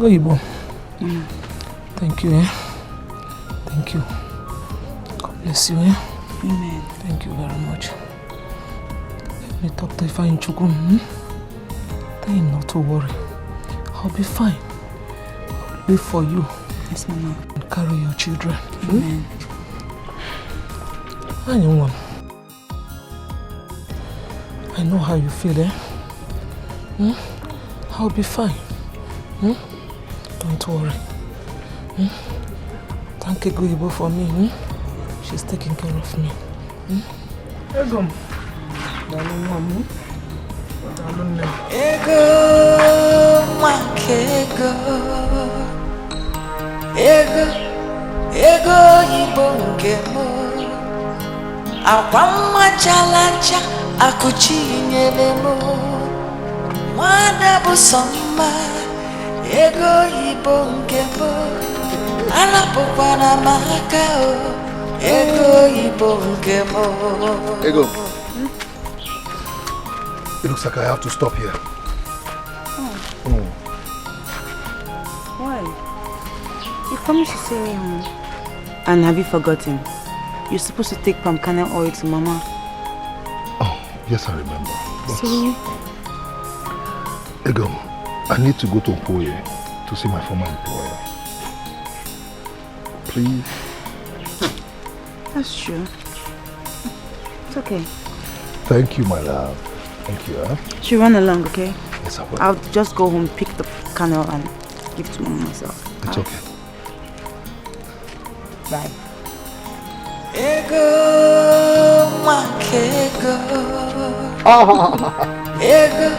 Go, Ibo. Thank you, eh? Thank you. God bless you, eh? Amen. Thank you very much. Let me talk to Ifeanyi Chukwu. Tell him not to worry. I'll be fine. I'll wait for you. Yes, Mama. And carry your children. Amen. Anyone. I know how you feel, eh? I'll be fine. Don't worry. Thank you, Ibo, for me. She's taking care of me. Ego. Ego Ibo ngemo. Akwamma chalacha akuchi nyelemo. Mwana busoma. Ego Ibo ngemo. Alapokwana makao. Ego Ibo ngemo. Ego. It looks like I have to stop here. Why? You promised to see me home. And have you forgotten? You're supposed to take palm kernel oil to Mama. Oh, yes, I remember. But So? Ego, I need to go to Mpoye to see my former employer. Please? That's true. It's okay. Thank you, my love. Thank you, huh? She run along, okay? Yes, I will. I'll just go home, pick the kernel and give it to Mama myself. It's okay. Bye. Ego makego. Ego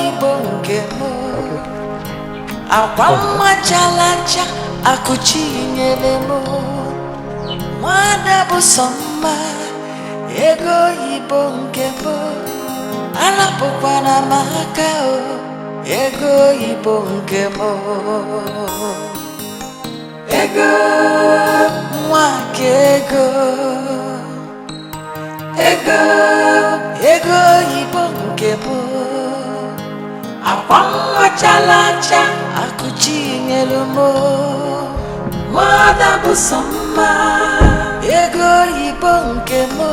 Ibo ngemo. Akwamma chalacha akuchi nyelemo. Mwana busoma. Ego Ibo ngemo. Alapokwana makao. Ego Ibo ngemo. Ego mwakego. Ego Ibo ngemo. Akwamma chalacha akuchi nyelumo. Mwada busoma. Ego Ibo ngemo.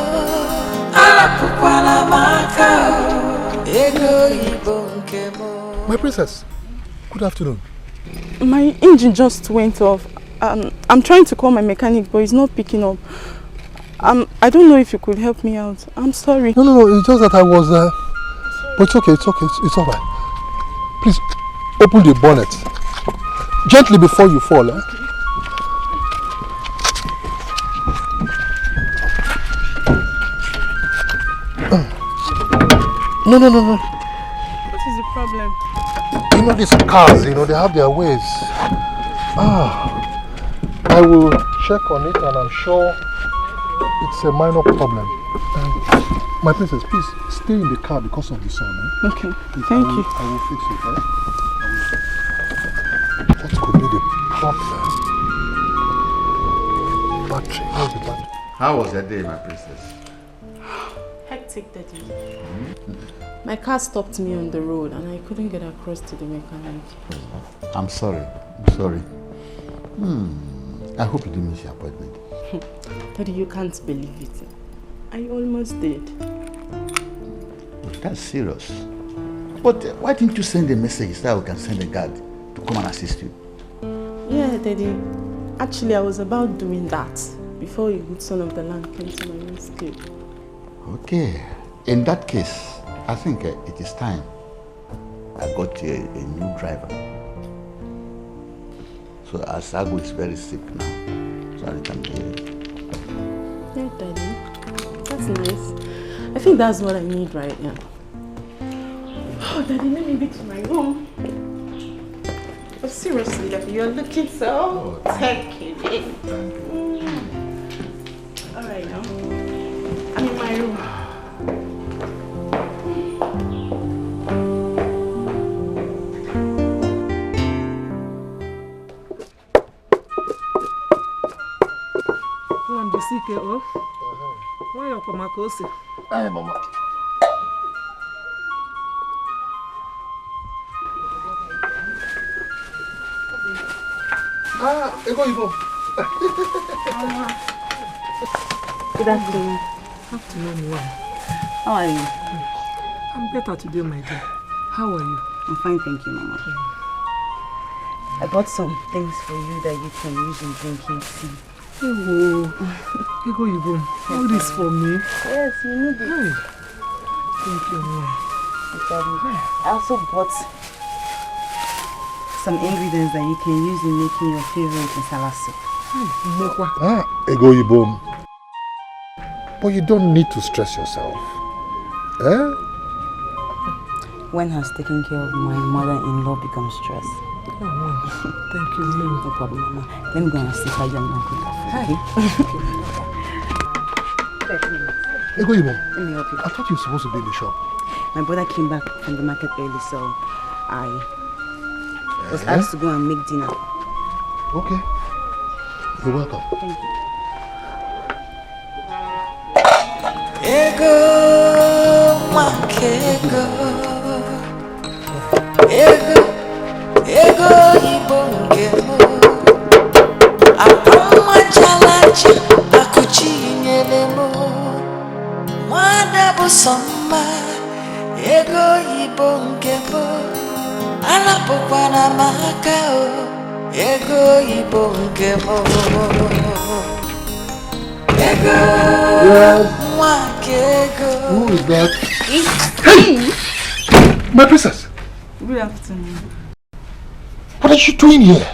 Alapokwana makao. Ego Ibo ngemo. My princess, good afternoon. My engine just went off. I'm trying to call my mechanic, but he's not picking up. I don't know if you could help me out. I'm sorry. No, it's just that I was but it's okay, it's all right. Please, open the bonnet. Gently before you fall, eh? No. What is the problem? You know these cars, they have their ways. I will check on it and I'm sure it's a minor problem. My princess, please stay in the car because of the sun. Eh? Okay, thank you. I will fix it, eh? What could be the problem? Battery, where's the battery? How was your day, my princess? Hectic, Daddy. My car stopped me on the road and I couldn't get across to the mechanic. I'm sorry. I hope you didn't miss your appointment. Daddy, you can't believe it. I almost did. Well, that's serious. But why didn't you send a message so that we can send a guard to come and assist you? Yeah, Daddy. Actually, I was about doing that before a good son of the land came to my rescue. Okay. In that case, I think it is time I got a new driver. So Asago is very sick now, so I can Yeah, Daddy. That's nice. I think that's what I need right now. Oh, Daddy, let me be to my room. But seriously, Daddy, you're looking so tacky. Thank you. All right, now. I'm in my room. Hey, Mama. Ego Ibo. Good afternoon. Afternoon, well. How are you? I'm better today, my dear. How are you? I'm fine, thank you, Mama. I bought some things for you that you can use in drinking tea. Ego Ibo, all this for me? Yes, you need it. Hey. Thank you, Mom. I also bought some ingredients that you can use in making your favorite masala soup. Ego Ibo. But you don't need to stress yourself. Eh? When has taking care of my mother-in-law become stress? Oh, Mom. Thank you, Mom. No problem, Mama. Let me go and see if I can cook that food, okay? Ego Ibo. Let me help you. I thought you were supposed to be in the shop. My brother came back from the market early, so I was asked to go and make dinner. Okay. You're welcome. Thank you. Ego makego, ego ibongemo, apama chalacha akuchi nyelemo, mwana busoma, ego ibongemo, alapokwana makao, ego ibongemo. Yes. Who is that? Hey! My princess! Good afternoon. What are you doing here?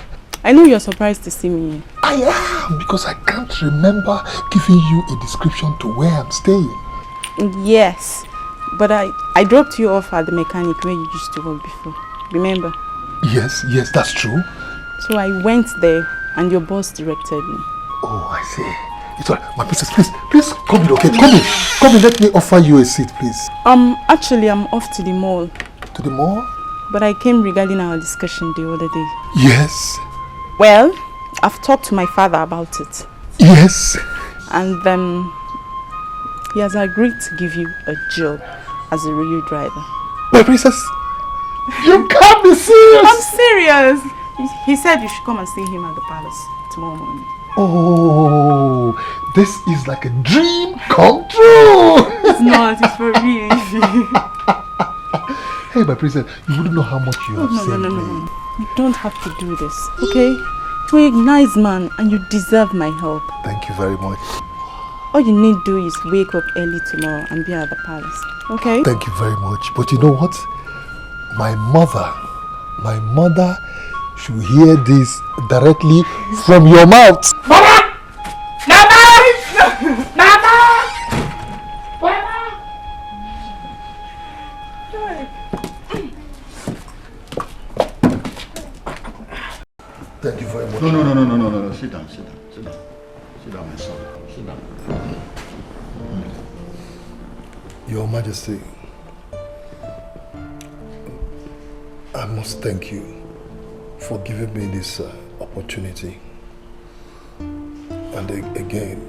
I know you're surprised to see me here. I am, because I can't remember giving you a description to where I'm staying. Yes, but I dropped you off at the mechanic where you used to work before. Remember? Yes, that's true. So I went there and your boss directed me. Oh, I see. It's all right. My princess, please come in, okay? Come in, let me offer you a seat, please. Actually, I'm off to the mall. To the mall? But I came regarding our discussion the other day. Yes. Well, I've talked to my father about it. Yes. And he has agreed to give you a job as a rail driver. My princess, you can't be serious! I'm serious! He said you should come and see him at the palace tomorrow morning. Oh, this is like a dream come true! It's not, it's for real. Hey, my princess, you wouldn't know how much you have saved me. No. You don't have to do this, okay? You're a nice man and you deserve my help. Thank you very much. All you need to do is wake up early tomorrow and be at the palace, okay? Thank you very much. But you know what? My mother should hear this directly from your mouth. Mama! Thank you very much. No. Sit down, my son. Sit down. Your Majesty, I must thank you for giving me this opportunity. And again,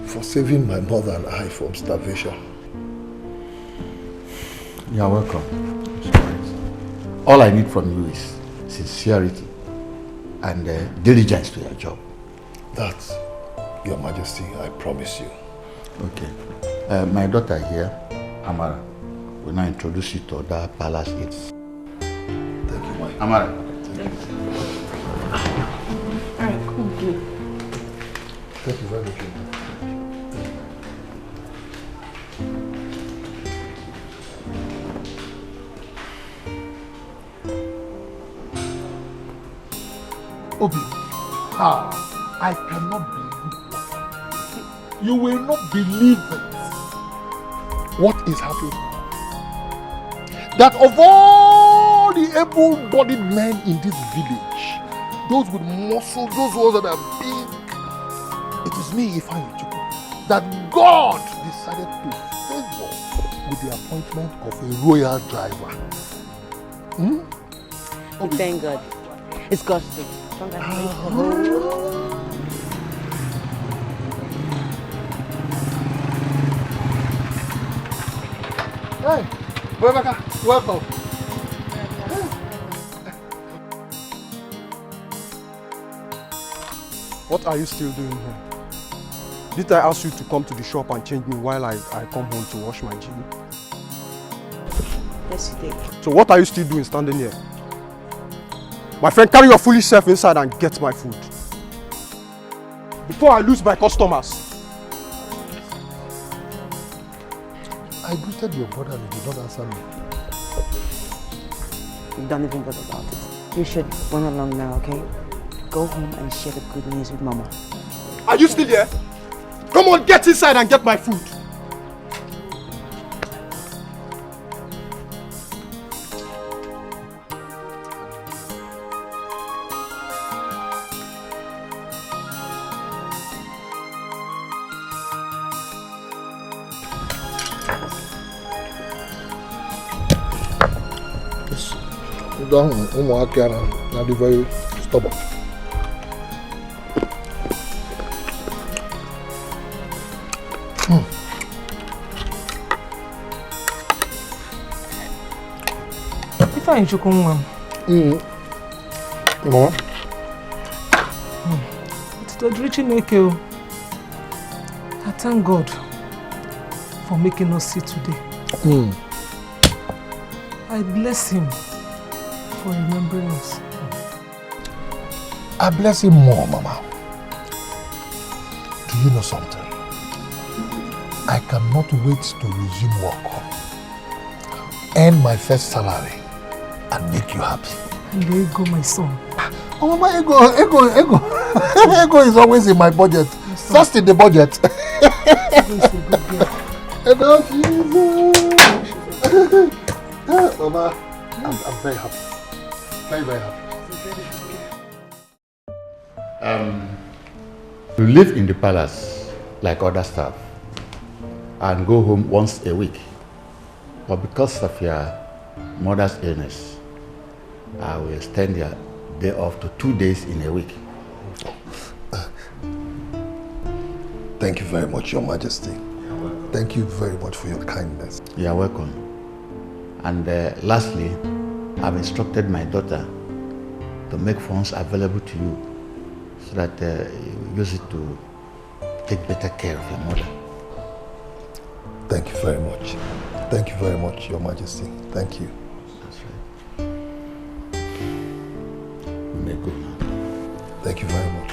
for saving my mother and I from starvation. You're welcome. All I need from you is sincerity and diligence to your job. That, Your Majesty, I promise you. Okay. My daughter here, Amara, will now introduce you to other palace aides. Thank you, my Amara. Thank you. Alright, cool. Thank you very much. Obi, I cannot believe it. You will not believe it. What is happening? That of all the able-bodied men in this village, those with muscle, those ones that are big, it is me, Ifeanyi Chukwu, that God decided to favor with the appointment of a royal driver. Obi. Thank God. It's God's will. Hey, Rebecca, welcome. What are you still doing here? Did I ask you to come to the shop and change me while I come home to wash my jeans? Yes, you did. So what are you still doing standing here? My friend, carry your foolish self inside and get my food. Before I lose my customers. I greeted your brother and he did not answer me. You don't even bother about it. You should run along now, okay? Go home and share the good news with Mama. Are you still here? Come on, get inside and get my food. Now be very stubborn. If I enjoy Mama. It's the reaching I thank God for making us see today. I bless him for remembering us. I bless him more, Mama. Do you know something? I cannot wait to resume work, earn my first salary, and make you happy. And there you go, my son. Oh, Mama, ego is always in my budget. First in the budget. Ego is a good girl. Mama, I'm very happy. Very, very happy. You live in the palace like other staff and go home once a week. But because of your mother's illness, I will extend your day off to 2 days in a week. Thank you very much, Your Majesty. Thank you very much for your kindness. You are welcome. And lastly, I've instructed my daughter to make funds available to you so that you use it to take better care of your mother. Thank you very much. Thank you very much, Your Majesty. Thank you. That's right. You may go now. Thank you very much.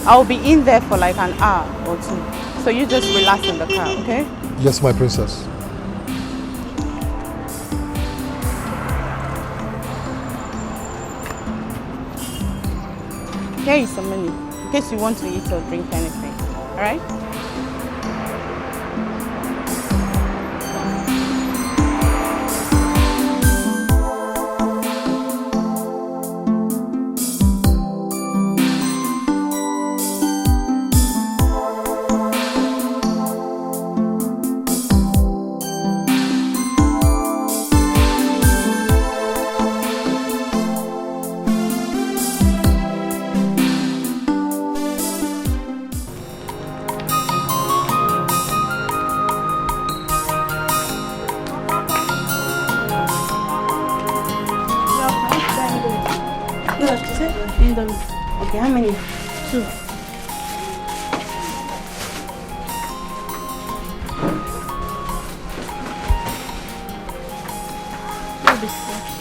I'll be in there for like an hour or two. So you just relax in the car, okay? Yes, my princess. Here is some money in case you want to eat or drink anything. Alright? Okay, how many? 2.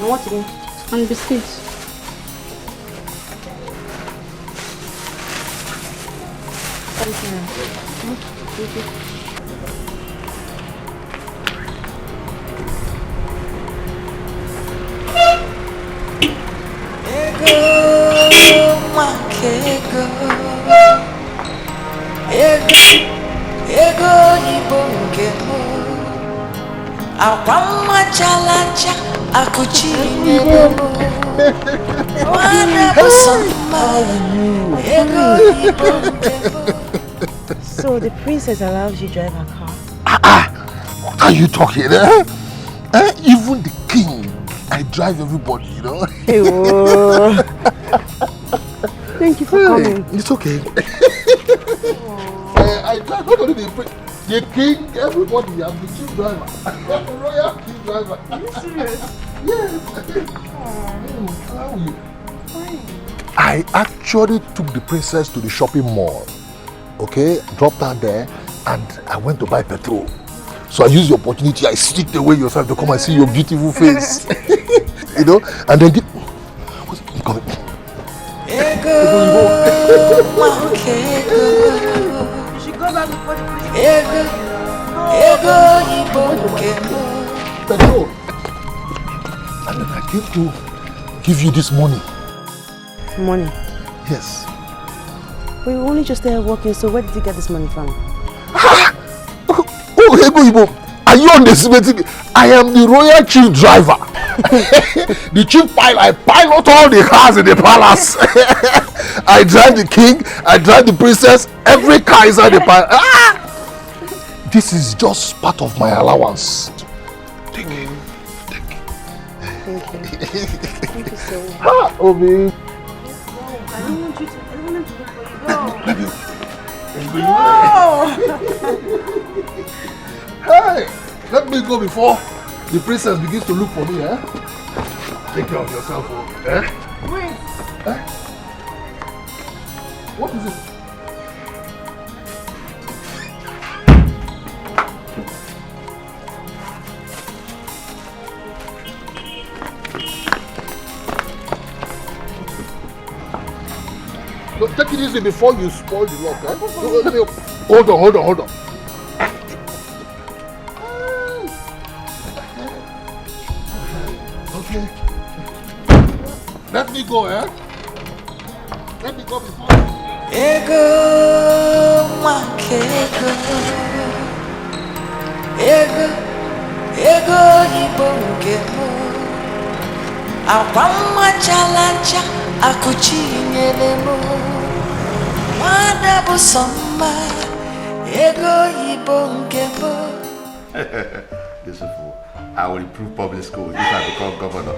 And what again? And biscuits. Ego Akwama chalacha akuchinyelemo. Wana busama ego ibongemo. So the princess allows you to drive her car? What are you talking, eh? Even the king, I drive everybody, you know? Hey, whoa. Thank you for coming. It's okay. I drive not only the king, everybody, I'm the chief driver. I'm the royal king driver. Are you serious? Yes. How are you? Fine. I actually took the princess to the shopping mall. Okay, dropped her there, and I went to buy petrol. So I used the opportunity, I sneaked away yourself to come and see your beautiful face. You know, and then what's it called? You should go back before the Petrol. And then I came to give you this money. Money? Yes. We only just started working, so where did you get this money from? Oh, Ego Ibo, are you underestimating me? I am the royal chief driver. The chief pilot, I pilot all the cars in the palace. I drive the king, I drive the princess, every car inside the palace. This is just part of my allowance. Thank you. Thank you. Thank you so much. Obi. I don't want them to look for you. Go. Hey, let me go before the princess begins to look for me, eh? Take care of yourself, eh? Wait. Eh? What is it? No, take it easy before you spoil the lock, eh? Let me, hold on. Okay. Let me go, eh? Let me go before. Ego makego. Ego ibongemo. Akwama chalacha akuchinyelemo. Wana busama ego ibongemo. This fool. I will improve public school if I become governor.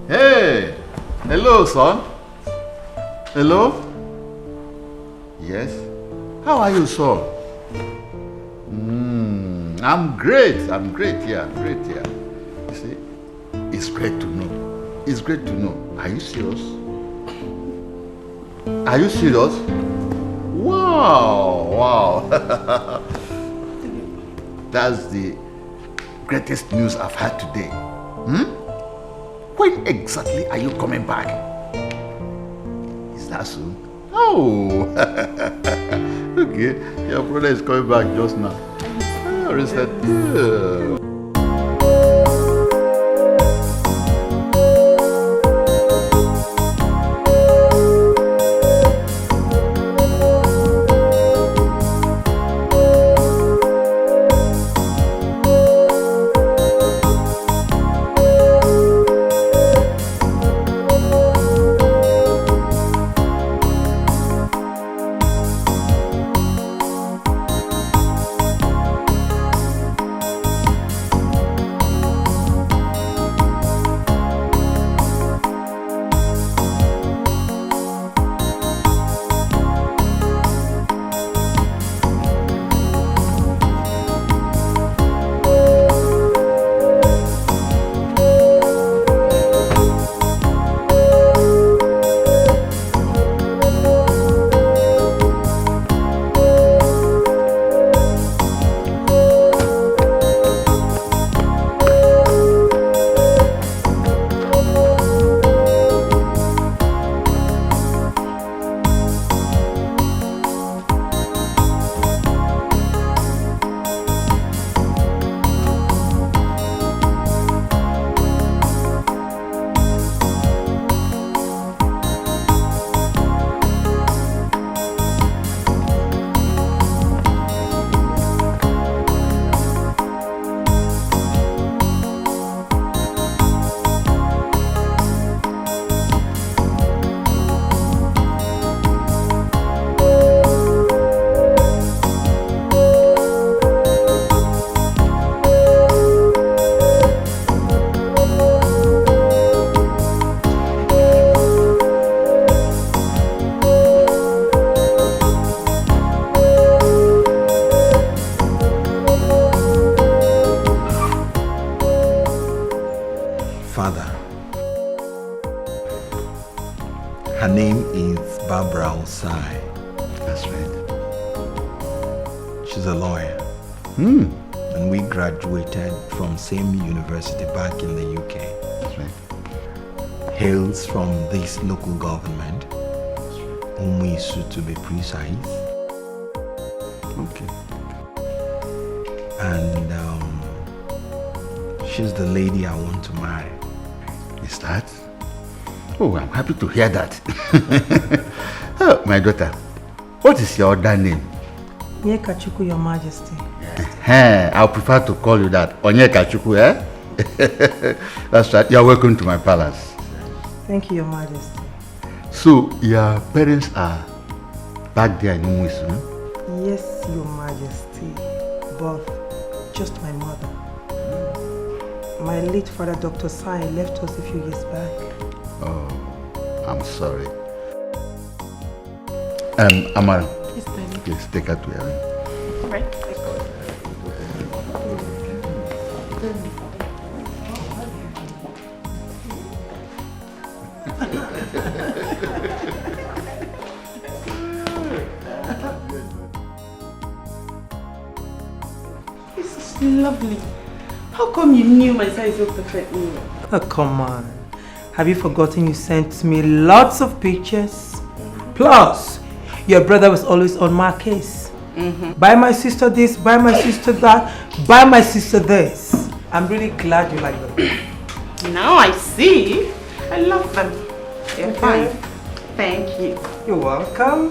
Hey! Hello, son. Hello? Yes? How are you, son? I'm great. Yeah. You see, it's great to know. Are you serious? Wow. That's the greatest news I've had today. When exactly are you coming back? Is that soon? Oh, okay. Your brother is coming back just now. Reset. father. Her name is Barbara Osai. That's right. She's a lawyer. And we graduated from same university back in the UK. That's right. Hails from this local government, Umisu to be precise. Okay. And she's the lady I want to marry. Is that? Oh, I'm happy to hear that. Oh, my daughter, what is your other name? Onyekachuku, Your Majesty. I'll prefer to call you that. Onyekachuku, eh? That's right. You're welcome to my palace. Thank you, Your Majesty. So, your parents are back there in Umuisu? Yes, Your Majesty. But just my mother. My late father, Dr. Sai, left us a few years back. Oh, I'm sorry. Amara. Yes, Daddy. Please take her to your room. All right. This is lovely. How come you knew my size so perfectly? Oh, come on. Have you forgotten you sent me lots of pictures? Plus, your brother was always on my case. Buy my sister this, buy my sister that, buy my sister this. I'm really glad you like them. Now I see. I love them. They're fine. Thank you. You're welcome.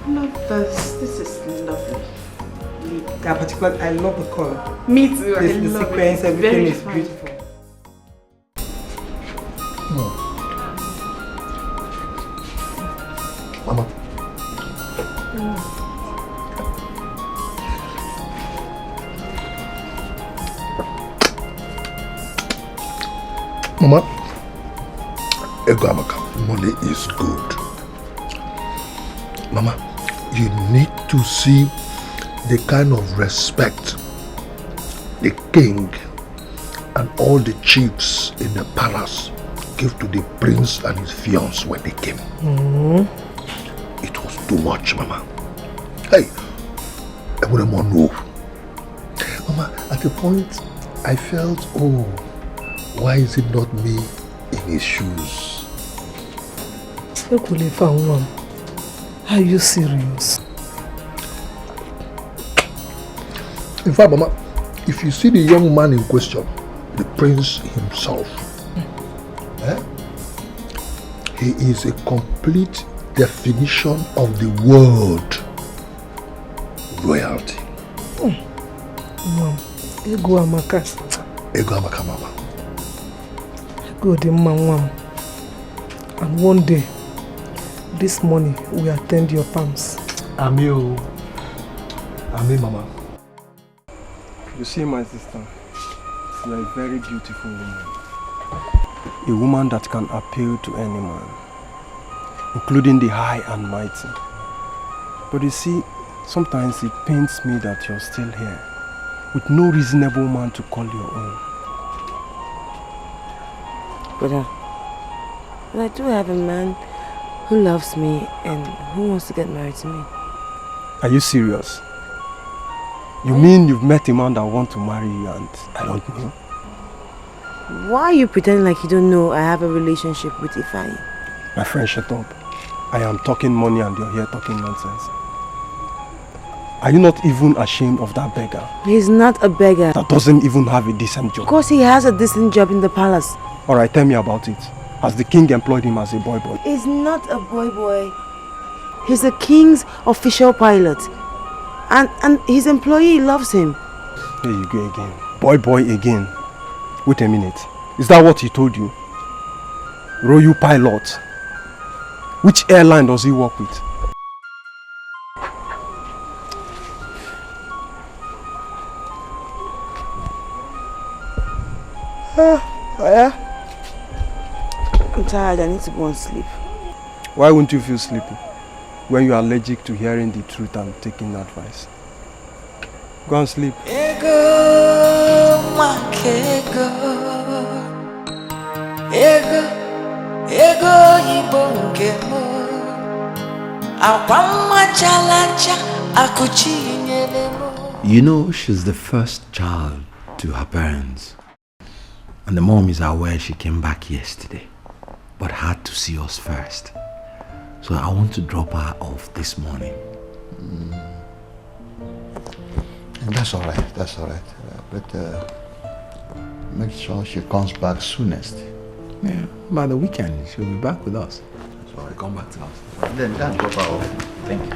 Love this. This is lovely. Yeah, particularly, I love the color. Me too. I The love sequence, it. everything Very is fine. beautiful. Mama. Mama, Egoamaka, money is good. Mama, you need to see the kind of respect the king and all the chiefs in the palace give to the prince and his fiancée when they came. It was too much, Mama. Hey, I wouldn't want to know. Mama, at a point, I felt, oh, why is it not me in his shoes? Are you serious? In fact, Mama, if you see the young man in question, the prince himself, he is a complete definition of the word royalty. Mom, Egoamaka. Egoamaka, Mama. Ego the man. And one day, this morning, we attend your palms. Ami, Mama. You see, my sister, you are a very beautiful woman. A woman that can appeal to any man, including the high and mighty. But you see, sometimes it pains me that you're still here, with no reasonable man to call your own. But I do have a man who loves me and who wants to get married to me. Are you serious? You mean you've met a man that wants to marry you and I don't know? Why are you pretending like you don't know I have a relationship with Ifeanyi? My friend, shut up. I am talking money and you're here talking nonsense. Are you not even ashamed of that beggar? He's not a beggar. That doesn't even have a decent job. Of course he has a decent job in the palace. Alright, tell me about it. Has the king employed him as a boy? He's not a boy. He's the king's official pilot. And his employee loves him. Here you go again. Boy again. Wait a minute. Is that what he told you? Royal pilot. Which airline does he work with? I'm tired. I need to go and sleep. Why won't you feel sleepy when you are allergic to hearing the truth and taking advice? Go and sleep. Ego, ego ego ibo nke mo akwa machalacha akuchi nyele mo. You know, she's the first child to her parents. And the mom is aware she came back yesterday, but had to see us first. So I want to drop her off this morning. That's all right. But make sure she comes back soonest. Yeah, by the weekend, she'll be back with us. So I'll come back to us. Then drop her off. Thank you.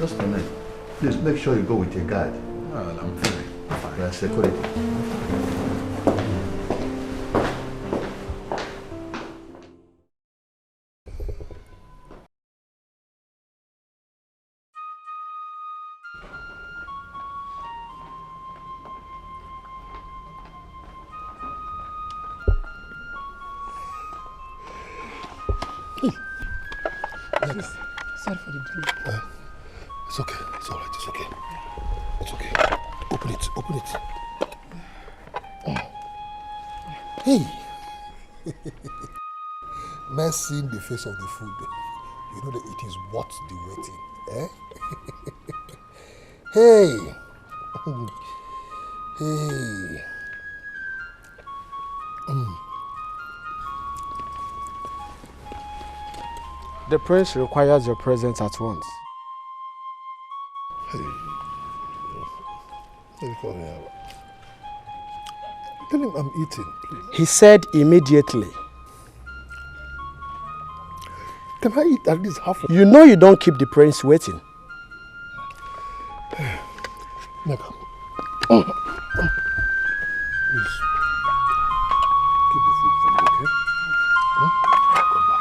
Just a minute. Please make sure you go with your guard. Well, I'm fine. Security. Sorry for the delay. It's okay. It's all right. It's okay. It's okay. Open it. Open it. Oh. Hey. Not seeing the face of the food, you know that it is worth the waiting. Eh? Hey. Hey. The prince requires your presence at once. Hey. Tell him I'm eating, please. He said immediately. Can I eat at least half? You know you don't keep the prince waiting. Neka. Please. Keep the food for me, okay? Come back.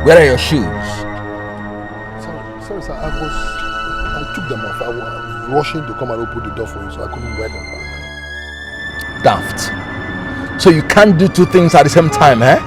Where are your shoes? Sorry, sir. I took them off. I was rushing to come and open the door for you, so I couldn't wear them back. Daft. So you can't do two things at the same time, eh?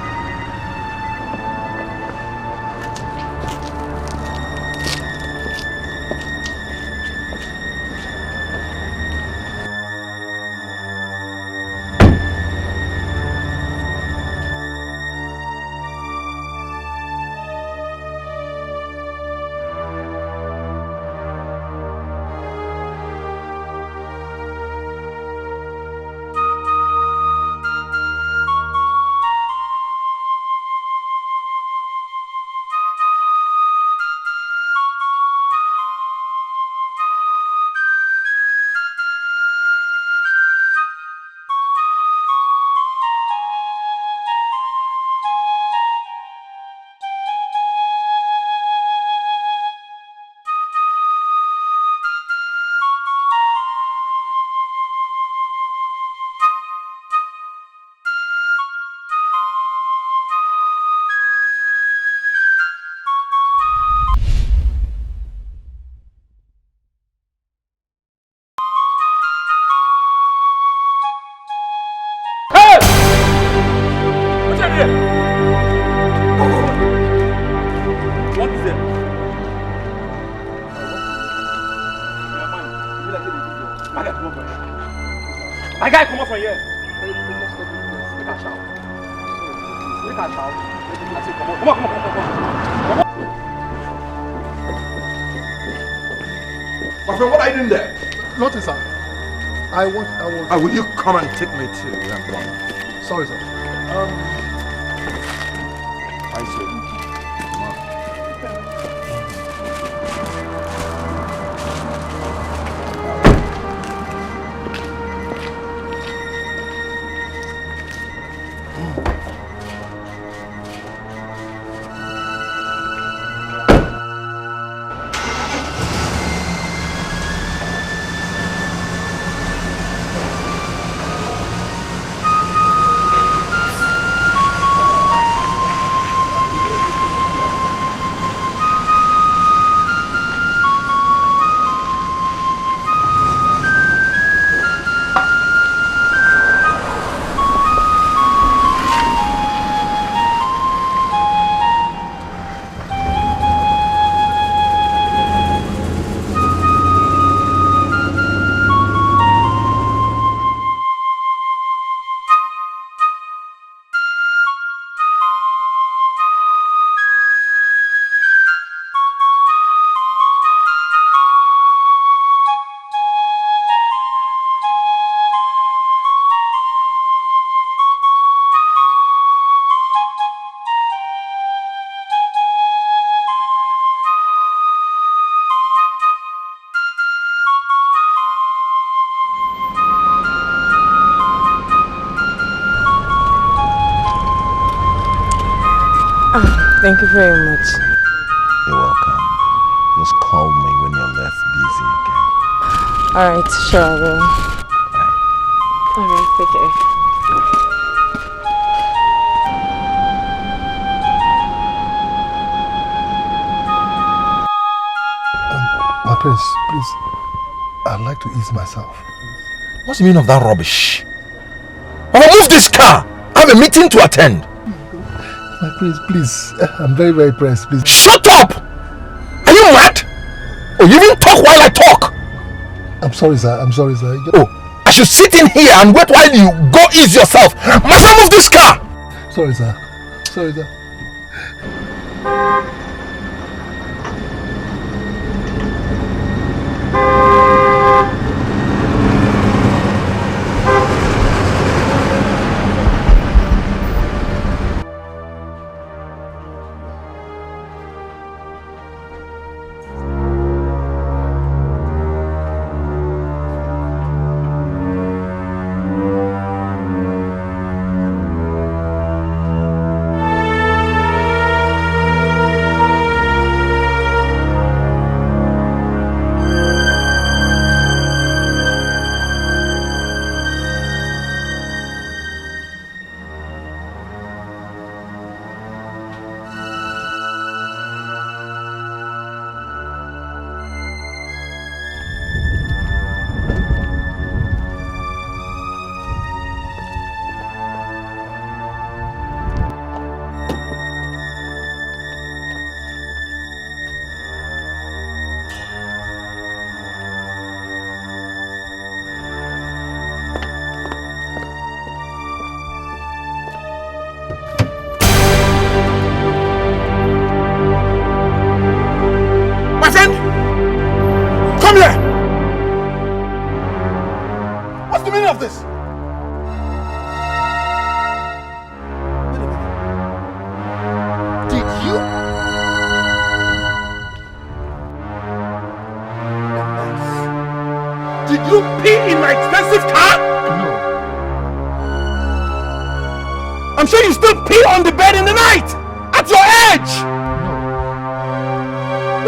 My guy, come up from here. Make a shout. Make a shout. Come on. My friend, what are you doing there? Nothing, sir. I want. Will you come and take me to London? Sorry, sir. I see. Thank you very much. You're welcome. Just call me when you're less busy, okay? Alright, sure I will. Alright, take care. My prince, please, I'd like to ease myself. What's the meaning of that rubbish? Mama, move this car! I have a meeting to attend. My prince, please, I'm very, very pressed, please. Shut up! Are you mad? Oh, you even talk while I talk! I'm sorry, sir. I'm sorry, sir. Oh, I should sit in here and wait while you go ease yourself. Must I move this car? Sorry, sir. Sorry, sir. I'm sure you still pee on the bed in the night! At your age!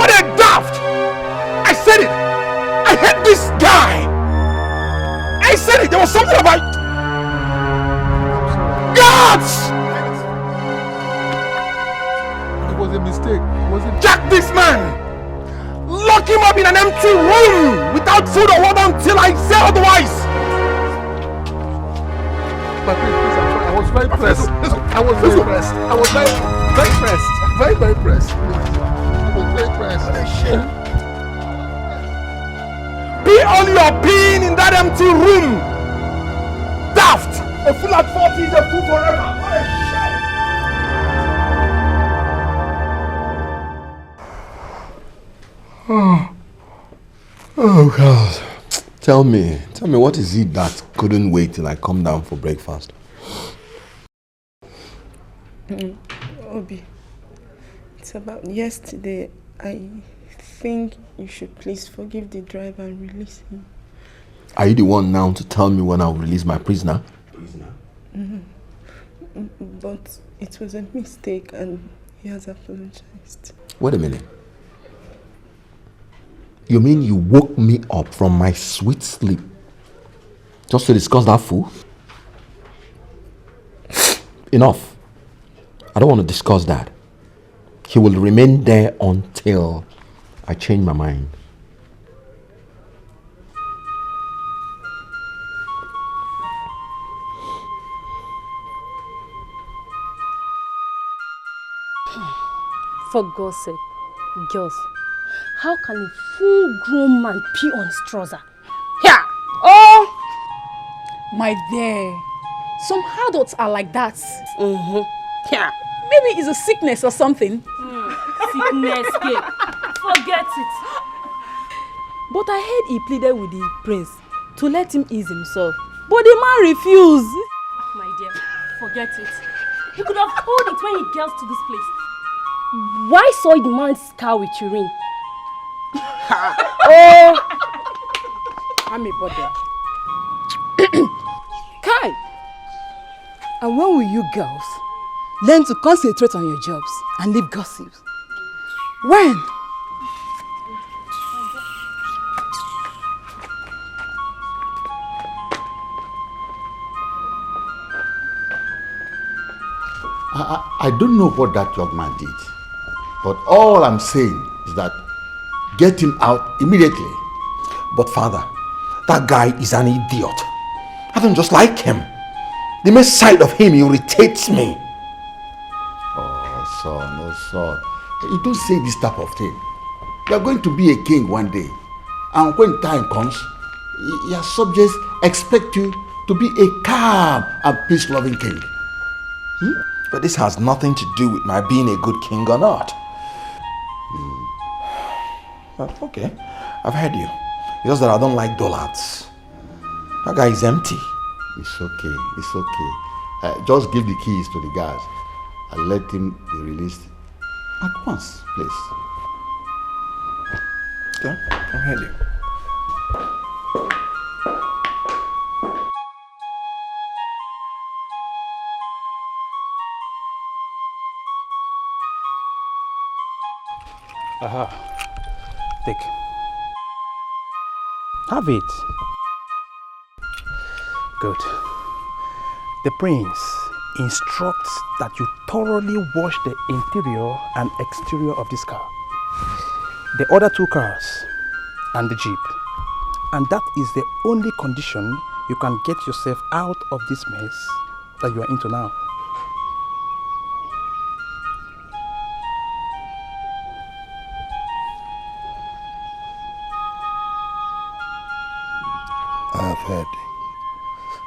What a daft! I said it! I hate this guy! I said it! There was something about... Gods! It was a mistake. It was a... Jack this man! Lock him up in an empty room without food or water until I say otherwise! But please, I'm sorry. I was very pressed. I was very pressed. I was very pressed. Very, very pressed. I was very pressed. Be on your peeing in that empty room! Daft! A fool at 40 is a fool forever! What a shame! Oh God. Tell me, what is it that couldn't wait till I come down for breakfast? Obi, it's about yesterday. I think you should please forgive the driver and release him. Are you the one now to tell me when I'll release my prisoner? But it was a mistake and he has apologized. Wait a minute. You mean you woke me up from my sweet sleep just to discuss that fool? Enough. I don't want to discuss that. He will remain there until I change my mind. For God's sake, girls, how can a full-grown man pee on his trouser? Yeah! Oh! My dear, some adults are like that. Yeah. Maybe it's a sickness or something. Sickness, kid. Forget it. But I heard he pleaded with the prince to let him ease himself. But the man refused. My dear, forget it. You could have told it when he gets to this place. Why soil the man's car with urine? Oh! I'm a bother. Kai! And when will you girls Learn to concentrate on your jobs and leave gossips. When? I don't know what that young man did, but all I'm saying is that get him out immediately. But father, that guy is an idiot. I don't just like him. The mere sight of him irritates me. Oh son, you don't say this type of thing. You are going to be a king one day, and when time comes, your subjects expect you to be a calm and peace-loving king. But this has nothing to do with my being a good king or not. But okay, I've heard you. It's just that I don't like dullards. That guy is empty. It's okay. Just give the keys to the guards and let him be released at once, please. Okay, I've heard you. Aha. Take. Have it. Good. The prince instructs that you thoroughly wash the interior and exterior of this car, the other 2 cars, and the jeep. And that is the only condition you can get yourself out of this mess that you are into now. I have heard.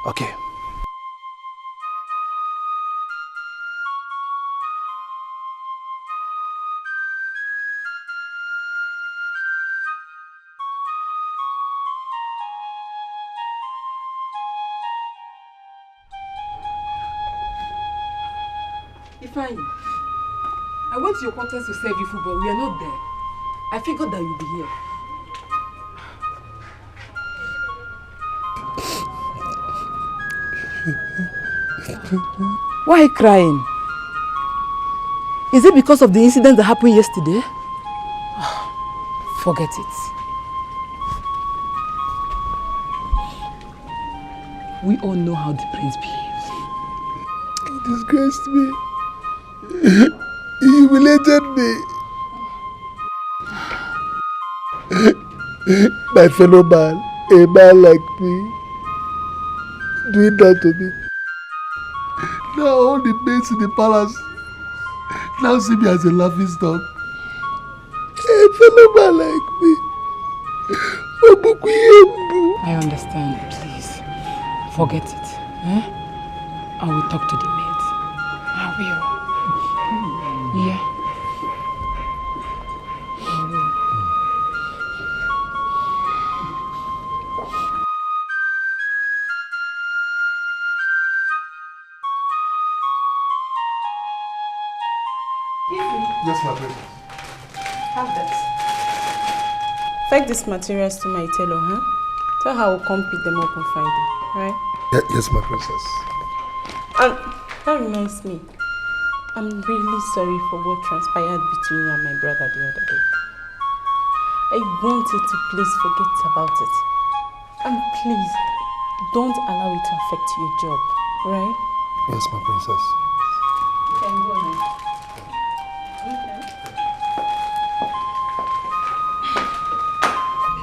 Okay. Ifeanyi, I went to your quarters to serve you food, but we are not there. I figured that you'd be here. Why are you crying? Is it because of the incident that happened yesterday? Forget it. We all know how the prince behaves. He disgraced me. He humiliated me. My fellow man, a man like me, doing that to me. Now all the maids in the palace now see me as a laughing stock. A fellow man like me. I understand, please. Forget it. Eh? I will talk to the maids. I will. Yeah. I will. Yes, my princess. Have that. Take these materials to my tailor, huh? Tell her I will come pick them up on Friday, right? Yes, my princess. And that reminds me, I'm really sorry for what transpired between you and my brother the other day. I want you to please forget about it. And please, don't allow it to affect your job, right? Yes, my princess. You can go ahead. Okay.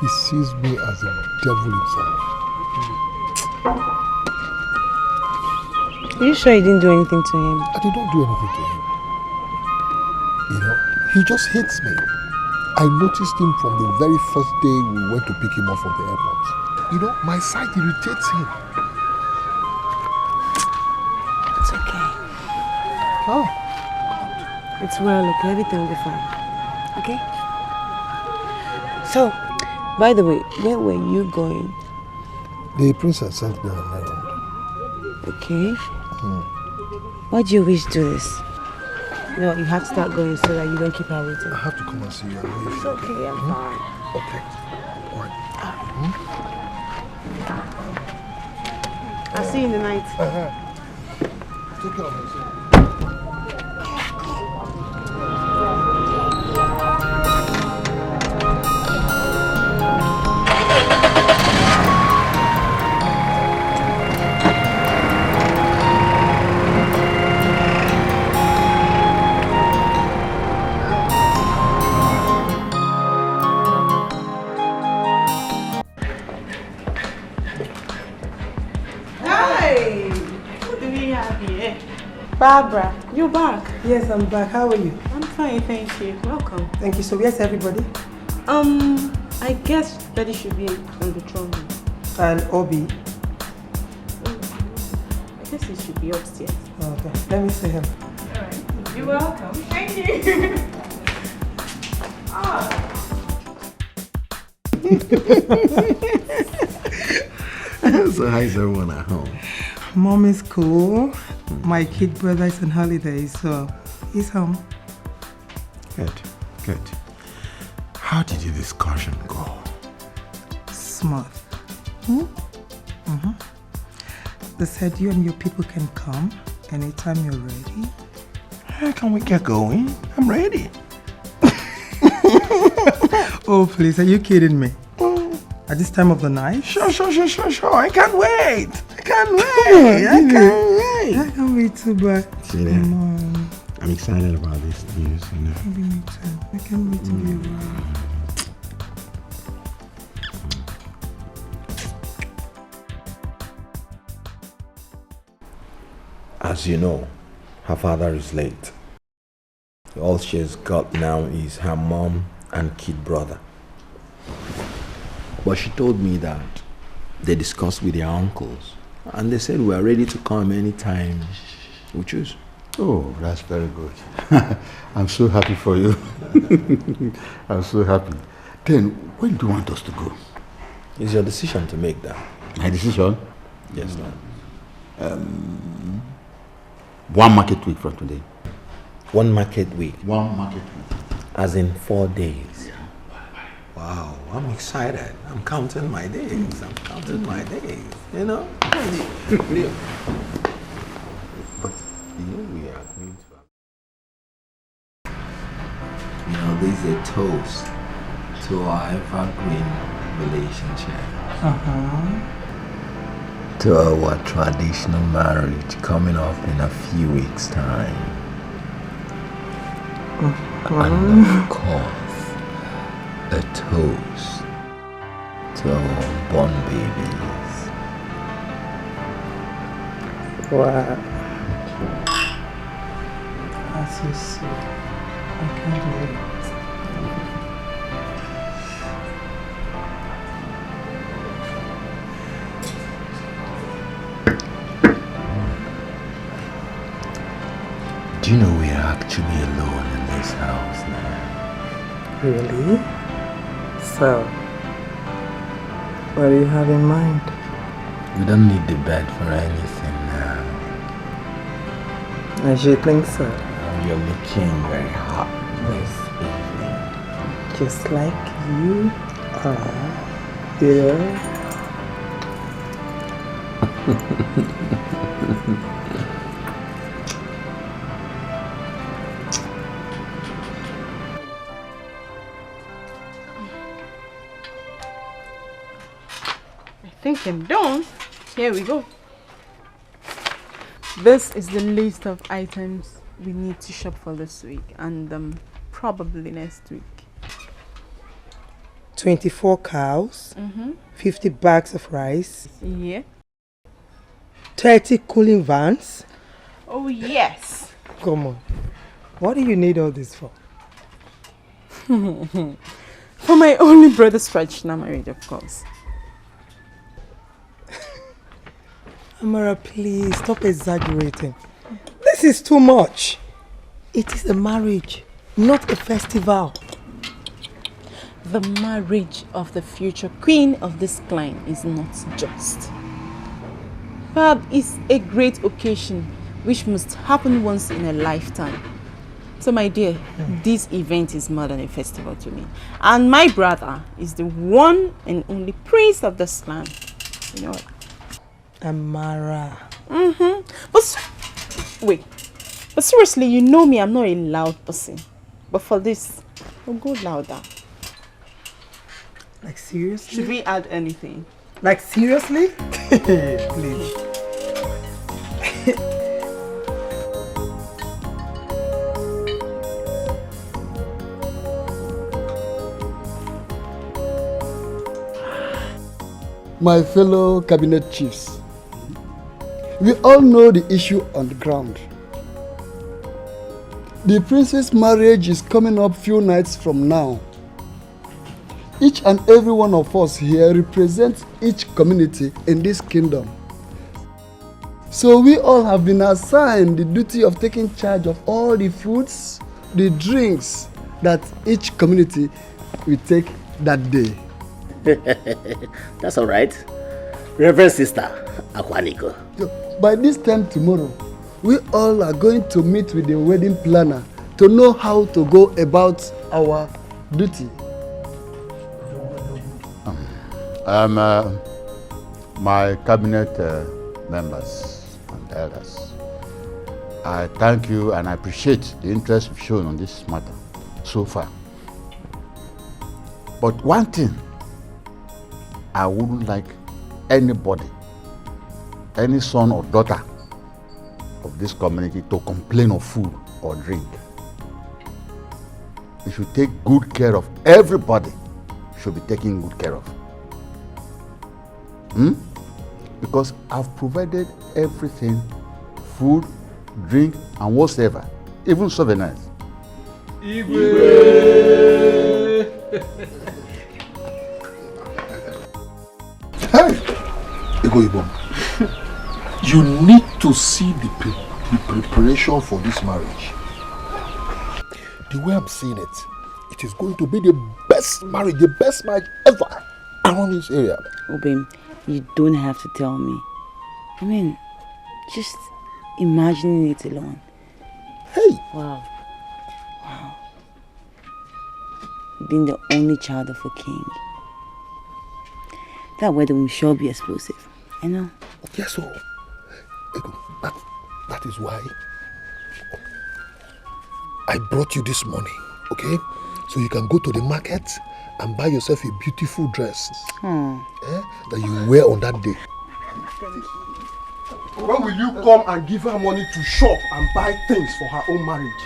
He sees me as the devil himself. Are you sure you didn't do anything to him? I did not do anything to him. You know, he just hates me. I noticed him from the very first day we went to pick him up from the airport. You know, my sight irritates him. It's okay. Oh. It's well, okay? Everything will be fine. Okay? So, by the way, where were you going? The princess sent me on an errand. Okay. Why do you wish to do this? No, you have to start going so that you don't keep her waiting. I have to come and see you. It's okay, I'm fine. Okay. All right. I'll see you in the night. Take care of yourself. Barbara, you're back. Yes, I'm back. How are you? I'm fine, thank you. Welcome. Thank you. So, yes, everybody. I guess Daddy should be on the throne. And Obi. I guess he should be upstairs. Okay, let me see him. Alright. You're welcome. Thank you. So how's everyone at home? Mom is cool. My kid brother is on holiday, so he's home. Good, good. How did your discussion go? Smooth. They said you and your people can come anytime you're ready. Can we get going? I'm ready. Oh, please, are you kidding me? At this time of the night? Sure. I can't wait. I can't wait too, but see that? I'm excited about this news. You know? Maybe me too. I can't wait to be around. As you know, her father is late. All she's got now is her mom and kid brother. But she told me that they discussed with their uncles and they said we are ready to come anytime we choose. Oh, that's very good. I'm so happy for you. I'm so happy. Then, when do you want us to go? It's your decision to make that. My decision? Yes, Lord. 1 market week from today. 1 market week? 1 market week. As in 4 days. Wow, I'm excited. I'm counting my days. You know? But here we are going to... You know, this is a toast to our evergreen relationship. To our traditional marriage coming up in a few weeks' time. And of course, a toast to our born babies. Wow. As you see, I can't wait. Do you know we are actually alone in this house now? Really? So, what do you have in mind? We don't need the bed for anything now. I should think so. You're looking very hot this evening. Just like you are, dear. I think I'm done. Here we go. This is the list of items we need to shop for this week and probably next week. 24 cows, 50 bags of rice, Yeah. 30 cooling vans. Oh yes. Come on. What do you need all this for? For my only brother's traditional marriage, of course. Amara, please stop exaggerating. This is too much. It is a marriage, not a festival. The marriage of the future queen of this clan is not just. But it's a great occasion which must happen once in a lifetime. So my dear, this event is more than a festival to me. And my brother is the one and only prince of this clan. You know what? Amara. But wait. But seriously, you know me, I'm not a loud person. But for this, I'll go louder. Like seriously? Should we add anything? Like seriously? Please. My fellow cabinet chiefs, we all know the issue on the ground. The prince's marriage is coming up few nights from now. Each and every one of us here represents each community in this kingdom. So we all have been assigned the duty of taking charge of all the foods, the drinks that each community will take that day. That's all right. Reverend Sister Akwaniko. By this time tomorrow, we all are going to meet with the wedding planner to know how to go about our duty. My cabinet members and elders, I thank you and I appreciate the interest you've shown on this matter so far. But one thing, I wouldn't like anybody, any son or daughter of this community to complain of food or drink. We should take good care of everybody, should be taken good care of. Because I've provided everything, food, drink, and whatsoever, even souvenirs. You need to see the preparation for this marriage. The way I'm seeing it, it is going to be the best marriage ever around this area. Obim, you don't have to tell me. I mean, just imagining it alone. Hey! Wow. Being the only child of a king. That wedding will sure be explosive. I know. Yes, so that is why I brought you this morning, okay? So you can go to the market and buy yourself a beautiful dress that you wear on that day. When will you come and give her money to shop and buy things for her own marriage?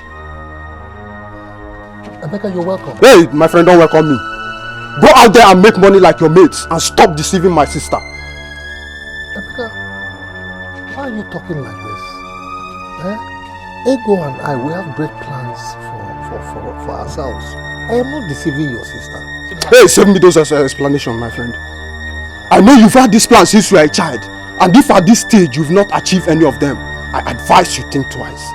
Emeka, you're welcome. Hey, my friend, don't welcome me. Go out there and make money like your mates and stop deceiving my sister. Emeka, why are you talking like this? Ego and I, we have great plans for ourselves. I am not deceiving your sister. Hey, save me those explanations, my friend. I know you've had this plan since you were a child. And if at this stage you've not achieved any of them, I advise you think twice.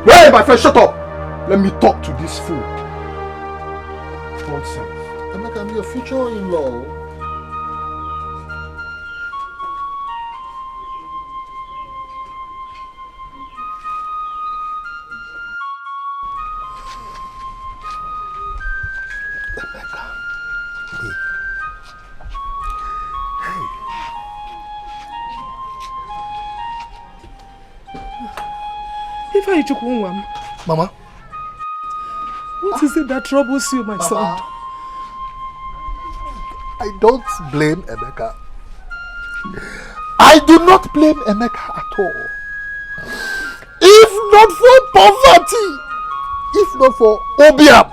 Hey, my friend, shut up! Let me talk to this fool. Nonsense. Emeka, I'm your future in-law. Mama, what is it that troubles you, my son? I don't blame Emeka. I do not blame Emeka at all. If not for poverty, if not for opium,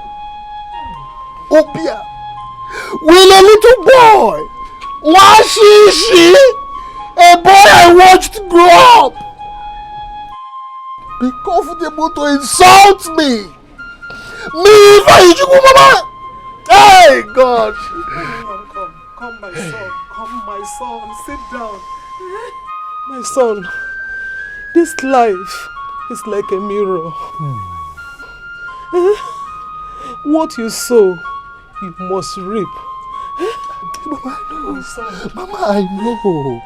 will a little boy, Washishi, a boy I watched grow up, be comfortable to insult me? Me, Mama! Hey, God! Come, my son. Come, my son. Sit down. My son, this life is like a mirror. What you sow, you must reap. Mama, I know. Mama,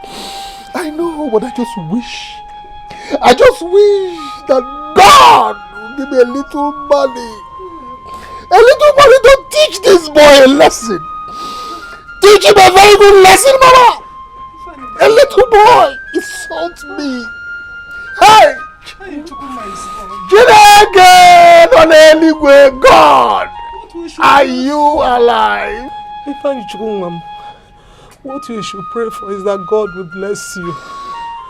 I know, but I just wish that God will give me a little money. A little money to teach this boy a lesson. Teach him a very good lesson, Mama. A little boy insults me. Hey! God! Are you alive? What you should pray for is that God will bless you.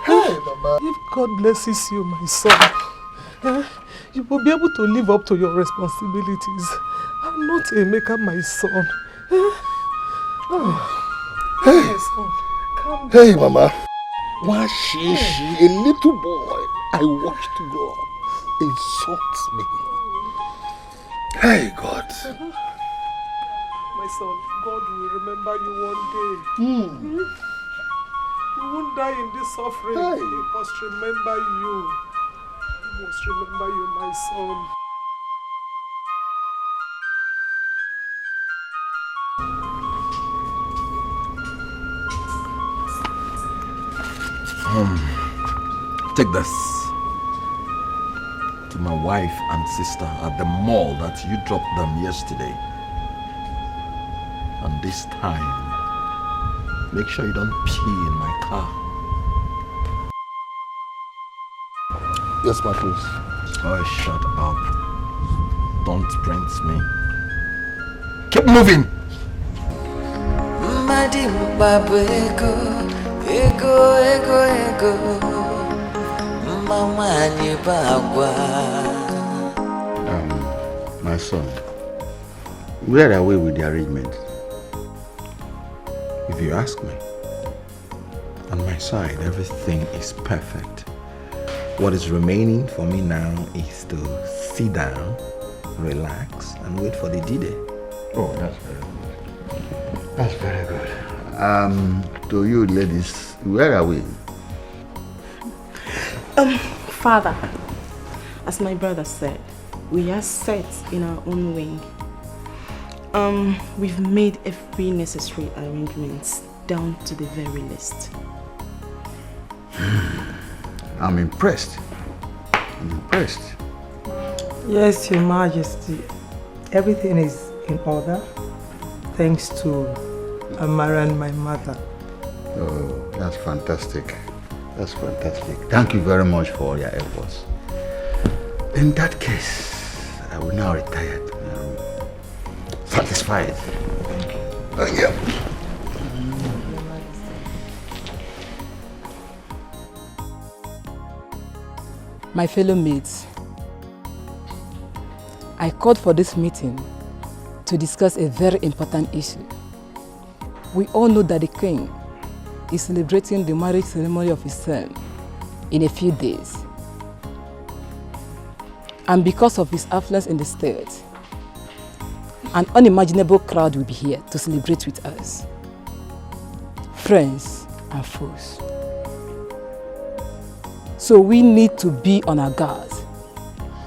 Hey, Mama. If God blesses you, my son, you will be able to live up to your responsibilities. I'm not a maker, my son. Hey, Mama. Washishi, a little boy I watched grow up, insults me. Hey, God. My son, God will remember you one day. You won't die in this suffering. Hey. He must remember you. He must remember you, my son. Take this to my wife and sister at the mall that you dropped them yesterday. And this time, make sure you don't pee in my car. Yes, my prince. Oh, shut up. Don't print me. Keep moving. My son, where are we with the arrangement? If you ask me, on my side, everything is perfect. What is remaining for me now is to sit down, relax, and wait for the D-Day. Oh, that's very good. That's very good. To you ladies, where are we? Father, as my brother said, we are set in our own wing. We've made every necessary arrangements down to the very least. I'm impressed. I'm impressed. Yes, Your Majesty. Everything is in order, thanks to Amara and my mother. Oh, that's fantastic. That's fantastic. Thank you very much for all your efforts. In that case, I will now retire to my room. Satisfied. Thank you. My fellow mates, I called for this meeting to discuss a very important issue. We all know that the king is celebrating the marriage ceremony of his son in a few days. And because of his affluence in the state, an unimaginable crowd will be here to celebrate with us. Friends and foes. So we need to be on our guard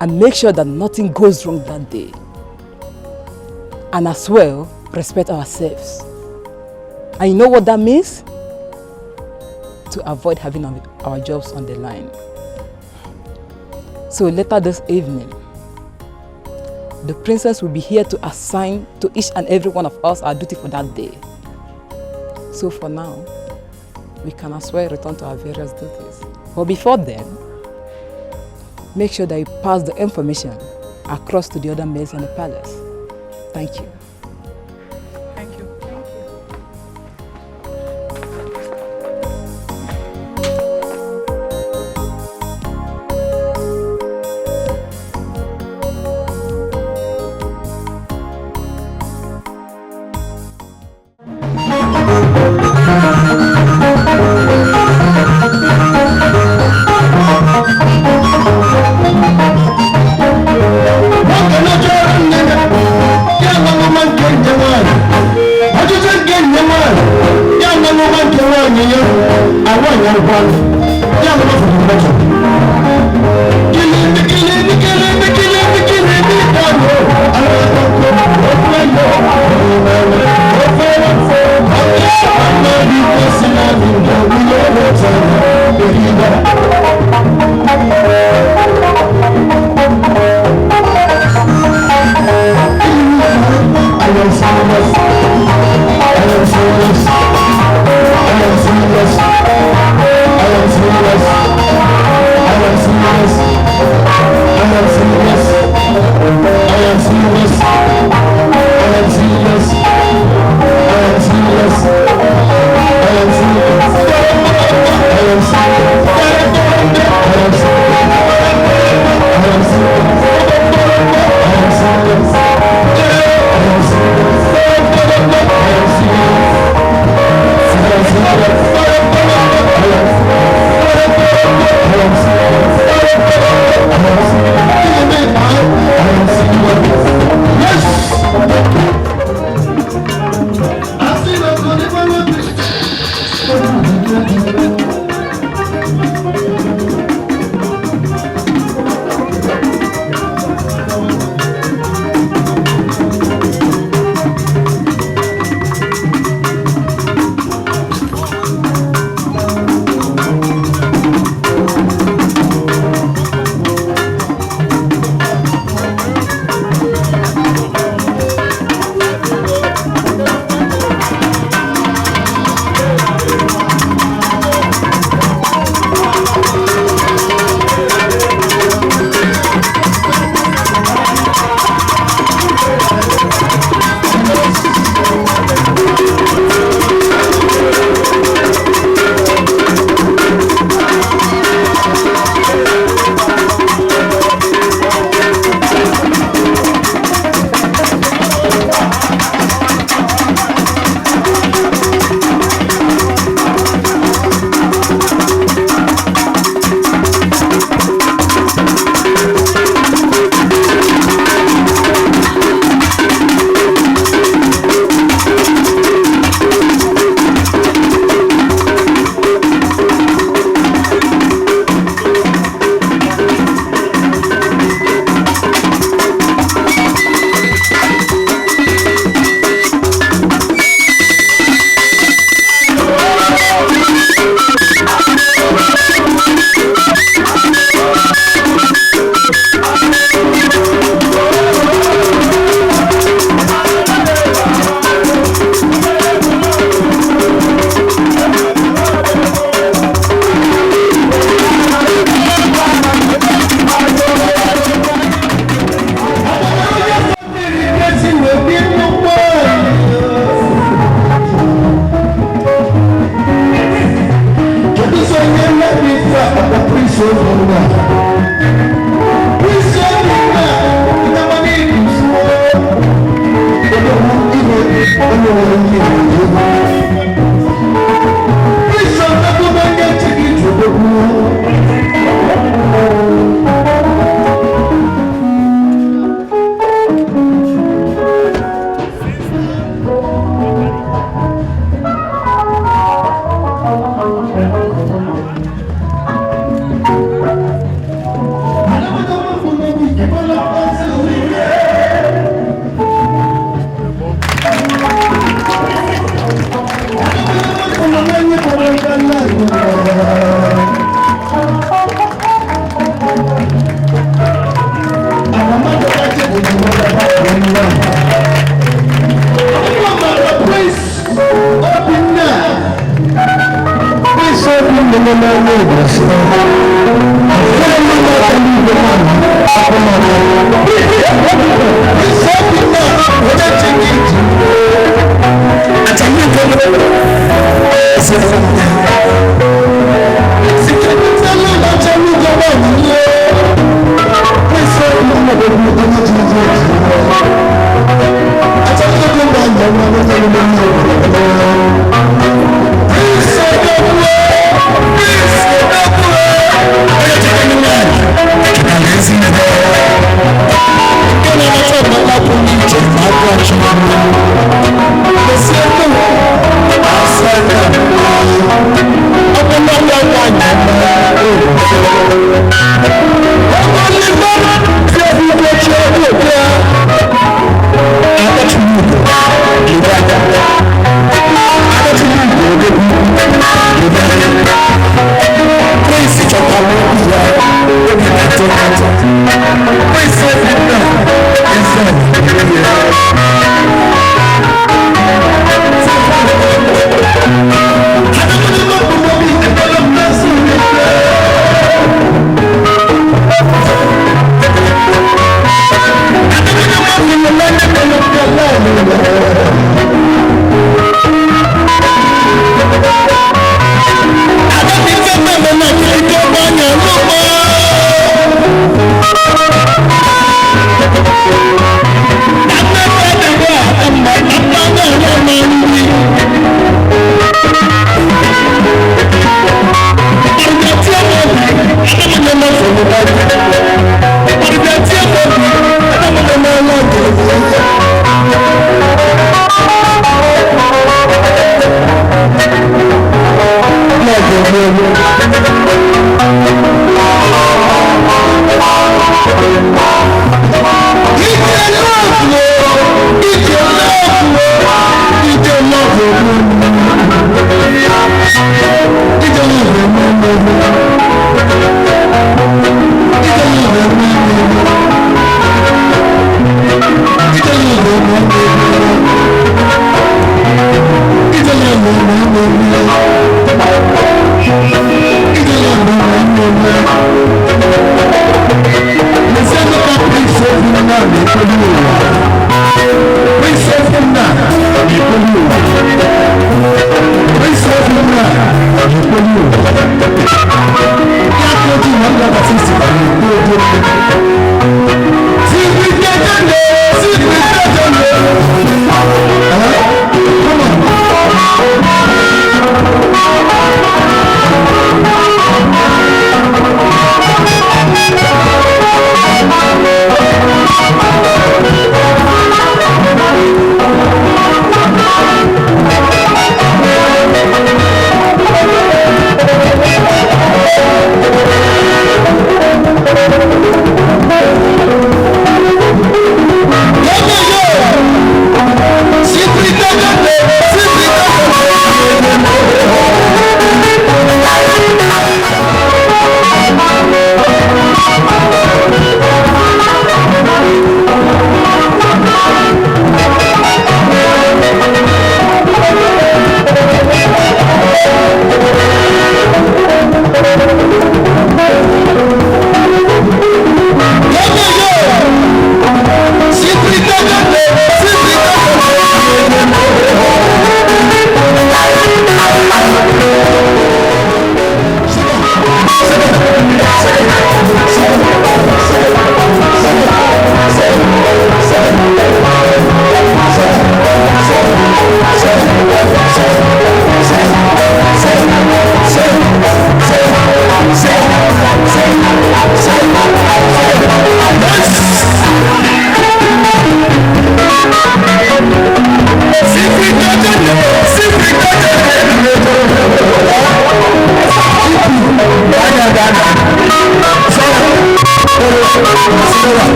and make sure that nothing goes wrong that day. And as well, respect ourselves. And you know what that means? To avoid having our jobs on the line. So later this evening, the princess will be here to assign to each and every one of us our duty for that day. So for now, we can as well return to our various duties. But before then, make sure that you pass the information across to the other maids in the palace. Thank you. Thank you. Mama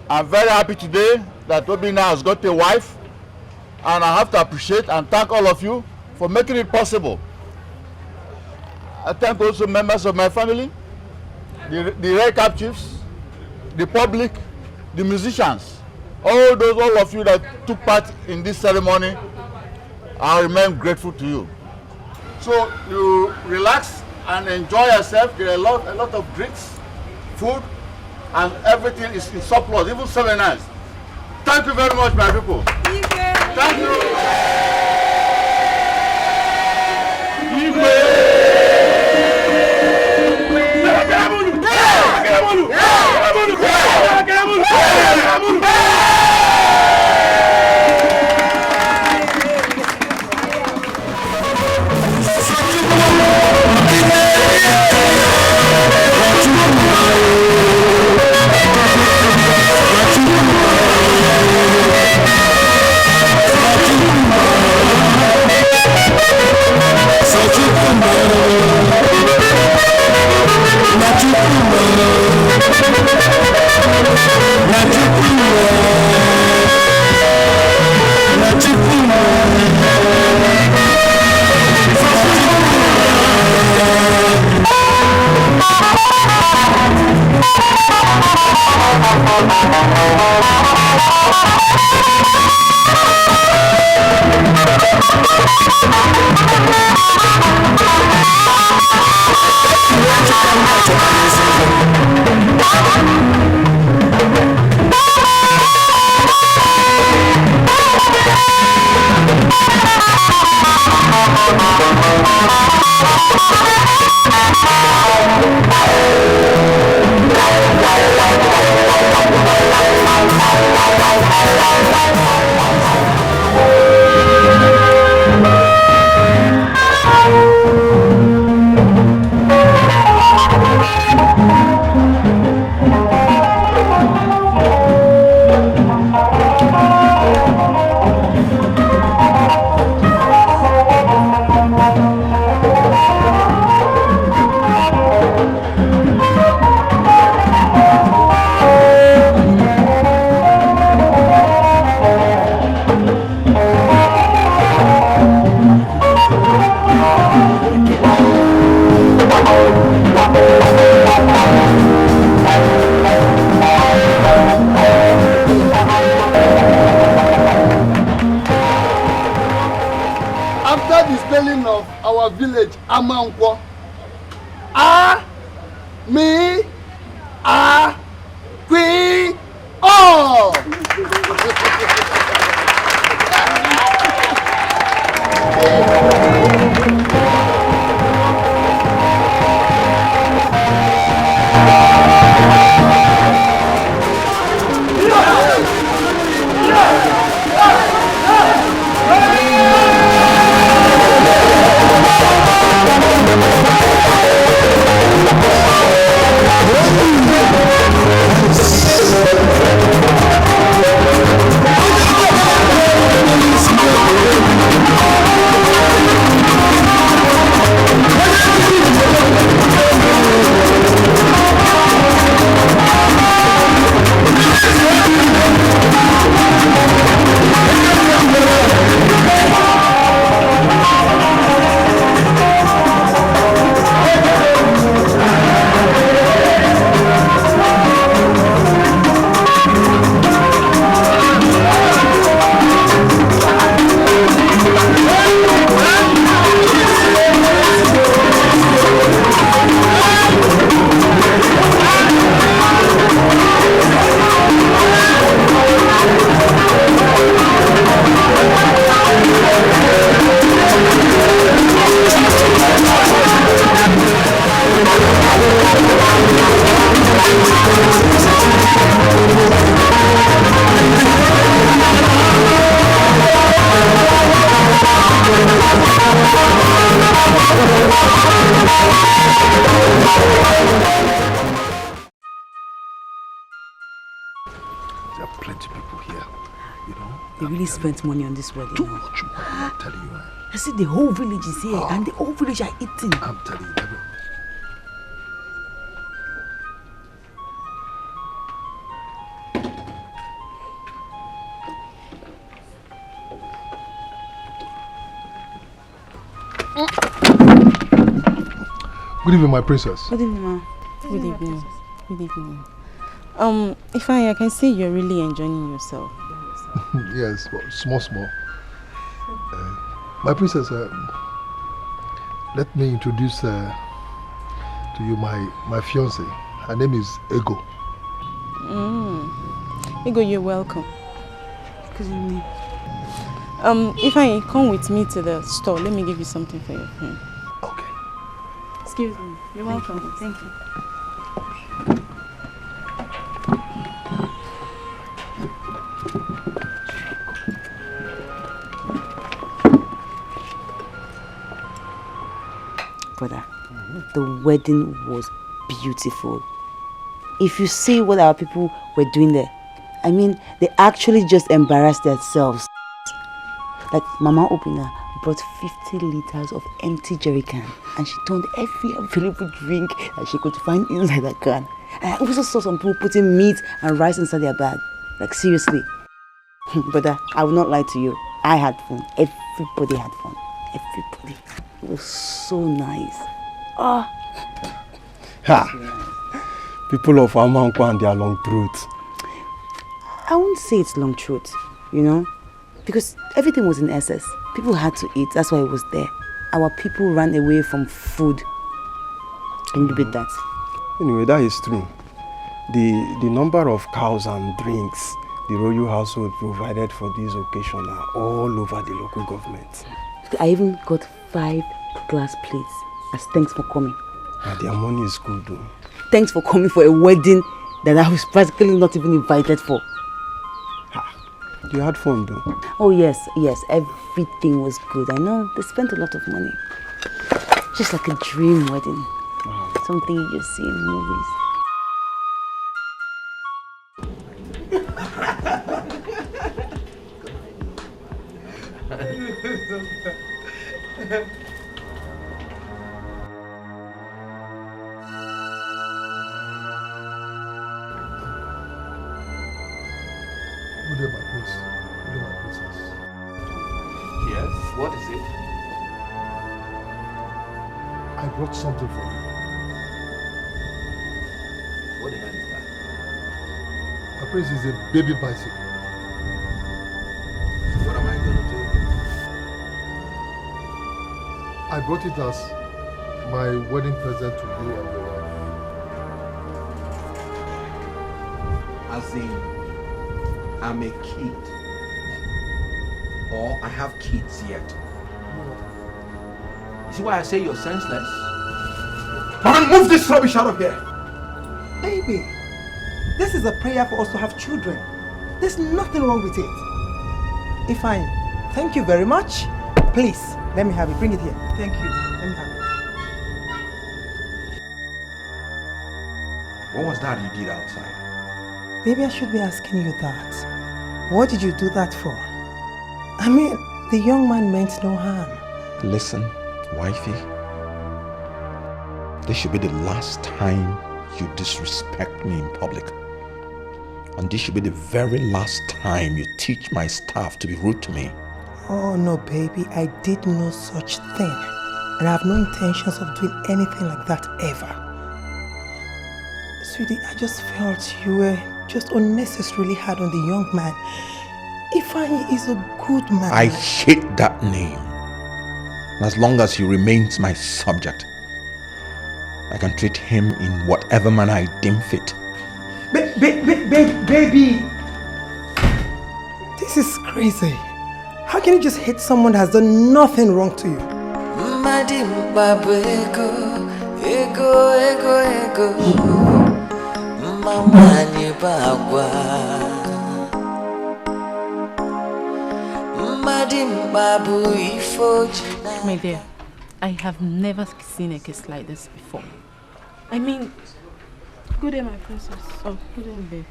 I'm very happy today that Obina has got a wife, and I have to appreciate and thank all of you for making it possible. I thank also members of my family, the Red Cap chiefs, the public, the musicians, all of you that took part in this ceremony. I remain grateful to you. So you relax and enjoy yourself. There are a lot of drinks, food, and everything is in surplus, even souvenirs. Thank you very much, my people. Thank you. Spent money on this wedding. Too much money, I'm telling you. I see the whole village is here and the whole village are eating. I'm telling you. Good evening, my princess. Good evening, ma. Good evening. Good evening. If I can see you're really enjoying yourself. Yes, well, small. My princess, let me introduce to you my fiance. Her name is Ego. Ego, you're welcome. Good evening. If I come with me to the store, let me give you something for your friend. Okay. Excuse me. You're welcome. Thank you. Brother, the wedding was beautiful. If you see what our people were doing there, I mean, they actually just embarrassed themselves. Like Mama Opina brought 50 liters of empty jerry can and she turned every available drink that she could find inside that can. And I also saw some people putting meat and rice inside their bag. Like seriously. Brother, I will not lie to you. I had fun. Everybody had fun. Everybody. It was so nice. Ah. Ha! People of Amankwa and their long throats. I won't say it's long throat, you know, because everything was in excess. People had to eat. That's why it was there. Our people ran away from food. Can you beat that? Anyway, that is true. The number of cows and drinks the royal household provided for this occasion are all over the local government. I even got 5 glass plates as thanks for coming. And their money is good though. Thanks for coming for a wedding that I was practically not even invited for. You had fun though? Oh yes, everything was good. I know, they spent a lot of money. Just like a dream wedding. Something you just see in movies. Good day, my prince. Good day, my princess. Yes, what is it? I brought something for you. What the hell is that? My prince is a baby bicycle. What am I going to do? I brought it as my wedding present to you and your wife. As in, I'm a kid. Or I have kids yet. You see why I say you're senseless? Man, move this rubbish out of here! Baby, this is a prayer for us to have children. There's nothing wrong with it. Ifeanyi, thank you very much. Please, let me have it. Bring it here. Thank you. Let me have it. What was that you did outside? Maybe I should be asking you that. What did you do that for? I mean, the young man meant no harm. Listen, wifey. This should be the last time you disrespect me in public. And this should be the very last time you teach my staff to be rude to me. Oh no, baby, I did no such thing. And I have no intentions of doing anything like that ever. Sweetie, I just felt you were just unnecessarily hard on the young man. Ifeanyi is a good man. I hate that name. And as long as he remains my subject, I can treat him in whatever manner I deem fit. Baby! This is crazy. How can you just hate someone that has done nothing wrong to you? My dear, I have never seen a kiss like this before. I mean, good day, my princess. Oh, good day, babe.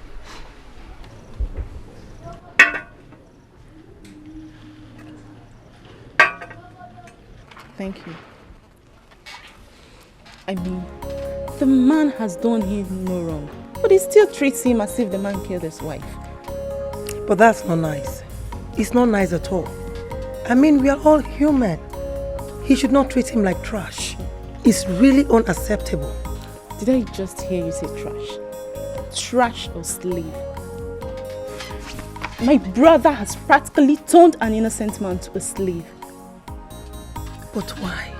Thank you. I mean, the man has done him no wrong, but he still treats him as if the man killed his wife. But that's not nice. It's not nice at all. I mean, we are all human. he should not treat him like trash. It's really unacceptable. Did I just hear you say trash? Trash or slave? My brother has practically turned an innocent man to a slave. But why?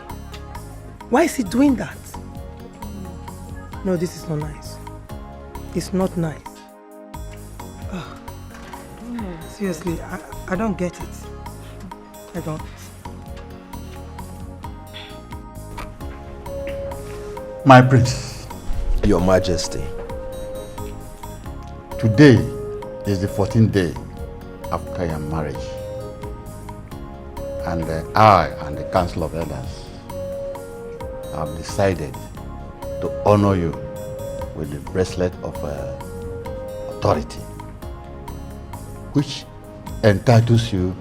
Why is he doing that? No, this is not nice. It's not nice. Oh, seriously, I don't get it. I don't. My prince, Your Majesty, today is the 14th day after your marriage, and I and the Council of Elders have decided to honor you with the bracelet of authority, which entitles you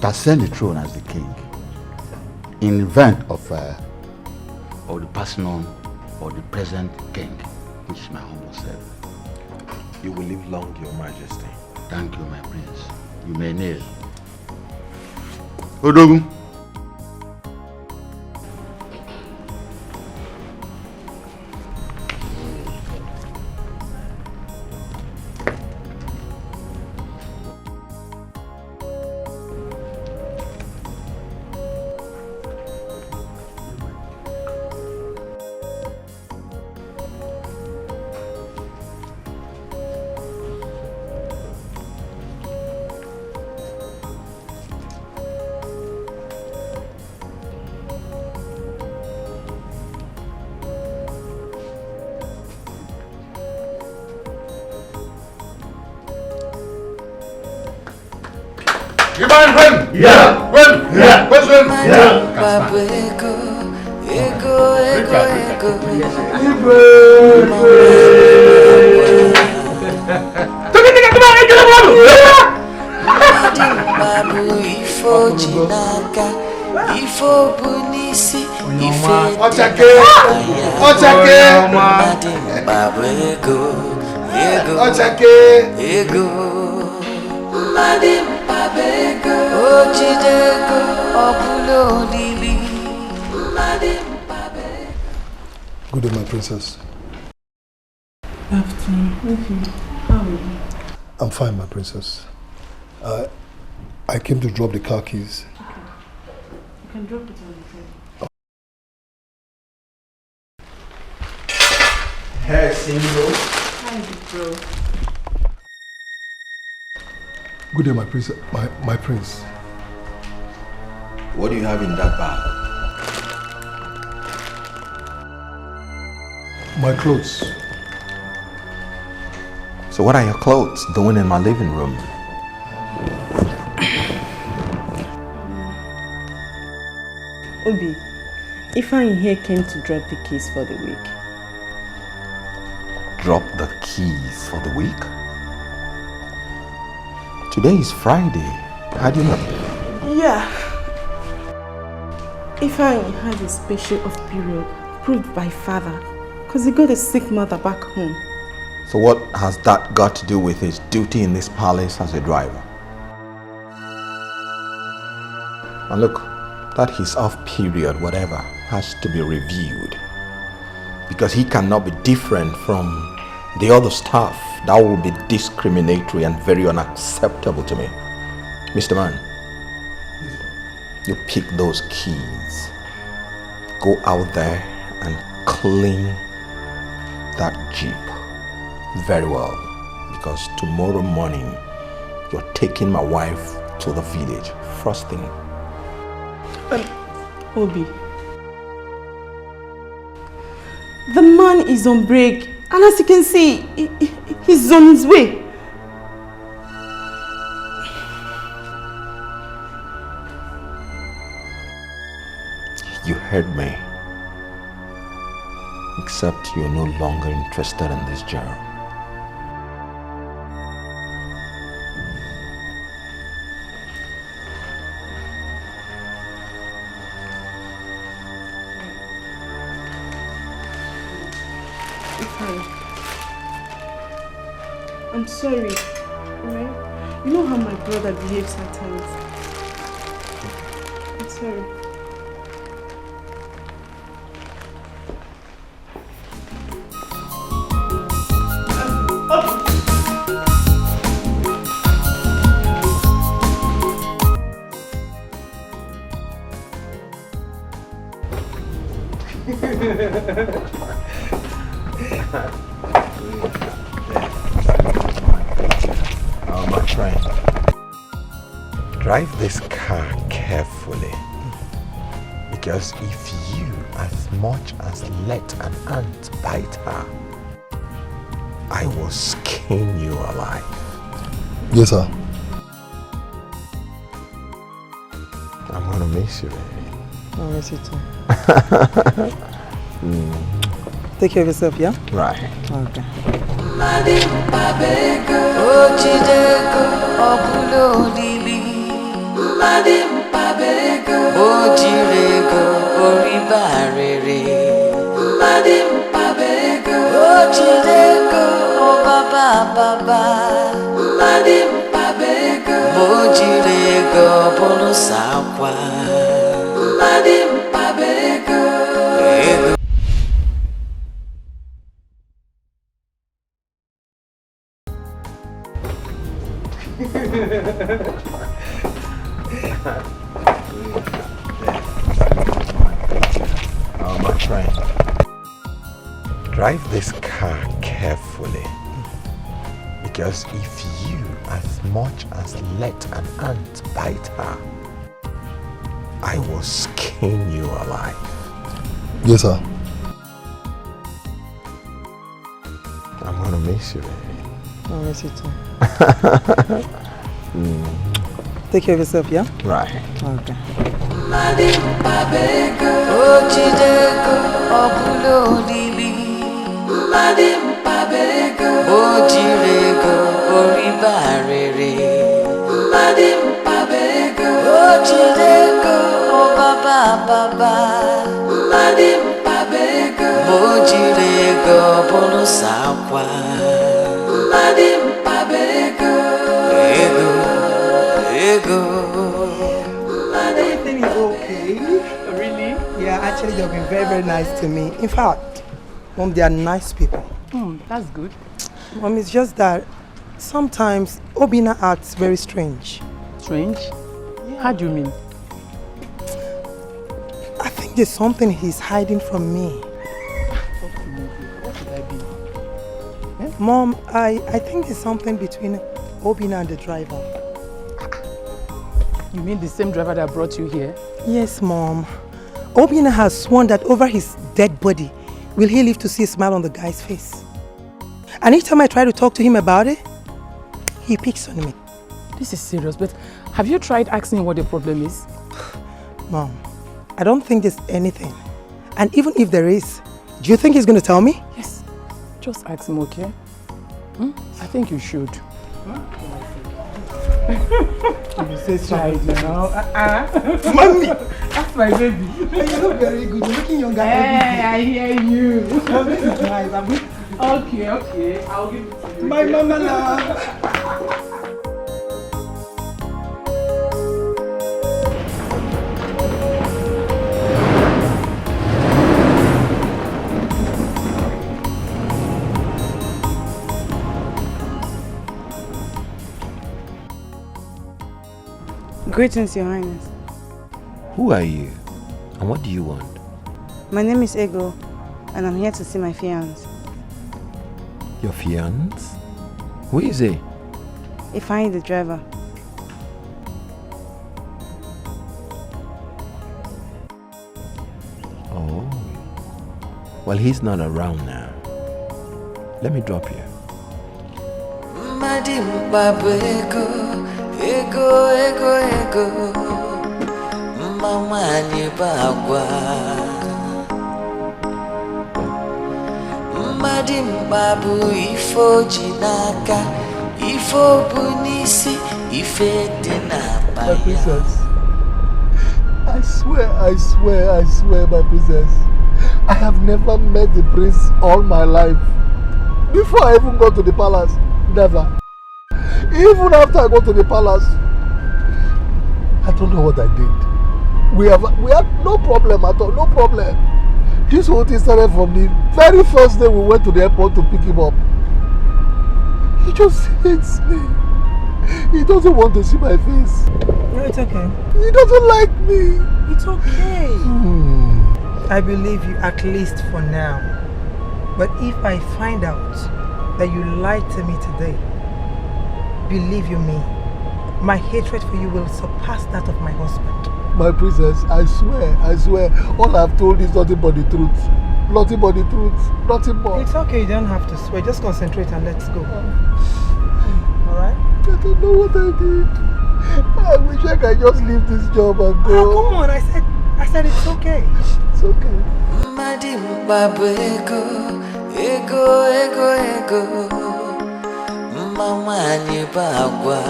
to ascend the throne as the king in event of the passing on of the present king, which is my humble self. you will live long, Your Majesty. Thank you, my prince. You may kneel. Odogun. You mind when? Yeah. When? Yeah. Where's when? Yeah. Babu ego, ego, ego, ego. Babu ifo jinaka, ifo bunisi, ife Ochake. Babu ego, ego, Ochake. ego. Madim babego, ojidego, obulo lili. Madim babego. Good day, my princess. Afternoon. How are you? I'm fine, my princess. I came to drop the car keys. Okay. You can drop it on the table. Hey, single. Hi, bro. Good day, my princess. My prince. What do you have in that bag? My clothes. So what are your clothes doing in my living room? Obi, Ifeanyi here came to drop the keys for the week. Drop the keys for the week? Today is Friday. How do you know? Yeah. Ifeanyi had a special off period approved by father because he got a sick mother back home. So what has that got to do with his duty in this palace as a driver? And look, that his off period, whatever, has to be reviewed. Because he cannot be different from the other staff. That will be discriminatory and very unacceptable to me. Mr. Man, you pick those keys. Go out there and clean that Jeep very well. Because tomorrow morning, you're taking my wife to the village. First thing. Obi, the man is on break, and as you can see, he's on his way. You heard me. Except you're no longer interested in this job. I'm sorry, alright? You know how my brother behaves at times. I'm sorry. Oh, my friend. Drive this car carefully. Because if you as much as let an ant bite her, I will skin you alive. Yes, sir. I'm gonna miss you, baby. I'll miss you too. Take care of yourself, yeah? Right. Okay. Oh, my friend. Drive this car carefully. Because if you as much as let an ant bite her, I will skin you alive. Yes, sir. I'm gonna miss you, baby. I'll miss you too. Take care of yourself, yeah? Right. Okay. Everything is okay. Really? Yeah, actually they've been very, very nice to me. In fact, Mom, they are nice people. That's good. Mom, it's just that sometimes Obina acts very strange. Strange? How do you mean? I think there's something he's hiding from me. What could I be? Mom, I think there's something between Obina and the driver. You mean the same driver that brought you here? Yes, Mom. Obina has sworn that over his dead body, will he live to see a smile on the guy's face. And each time I try to talk to him about it, he picks on me. This is serious, but have you tried asking what the problem is? Mom, I don't think there's anything. And even if there is, do you think he's going to tell me? Yes. Just ask him, okay? I think you should. You say so. Mommy! That's my baby. You look very good. You're looking younger. Hey, I hear you. This is nice. Okay. I'll give it to you. My mama love. Greetings, Your Highness. Who are you? And what do you want? My name is Ego, and I'm here to see my fiancé. Your fiancé? Who is he? Ifeanyi, the driver. Oh. Well, he's not around now. Let me drop you. Ego, mama ni bagwa. Madimbabu ifo jinaka, ifo bunisi, ife dinapaya. My princess, I swear, my princess, I have never met the prince all my life. Before I even got to the palace, never. Even after I got to the palace, I don't know what I did. We had no problem at all, no problem. This whole thing started from the very first day we went to the airport to pick him up. He just hates me. He doesn't want to see my face. No, it's okay. He doesn't like me. It's okay. I believe you at least for now. But if I find out that you lied to me today, believe you me, my hatred for you will surpass that of my husband. My princess, I swear, all I've told is nothing but the truth. Nothing but the truth. Nothing but. It's okay, you don't have to swear. Just concentrate and let's go. Alright? I don't know what I did. I wish I could just leave this job and go. Oh, come on, I said it's okay. It's okay. Ego. Mama nyebagwa.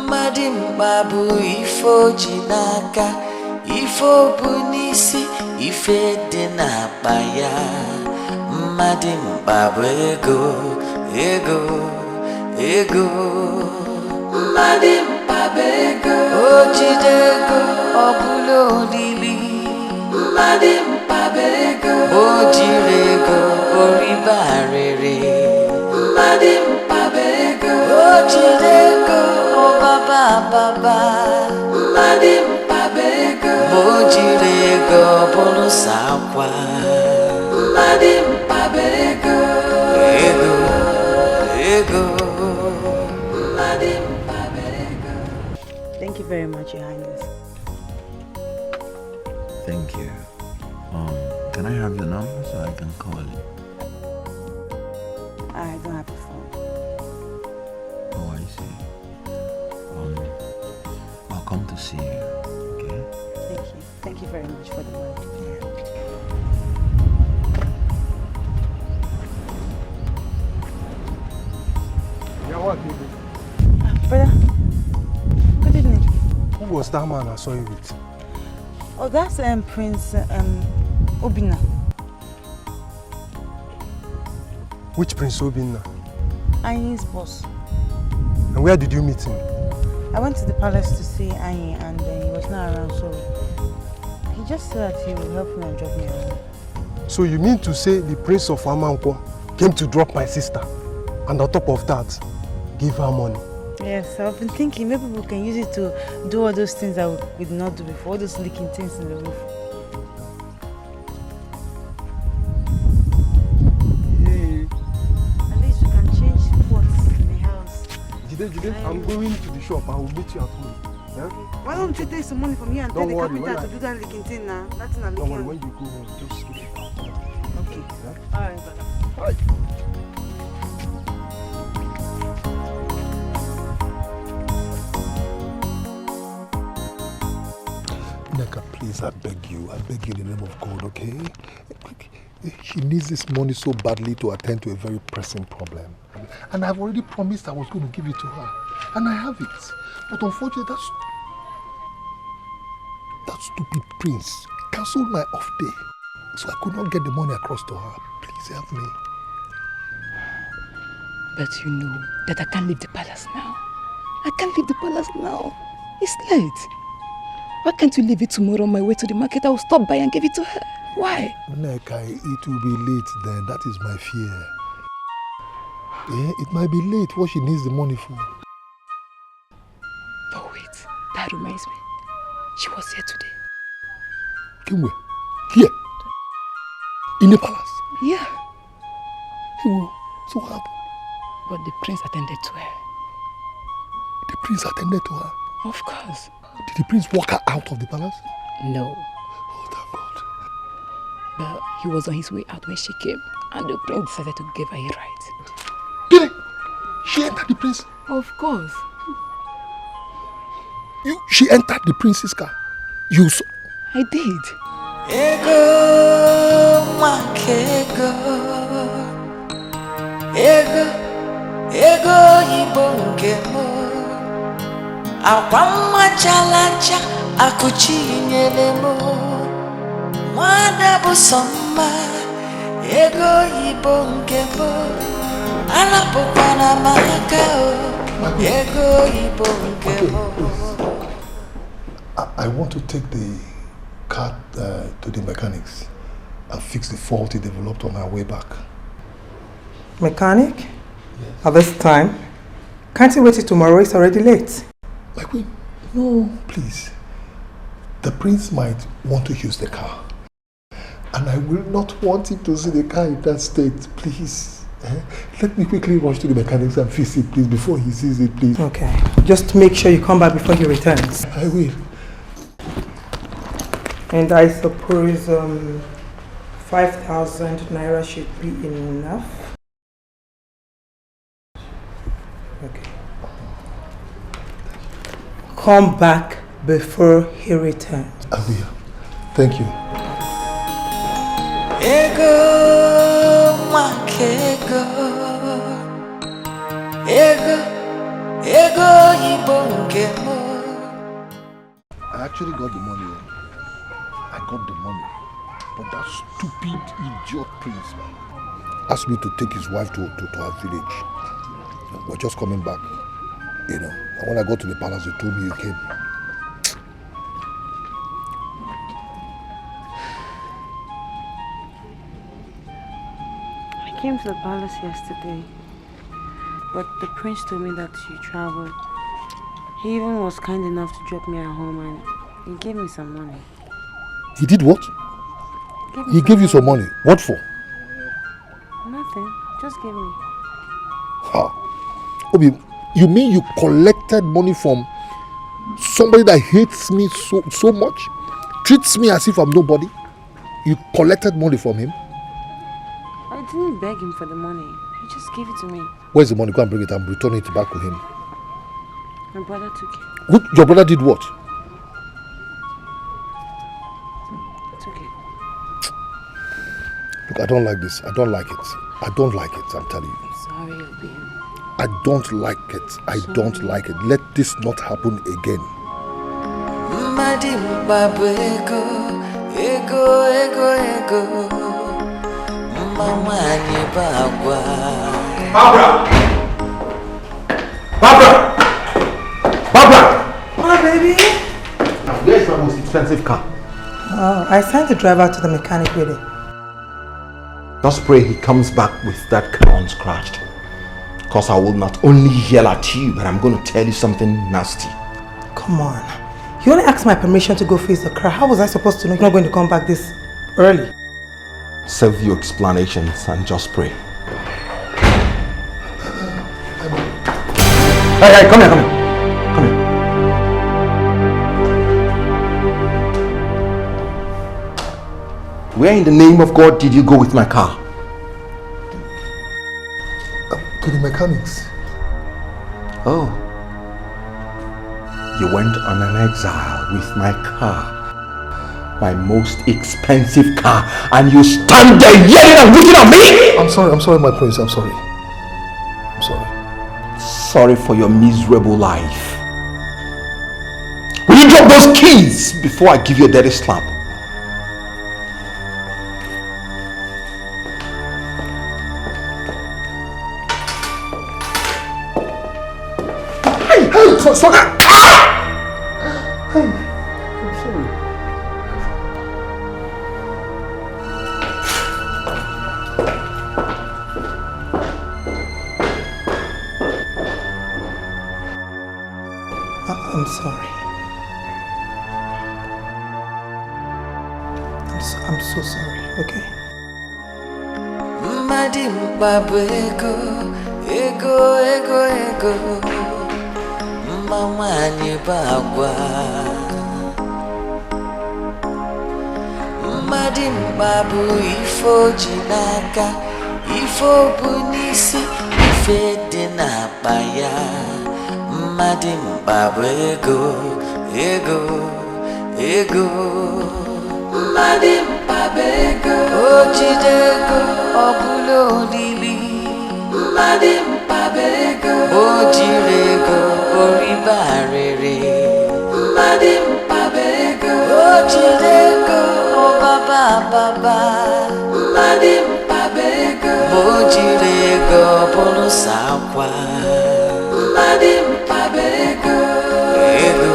Madimbabu ifo jinaka. Ifo bunisi ife denapaya. Madimbabu ego. Madimbabu ego. Ojidego obulo lili. Madimbabu ego. Ojirego oribarere. Madimbabu ego. Ojidego obaba. Madimbabu ego. Ojirego bolusakwa. Madimbabu ego. Thank you very much, Your Highness. Thank you. Can I have your number so I can call you? I don't have a phone. Oh, I see. I'll come to see you, okay? Thank you. Thank you very much for the word. Brother, good evening. Who was that man I saw you with? Oh, that's Prince Obina. Which Prince Obina? Anyi's boss. And where did you meet him? I went to the palace to see Anyi and he was not around, so he just said that he would help me and drop me around. So you mean to say the Prince of Amankwa came to drop my sister, and on top of that, give her money? Yes, I've been thinking maybe we can use it to do all those things that we did not do before, all those leaking things in the roof. Hey. At least we can change pots in the house. Jide, I'm going to the shop. I will meet you at home. Yeah? Why don't you take some money from here and tell the carpenter to do that leaking thing now? That's not Don't leaking. worry, when you go home, just give it. Okay. Yeah? Alright, brother. Bye. Neka, please, I beg you in the name of God, okay? She needs this money so badly to attend to a very pressing problem. And I've already promised I was going to give it to her. And I have it. But unfortunately, that stupid prince cancelled my off day. So I could not get the money across to her. Please help me. But you know that I can't leave the palace now. I can't leave the palace now. It's late. Why can't you leave it tomorrow on my way to the market? I will stop by and give it to her. Why? Neka, it will be late then. That is my fear. It might be late what she needs the money for. But wait, that reminds me. She was here today. Kimwe? Here? In the palace? Yeah. So what happened? But the prince attended to her. The prince attended to her? Of course. Did the prince walk her out of the palace? No. Oh, thank God. But he was on his way out when she came, and the prince decided to give her a ride. Did it? She entered the prince? Of course. She entered the prince's car? You saw? I did. Ego, makego. Ego, ibongemo. Akwama chalacha, akuchi nyelemo. Mwada busoma. Ego, ibongemo. Alapopana makao. Ego, ibongemo. I want to take the car to the mechanics and fix the fault it developed on our way back. Mechanic? Yes. At this time? Can't you wait till tomorrow? It's already late. No, please. The prince might want to use the car. And I will not want him to see the car in that state, please. Let me quickly rush to the mechanics and fix it, please, before he sees it, please. Okay. Just make sure you come back before he returns. I will. And I suppose 5,000 naira should be enough. Okay. Come back before he returns. I will. Thank you. Ego, makego. Ego, ibongemo. I actually got the money. I got the money. But that stupid idiot prince asked me to take his wife to our village. We're just coming back. You know, and when I got to the palace, they told me you came. I came to the palace yesterday, but the prince told me that you traveled. He even was kind enough to drop me at home and he gave me some money. He did what? He gave you some money. What for? Nothing. Just give me. Ha. Obi, you mean you collected money from somebody that hates me so much? Treats me as if I'm nobody? You collected money from him? I didn't beg him for the money. He just gave it to me. Where's the money? Go and bring it and return it back to him. My brother took it. Your brother did what? It's okay. Look, I don't like this. I don't like it. I don't like it, I'm telling you. Sorry, Obi. I don't like it. I don't like it. Let this not happen again. Barbara! Hi, baby. Where's my most expensive car? Oh, I sent the driver to the mechanic with it. Just pray he comes back with that car unscratched. Because I will not only yell at you, but I'm going to tell you something nasty. Come on. You only asked my permission to go fix the car. How was I supposed to know you're not going to come back this early? Save your explanations and just pray. Hey, come here, come here. Come here. Where in the name of God did you go with my car? To the mechanics. Oh. You went on an exile with my car. My most expensive car, and you stand there yelling and looking at me? I'm sorry, my prince, I'm sorry. I'm sorry. Sorry for your miserable life. Will you drop those keys before I give you a dirty slap? Hey, sorry. Hey, I'm sorry. I'm sorry. I'm so sorry, okay? Ego. Mama ni bagwa. Babu ifo jinaka, ifo bunisi, ife dinapaya. Babu ego. Babu ego. Ojidego, obulo lili. Babu ego. Ojirego, oribarere. Babu ego. Ojidego, baba. Babu ego. Ojirego, bolusakwa. Babu ego. Ego.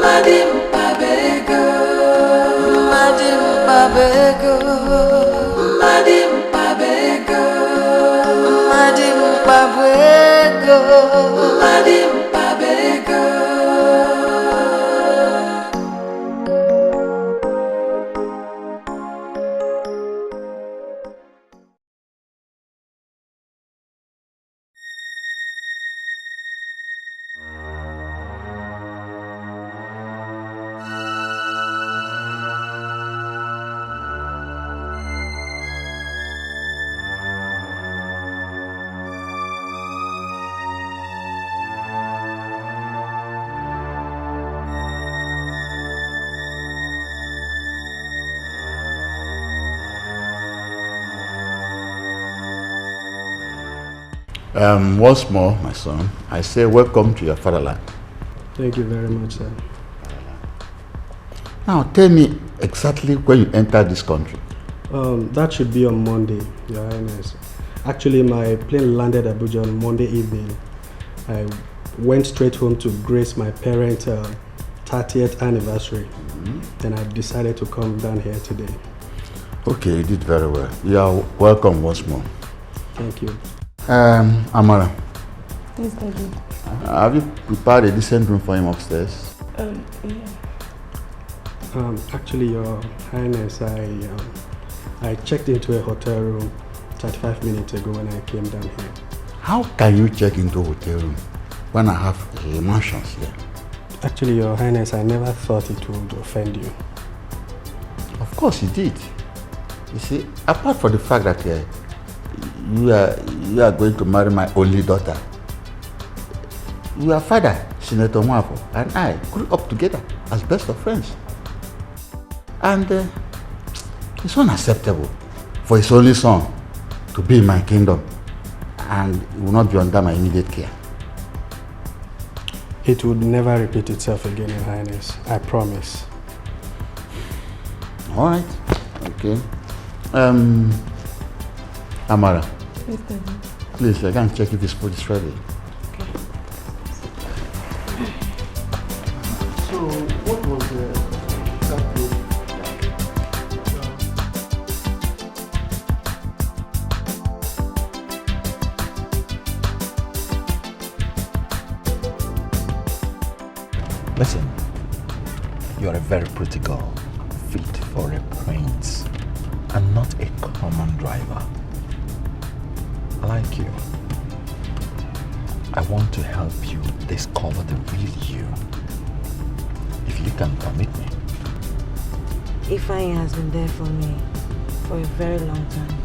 Babu ego. Babu ego. Babu ego. Once more, my son, I say welcome to your fatherland. Thank you very much, sir. Now, tell me exactly when you entered this country. That should be on Monday, Your Highness. Actually, my plane landed Abuja on Monday evening. I went straight home to grace my parents' 30th anniversary. Then I decided to come down here today. Okay, you did very well. You are welcome once more. Thank you. Amara. Yes, Daddy. Have you prepared a decent room for him upstairs? Yeah. Actually, Your Highness, I checked into a hotel room 35 minutes ago when I came down here. How can you check into a hotel room when I have a mansion here? Actually, Your Highness, I never thought it would offend you. Of course it did. You see, apart from the fact that you are going to marry my only daughter, your father, Senator Mwafo, and I grew up together as best of friends. And it's unacceptable for his only son to be in my kingdom and he will not be under my immediate care. It would never repeat itself again, Your Highness. I promise. All right. Okay. Amara. Yes, Daddy. Please, I can check if this food is ready. So, what was exactly? Listen, you're a very pretty girl, fit for a prince, and not a common driver. I like you. I want to help you discover the real you. If you can permit me. Ifeanyi has been there for me for a very long time.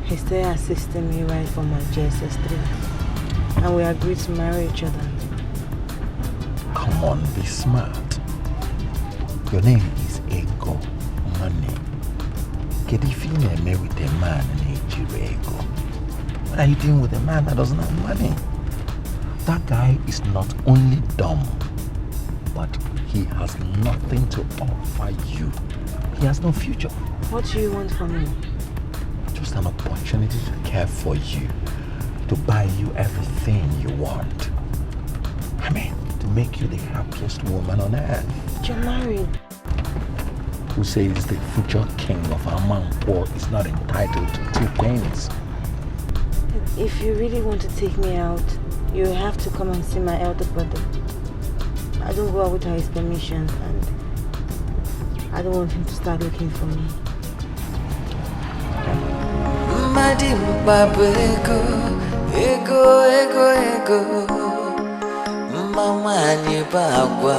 He's still assisting me right from my JSS3. And we agreed to marry each other. Come on, be smart. Your name is Ego Money. Get if you marry with a man in Nigeria Ego. What are you doing with a man that doesn't have money? That guy is not only dumb, but he has nothing to offer you. He has no future. What do you want from me? Just an opportunity to care for you, to buy you everything you want. I mean, to make you the happiest woman on earth. You're married. Who says the future king of Amanpo is not entitled to two things? If you really want to take me out, you have to come and see my elder brother. I don't go out without his permission, and I don't want him to start looking for me. Mama ni bagwa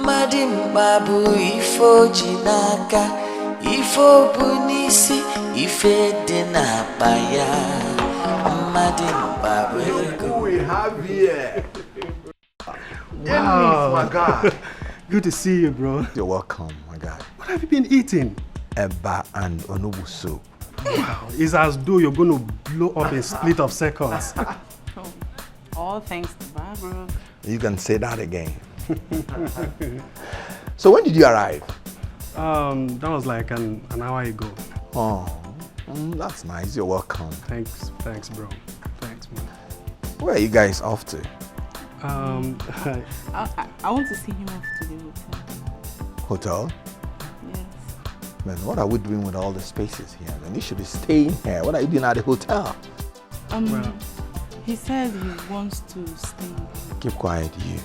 Madimbabu ifo jinaka Ifo bunisi ife denapaya Madimbabu Who we have here? Wow. My God. Good to see you, bro. You're welcome, my guy. What have you been eating? Eba and onubu soup. Wow, it's as though you're going to blow up in a split of seconds. All thanks to Barbara. You can say that again. So when did you arrive? That was like an hour ago. Oh, that's nice. You're welcome. Thanks, bro. Thanks, man. Where are you guys off to? I want to see him off to the hotel. Hotel? Man, what are we doing with all the spaces here? Man, you should be staying here. What are you doing at the hotel? He said he wants to stay. Keep quiet, you.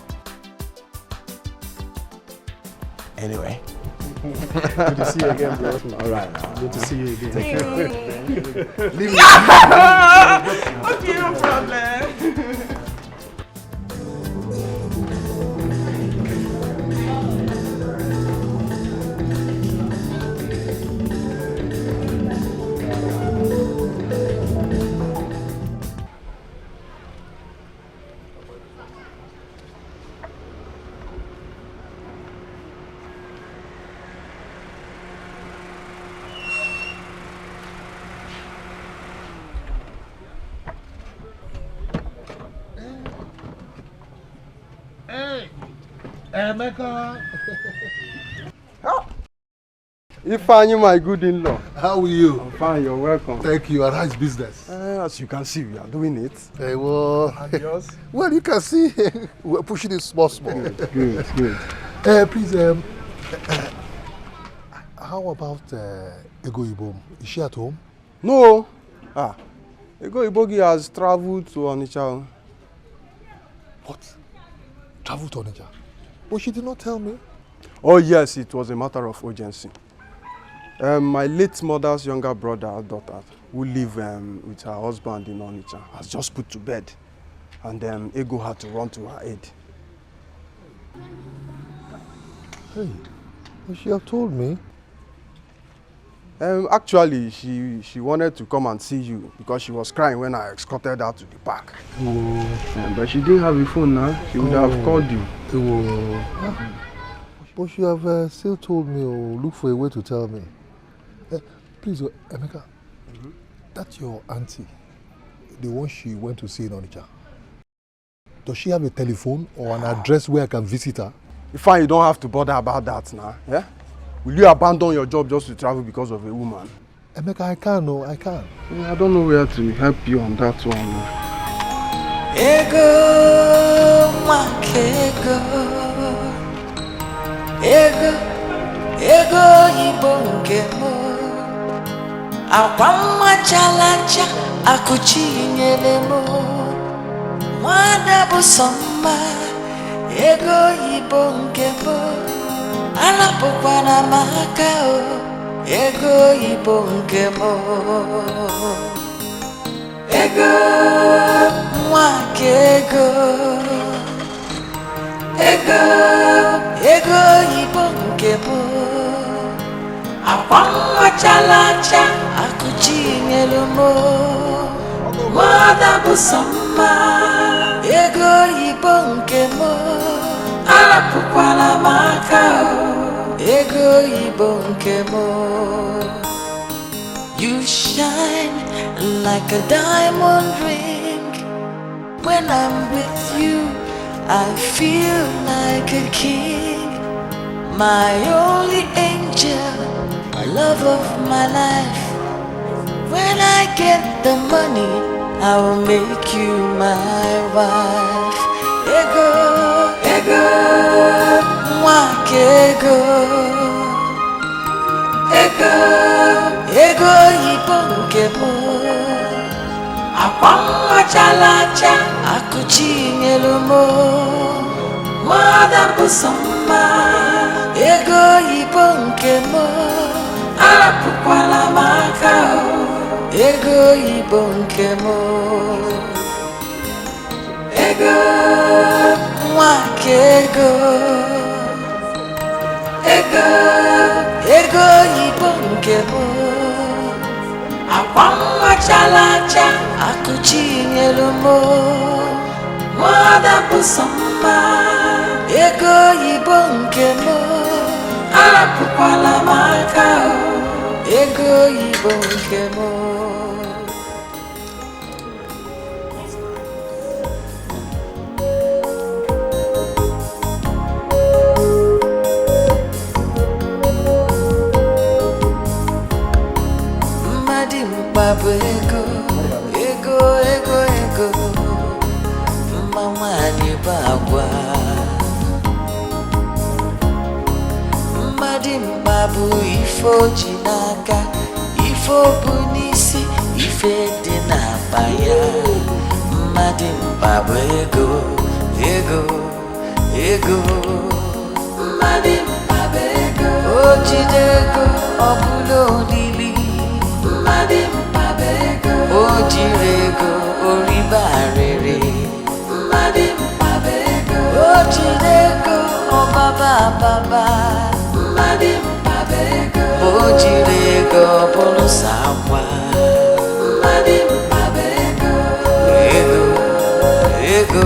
Anyway. Good to see you again, bro. All right, now. Good to see you again. Take care. Leave me. Okay, no problem. Emeka. Ifeanyi, my good in-law. How are you? I'm fine, you're welcome. Thank you. And how's business? As you can see, we are doing it. Well, And yours? well, you can see we're pushing it small. Good. Please, how about Ego Ibom? Is she at home? No. Ego Ibogi has traveled to Onitsha. What? Travel to Onitsha? But she did not tell me. Oh yes, it was a matter of urgency. My late mother's younger brother, daughter, who live with her husband in Onitsha, has just put to bed. And Ego had to run to her aid. Hey, well, she have told me. Actually, she wanted to come and see you because she was crying when I escorted her to the park. Oh. But she didn't have a phone now. She would have called you. But she have still told me or look for a way to tell me. Please, Emeka, that's your auntie, the one she went to see in Onitsha. Does she have a telephone or an address where I can visit her? You don't have to bother about that now. Yeah? Will you abandon your job just to travel because of a woman? Emeka, I can. I can. I don't know where to help you on that one. Ego, makego. Ego, ibongemo. Akwama chalacha, akuchi nyelemo. Mwana busoma. Ego, ibongemo. Alapokwana makao. Ego, ibongemo. Ego, mwakego. Ego, ibongemo. Akwamwa chalacha, akuchinyelumo. Mada busama. Ego, ibongemo. Alapokwana makao. Ego, ibongemo. You shine like a diamond ring. When I'm with you, I feel like a king. My only angel, love of my life. When I get the money, I will make you my wife. Ego, mwakego. Ego, ibongemo. Akwamwa chalacha, akuchinyelumo. Mada busoma. Ego, ibongemo. Alapukwala makao. Ego, ibongemo. Ego, mwakego. Ego, ibongemo. Akwamwa chalacha, akuchinyelumo. Mada busoma. Ego, ibongemo. Alapukwala makao. Ego, ibongemo. Babu ego. Mama ni bagwa. Babu ifo jinaka. Ifo bunisi. Ife dinabaya. Babu ego. Babu ego. Ojidego obulo lili. Ojirego oribarere. Ojirego obaba. Ojirego bolusawa. Ego.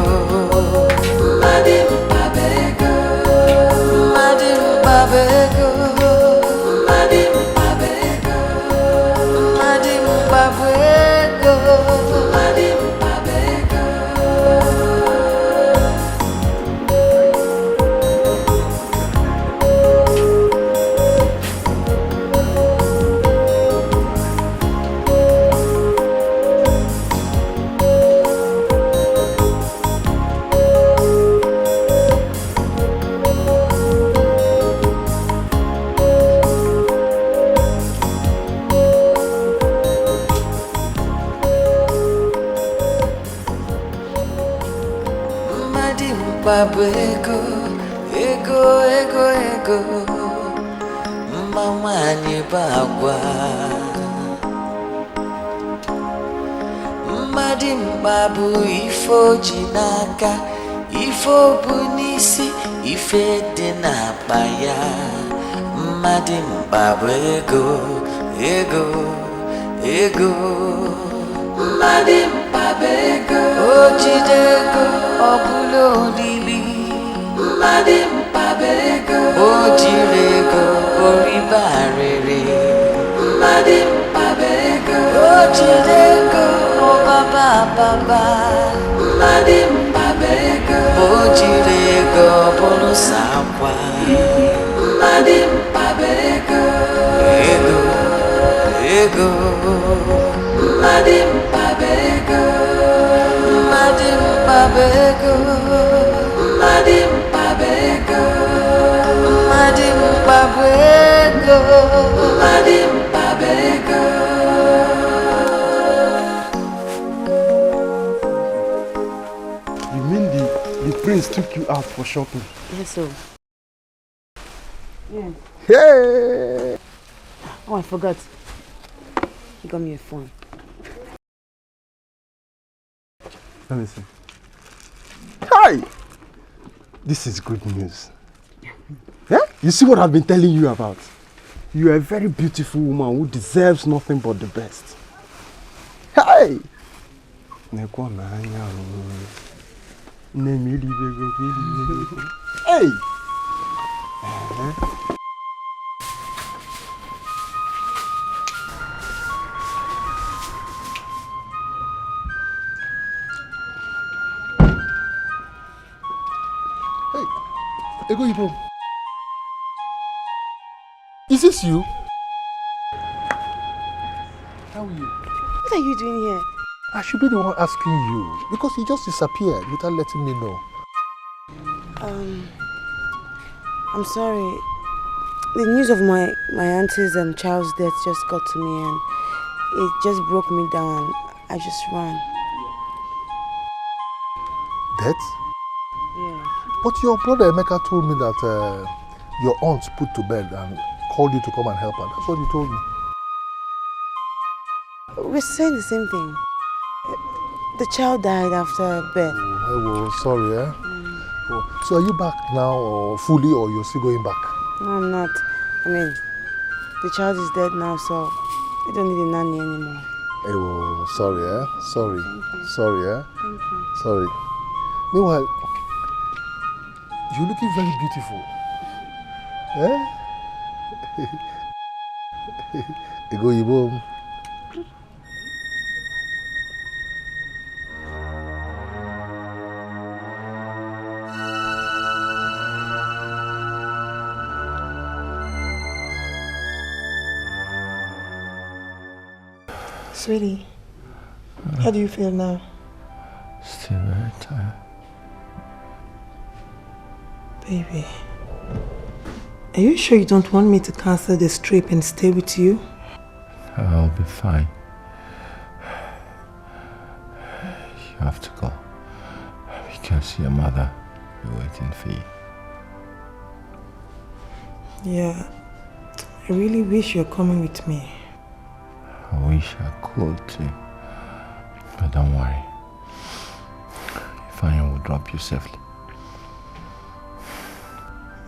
mkpagbu ego, ego, ego, ego. Mama anyị bụ agwa. Mmadụ mkpagbu ife o ji n'aka, ife o bu n'isi, ife dị n'akpa ya. Mmadụ mkpagbu ego, ego, ego. Mmadụ mkpagbu ego, o jide ego, ọ bụla olili. Mmadụ mkpagbu ego, o jiri ego, o riba arịrị. Mmadụ mkpagbu ego, o jide ego, o baba baba. Mmadụ mkpagbu ego, o jiri ego, ọ bụrụ sakwa. Mmadụ mkpagbu ego, ego, ego. Mmadụ mkpagbu ego, mmadụ mkpagbu ego, mmadụ mkpagbu ego, mmadụ mkpagbu ego, mmadụ mkpagbu ego. You mean the prince took you out for shopping? Yes, sir. Yeah. Hey! Oh, I forgot. He got me a phone. Let me see. Hi! This is good news. Yeah? You see what I've been telling you about? You are a very beautiful woman who deserves nothing but the best. Hey! Hey! Ego Ibo. Is this you? How are you? What are you doing here? I should be the one asking you because you just disappeared without letting me know. I'm sorry. The news of my auntie's child's death just got to me and it just broke me down and I just ran. Death? Yeah. But your brother Emeka told me that your aunt put to bed and called you to come and help her. That's what he told me. We're saying the same thing. The child died after birth. Oh, well, sorry, eh? Oh, so are you back now or fully or you're still going back? No, I'm not. I mean, the child is dead now, so we don't need a nanny anymore. Hey, well, sorry, eh? Sorry. Sorry, eh? Thank you. Sorry. Meanwhile, you're looking very beautiful. Eh? Ego Ibo. Sweetie, how do you feel now? Still very tired. Baby, are you sure you don't want me to cancel this trip and stay with you? I'll be fine. You have to go because your mother is waiting for you. Yeah, I really wish you're coming with me. I wish I could too, but don't worry. Ifeanyi will drop you safely.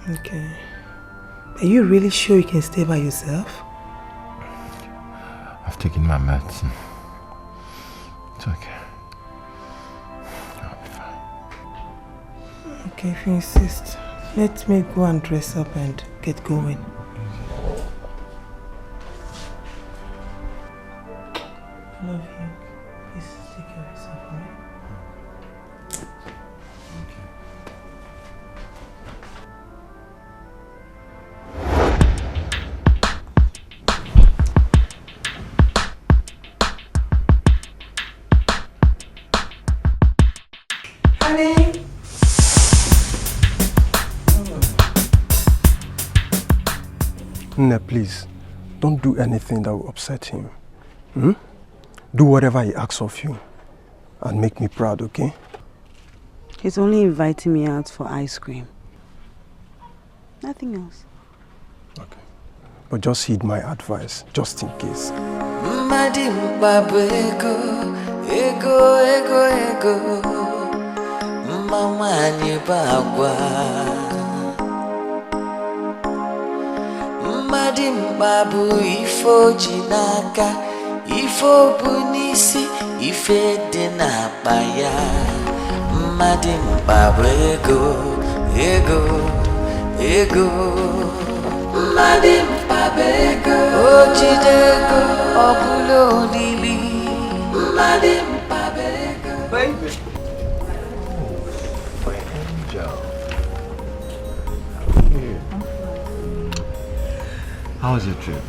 Okay. Are you really sure you can stay by yourself? I've taken my medicine. It's okay. I'll be fine. Okay, if you insist, let me go and dress up and get going. I love you. Please take care of yourself, alright? Honey! Nne, please, don't do anything that will upset him. Hmm? Do whatever he asks of you and make me proud, okay? He's only inviting me out for ice cream. Nothing else. Okay. But just heed my advice, just in case. Madim babu ego, mama ni bagwa. Madim babu ifo jinaka, ifo bunisi, ife denapaya. Madim babu ego. Madim babu ojidego obulo lili. Madim babu baby. My angel. How was your trip?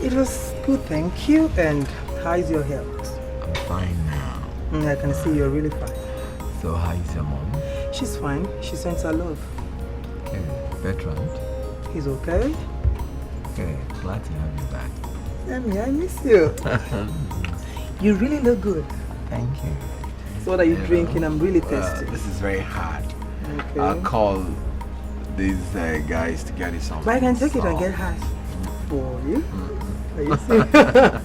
It was good, thank you. And how is your health? I'm fine now. I can see you're really fine. So how is your mom? She's fine. She sends her love. Okay, Bertrand. He's okay. Okay, glad to have you back. Sammy, I miss you. You really look good. Thank you. So what are you drinking? I'm really thirsty. This is very hard. Okay. I'll call these guys to get you something. But I can take it and get high for you. Are you serious?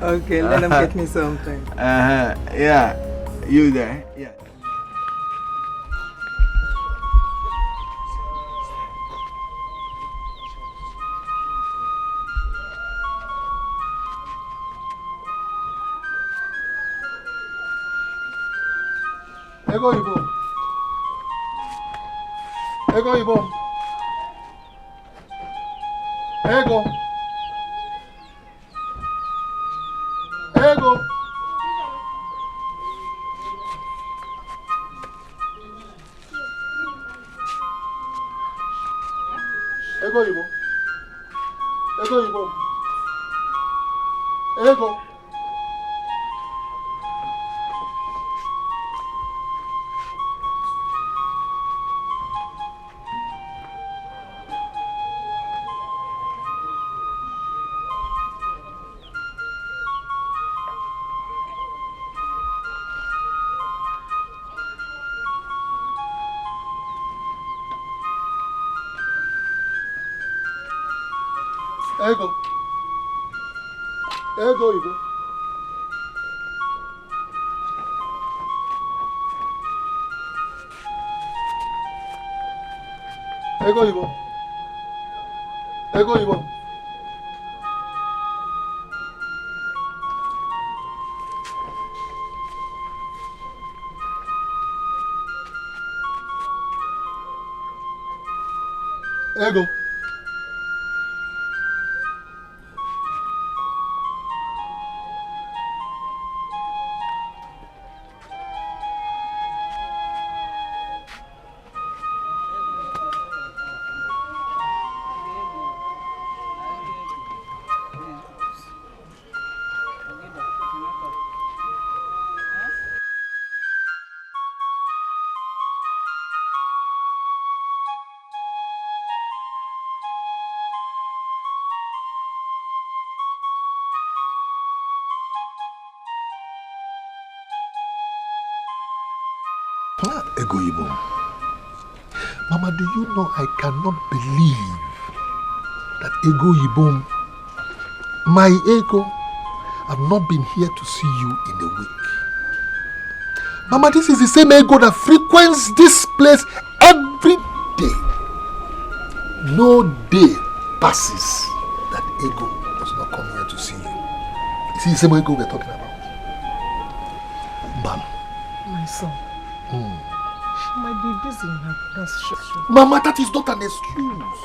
Okay, let them get me something. Yeah. You there? Yeah. Ego Ibo. Ego Ibo. Ego. Ego. Ego Ibo. Ego Ibo. Ego. Ego. Ego Ibo. Ego Ibo. Ego Ibo. Ego. Ego Ibo. Mama, do you know I cannot believe that Ego Ibo, my Ego, have not been here to see you in a week. Mama, this is the same Ego that frequents this place every day. No day passes that Ego does not come here to see you. This is the same Ego we're talking about. Mama. My son. She might be busy in her brother's shop. Mama, that is not an excuse.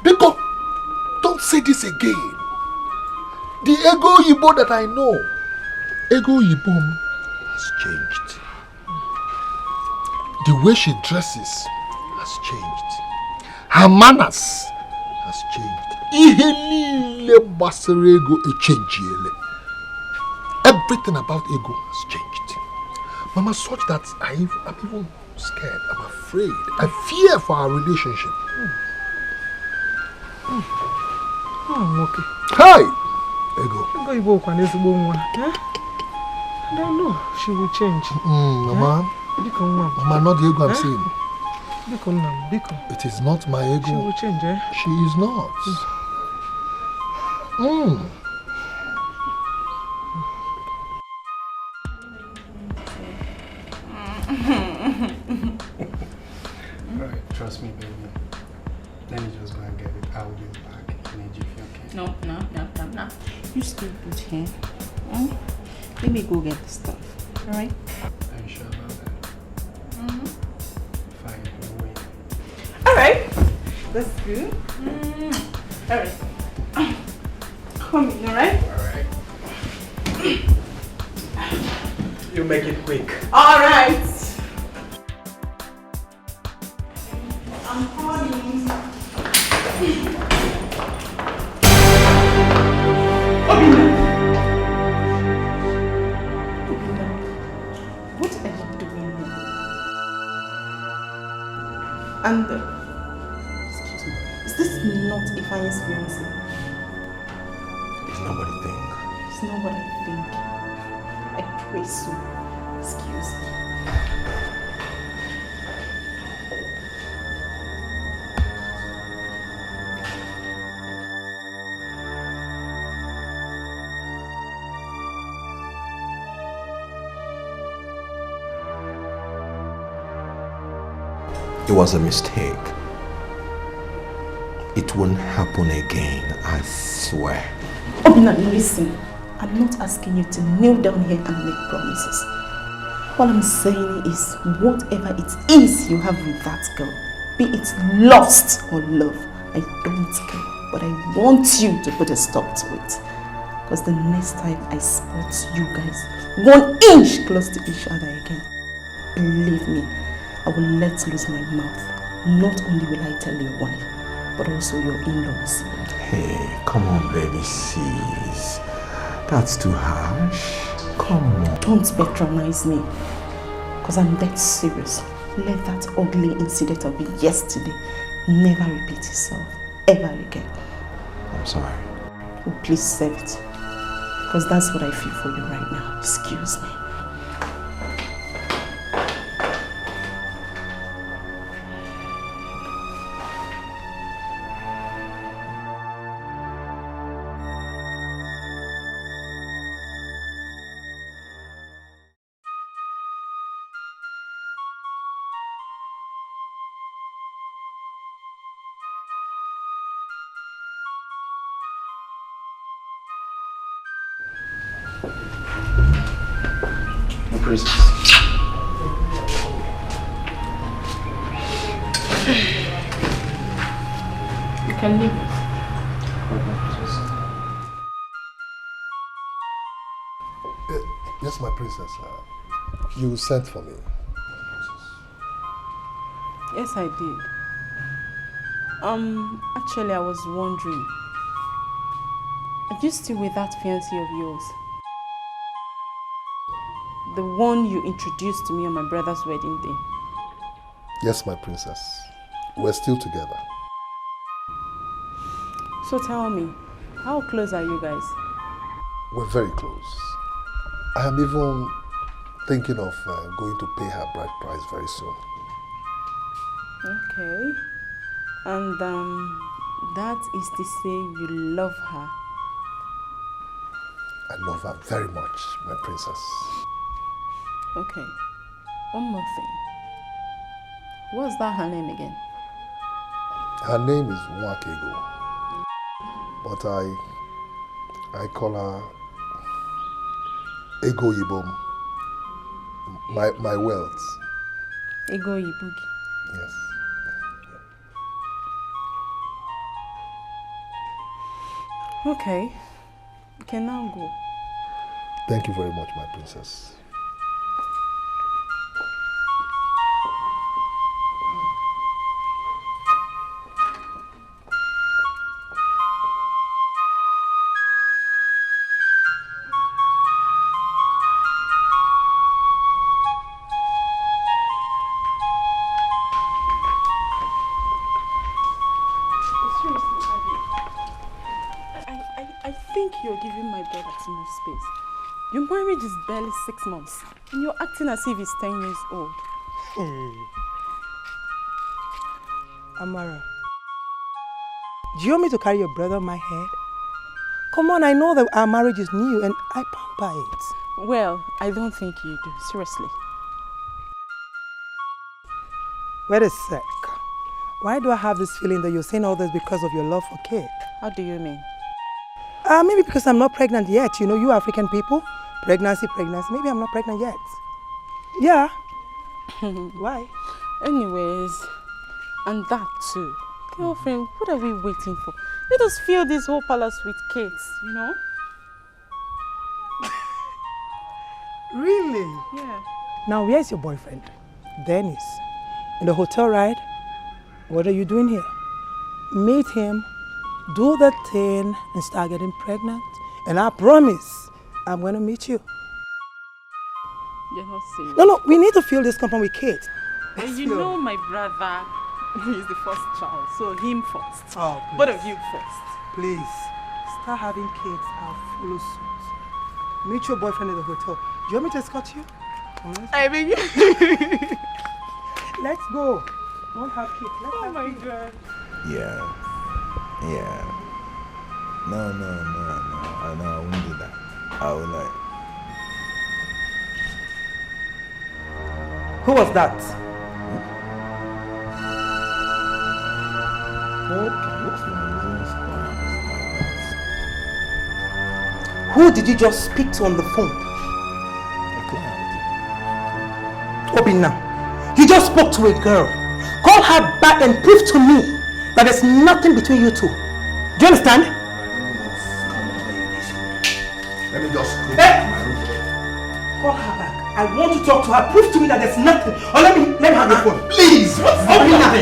Biko, don't say this again. The Ego Ibo that I know, Ego Ibo has changed. The way she dresses has changed. Her manners has changed. Everything about Ego has changed. Mama, such that I'm even scared. I'm afraid. I fear for our relationship. Oh, okay. Hi! Ego. Ego Ibo kwa nezigbo nwa. And I know she will change. Mama. Biko, Mama. Mama, not the ego I'm saying. Biko, Mama. Biko. It is not my ego. She will change, eh? She is not. Alright, trust me, baby. Let me just go and get it. I will be back in a jiffy, okay? No. You stay put here. Let me go get the stuff. Alright? Are you sure about that? Fine, we'll wait. Alright. That's good. Alright. Come in, alright? Alright. You make it quick. Alright. I'm calling. What are you doing here? And excuse me, is this not Ifeanyi's fiancé? It's not what you think. It's not what I think. I pray so. Excuse me. It was a mistake. It won't happen again, I swear. Obina, listen. I'm not asking you to kneel down here and make promises. All I'm saying is, whatever it is you have with that girl, be it lust or love, I don't care. But I want you to put a stop to it. Because the next time I spot you guys 1 inch close to each other again, believe me, I will let loose my mouth. Not only will I tell your wife, but also your in-laws. Hey, come on, baby, sis. That's too harsh. Come on. Don't patronize me. Because I'm that serious. Let that ugly incident of yesterday never repeat itself. Ever again. I'm sorry. Oh, please save it. Because that's what I feel for you right now. Excuse me. Princess. You can leave. Yes, my princess. You sent for me. Yes, I did. Actually, I was wondering. Are you still with that fiancé of yours? The one you introduced to me on my brother's wedding day. Yes, my princess. We're still together. So tell me, how close are you guys? We're very close. I am even thinking of going to pay her bride price very soon. Okay. And that is to say you love her. I love her very much, my princess. Okay. One more thing. What's that her name again? Her name is Nwakego. But I call her Ego Yibom. My wealth. Ego Ibugi. Yes. Okay. You can now go. Thank you very much, my princess. I think you're giving my brother too much space. Your marriage is barely 6 months, and you're acting as if he's 10 years old. Amara, do you want me to carry your brother on my head? Come on, I know that our marriage is new and I pamper it. Well, I don't think you do, seriously. Wait a sec. Why do I have this feeling that you're saying all this because of your love for Kate? How do you mean? Maybe because I'm not pregnant yet. You know, you African people, pregnancy. Maybe I'm not pregnant yet. Yeah. Why? Anyways, and that too. Girlfriend, what are we waiting for? Let us fill this whole palace with cakes, you know? Really? Yeah. Now, where's your boyfriend? Dennis. In the hotel, right? What are you doing here? Meet him, do the thing, and start getting pregnant. And I promise, I'm going to meet you. You're not serious. No, we need to fill this compound with Kate. Well, you know my brother is the first child, so him first. Oh, please. Both of you first. Please, start having kids. I'll follow suit. Meet your boyfriend at the hotel. Do you want me to escort you? I mean, let's go. Don't have kids. Let's have my kids. God. Yeah. No. I know I won't do that. I will not. Who was that? Who did you just speak to on the phone? Obina, you just spoke to a girl. Call her back and prove to me that there's nothing between you two. Do you understand? Let me just go to my room. Call her back. I want to talk to her. Prove to me that there's nothing. Or let me have your phone. Please, what's Obina,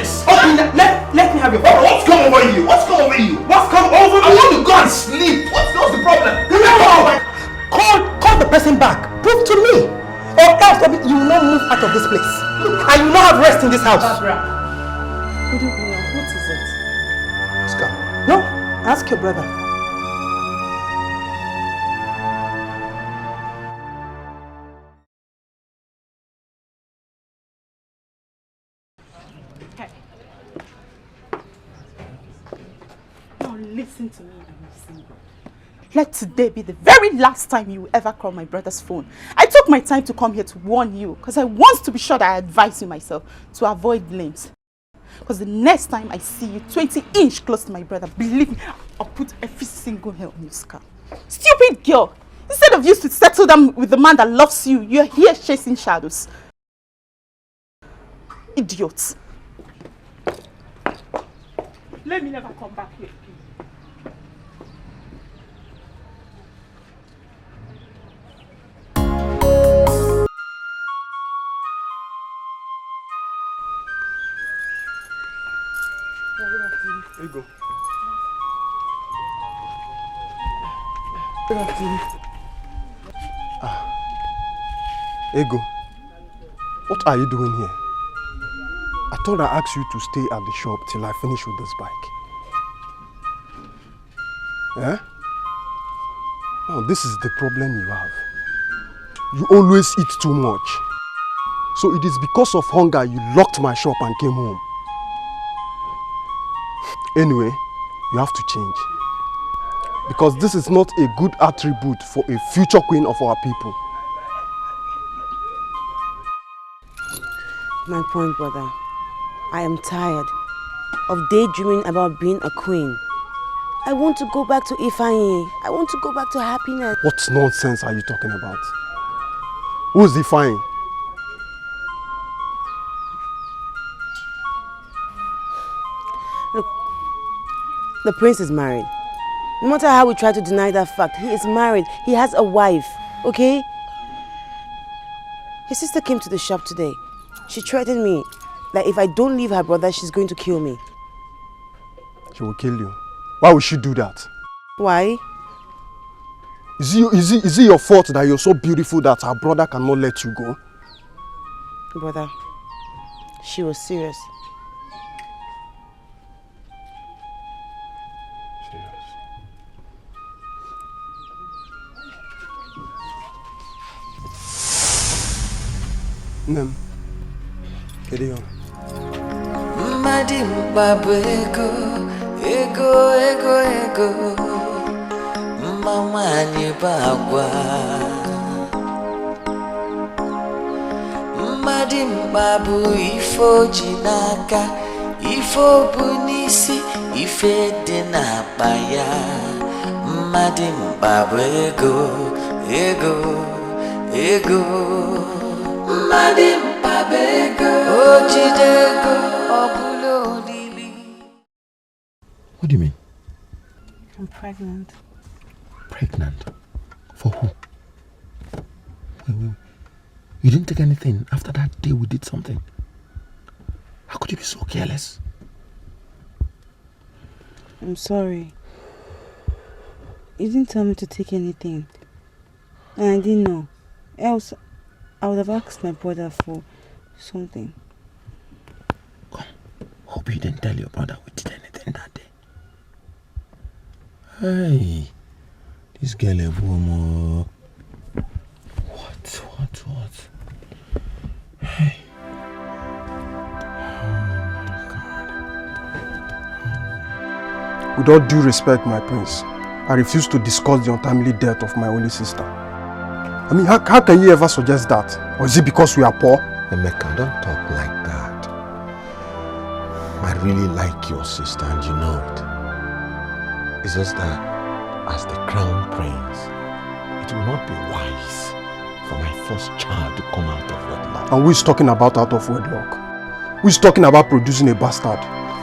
let me have your phone. What's come over you? What's come over you? What's come over me? I want to go and sleep. What's the problem? Call the person back. Prove to me. Or else you will not move out of this place. And you will not have rest in this house. Barbara. What is it? Oscar. No, ask your brother. Now listen to me and listen. Let today be the very last time you will ever call my brother's phone. I took my time to come here to warn you because I want to be sure that I advise you myself to avoid blames. Because the next time I see you 20-inch close to my brother, believe me, I'll put every single hair on your scalp. Stupid girl! Instead of you to settle down with the man that loves you, you're here chasing shadows. Idiot. Let me never come back here. Ego. Ego, what are you doing here? I thought I asked you to stay at the shop till I finish with this bike. Eh? Now this is the problem you have. You always eat too much. So it is because of hunger you locked my shop and came home. Anyway, you have to change. Because this is not a good attribute for a future queen of our people. My point, brother. I am tired of daydreaming about being a queen. I want to go back to Ifeanyi. I want to go back to happiness. What nonsense are you talking about? Who's Ifeanyi? Look, the prince is married. No matter how we try to deny that fact, he is married. He has a wife, okay? His sister came to the shop today. She threatened me that if I don't leave her brother, she's going to kill me. She will kill you. Why would she do that? Why? Is it your fault that you're so beautiful that her brother cannot let you go? Brother, she was serious. Nem. Kedu yon? Madi mbabu ego, ego, ego, ego. Mama ni bagwa. Madi mbabu ifo jinaka, ifo bunisi, ife denapaya. Madi mbabu ego, ego, ego. Madi mbabu ego, ojidego, obulo lili. What do you mean? I'm pregnant. Pregnant? For who? Wait. You didn't take anything after that day we did something? How could you be so careless? I'm sorry. You didn't tell me to take anything. And I didn't know. Else, I would have asked my brother for something. Hope you didn't tell your brother we did anything that day. Hey, this girl a woman. What? Hey. With all due respect, my prince, I refuse to discuss the untimely death of my only sister. I mean, how can you ever suggest that? Or is it because we are poor? Emeka, don't talk like that. I really like your sister and you know it. It's just that, as the crown prince, it will not be wise for my first child to come out of wedlock. And who is talking about out of wedlock? Who is talking about producing a bastard?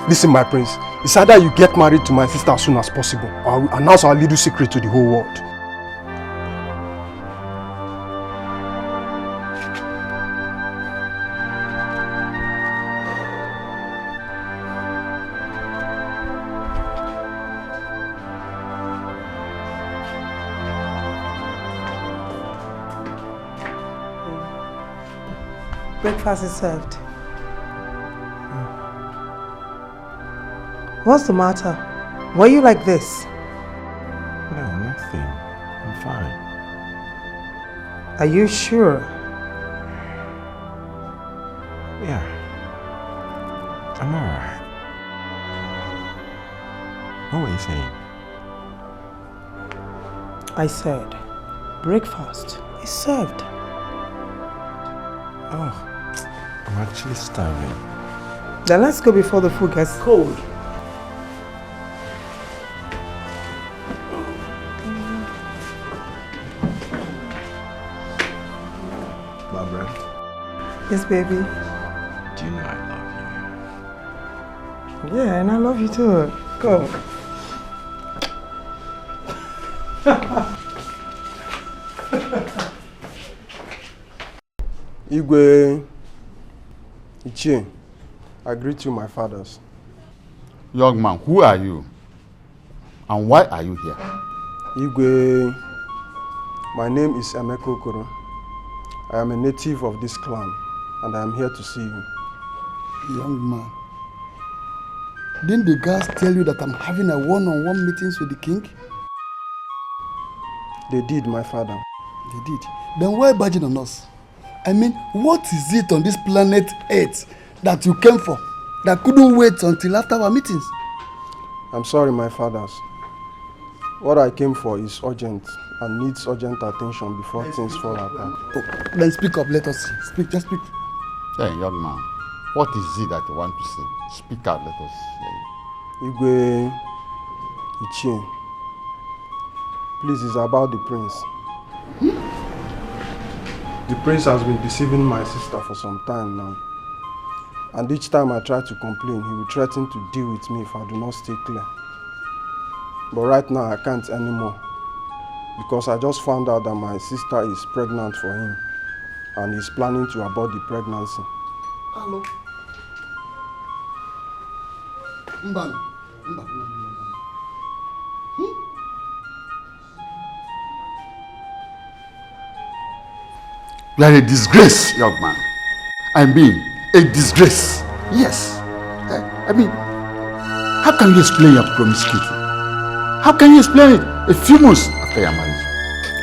Listen, my prince, it's either you get married to my sister as soon as possible, or I will announce our little secret to the whole world. Breakfast is served. What's the matter? Why are you like this? No, nothing. I'm fine. Are you sure? Yeah. I'm alright. What were you saying? I said, breakfast is served. Oh, I'm actually starving. Then let's go before the food gets cold. Barbara? Yes, baby. Do you know I love Yeah, and I love you too. Go. Igwe, Ichie, I greet you, my fathers. Young man, who are you? And why are you here? Igwe, my name is Emeka Okoro. I am a native of this clan, and I am here to see you. Young man, didn't the guards tell you that I'm having a one-on-one meetings with the king? They did, my father. They did. Then why badging on us? I mean, what is it on this planet Earth that you came for that couldn't wait until after our meetings? I'm sorry, my fathers. What I came for is urgent and needs urgent attention before things fall apart. Oh, then speak up, let us see. Speak, just speak. Hey, young man, what is it that you want to say? Speak out, let us hear you. Igwe, Ichie, please, it's about the prince. The prince has been deceiving my sister for some time now. And each time I try to complain, he will threaten to deal with me if I do not stay clear. But right now I can't anymore. Because I just found out that my sister is pregnant for him. And he's planning to abort the pregnancy. Hello. Mbang. You are a disgrace, young man. I mean, a disgrace. Yes. I mean, how can you explain your promiscuity? How can you explain it a few months after your marriage?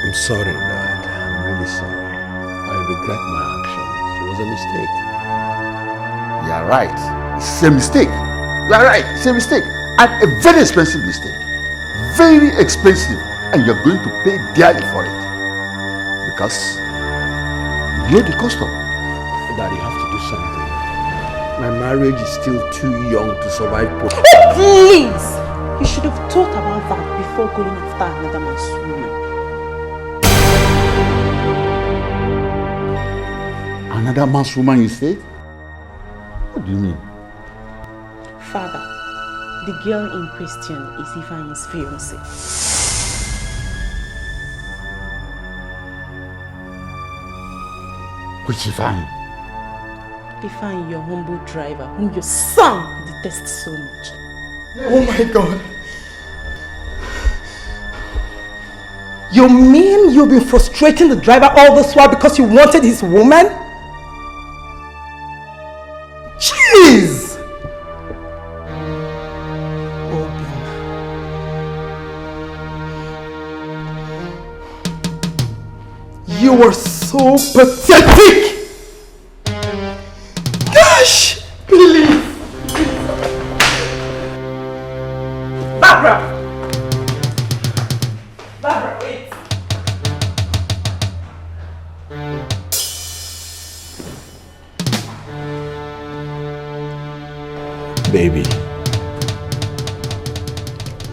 I'm sorry, Dad. I'm really sorry. I regret my actions. It was a mistake. You are right. It's a mistake. You are right. It's a mistake. And a very expensive mistake. Very expensive. And you're going to pay dearly for it. Because you're the custom. Daddy, you have to do something. My marriage is still too young to survive post. Please! You should have thought about that before going after another man's woman. Another man's woman, you say? What do you mean? Father, the girl in question is Ifeanyi's fiancée. Which Ifeanyi? Ifeanyi, your humble driver, whom your son detests so much. Oh my God. You mean you've been frustrating the driver all this while because you wanted his woman? Jeez! You were so pathetic! Gosh! Please! Barbara! Barbara, wait! Baby,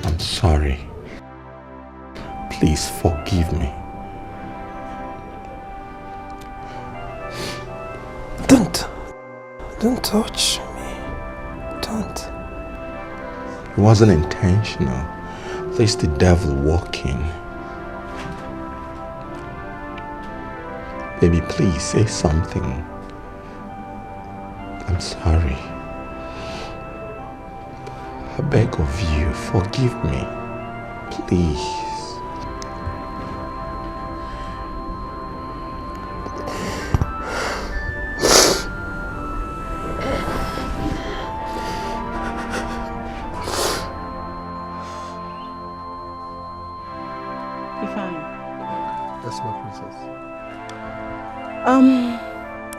I'm sorry. Please forgive me. Don't touch me. Don't. It wasn't intentional. There's the devil walking. Baby, please say something. I'm sorry. I beg of you, forgive me. Please.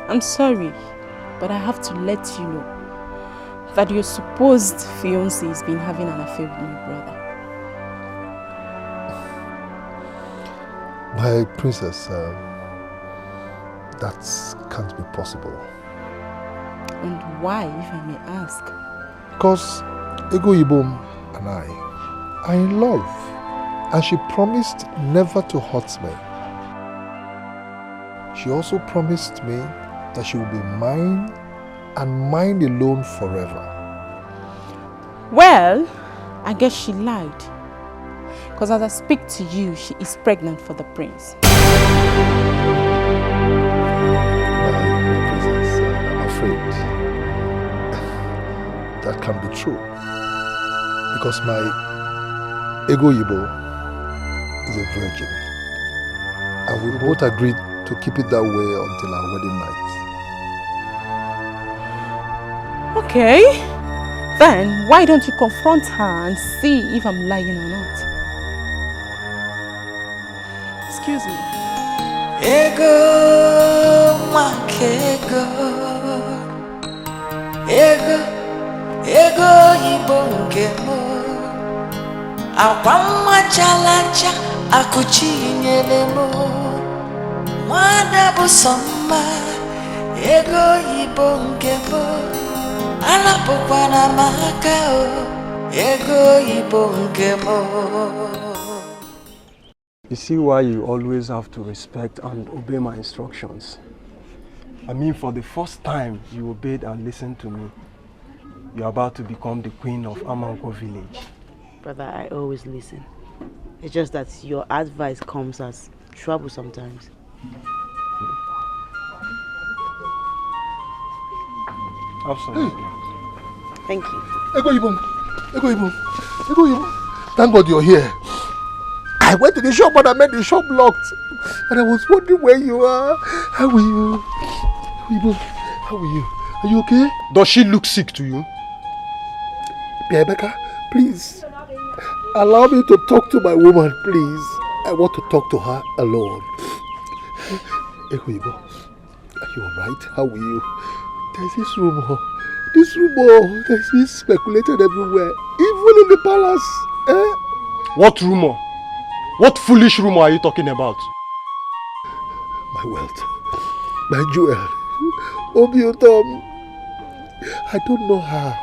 I'm sorry, but I have to let you know that your supposed fiancé has been having an affair with my brother. My princess, that can't be possible. And why, if I may ask? Because Ego Ibom and I are in love, and she promised never to hurt me. She also promised me that she will be mine and mine alone forever. Well, I guess she lied. Because as I speak to you, she is pregnant for the prince. My princess, I'm afraid that can be true. Because my Ego Ibo is a virgin. And we both agreed to keep it that way until our wedding night. Okay. Then, why don't you confront her and see if I'm lying or not? Excuse me. Ego, makego. Ego, ibongemo. Akwama chalacha, akuchi nyelemo. Mwana busoma, ego ibongemo. Anapokwana makao, ego ibongemo. You see why you always have to respect and obey my instructions. I mean, for the first time you obeyed and listened to me. You're about to become the queen of Amanko village. Brother, I always listen. It's just that your advice comes as trouble sometimes. Absolutely. Thank you. Ego Ibom. Thank God you're here. I went to the shop but I met the shop locked. And I was wondering where you are. How are you? Ego, how are you? Are you okay? Does she look sick to you? Rebecca, please. Allow me to talk to my woman, please. I want to talk to her alone. Ego Ibo, Are you alright? How are you? There's this rumor. There's been speculated everywhere. Even in the palace. Eh? What rumor? What foolish rumor are you talking about? My wealth. My jewel. Obiutom. I don't know how.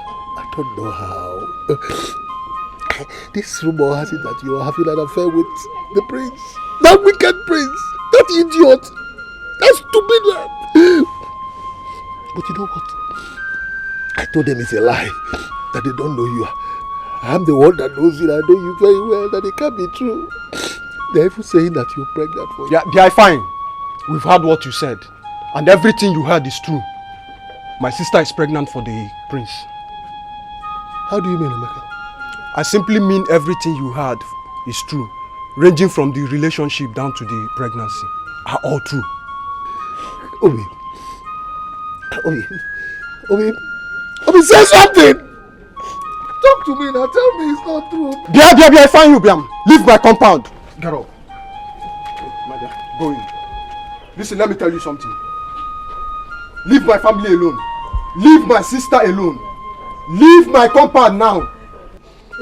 This rumor has it that you are having an affair with the prince. That wicked prince. That idiot. That stupid man. But you know what? I told them it's a lie. That they don't know you. I'm the one that knows you. I know you very well. That it can't be true. They're even saying that you're pregnant for you. Yeah, they are fine. We've heard what you said. And everything you heard is true. My sister is pregnant for the prince. How do you mean, Emeka? I simply mean everything you heard is true. Ranging from the relationship down to the pregnancy are all true. Obi, say something! Talk to me now, tell me it's not true. Bia, fine you, Biam. Leave my compound. Get up. My dear, go in. Listen, let me tell you something. Leave my family alone. Leave my sister alone. Leave my compound now.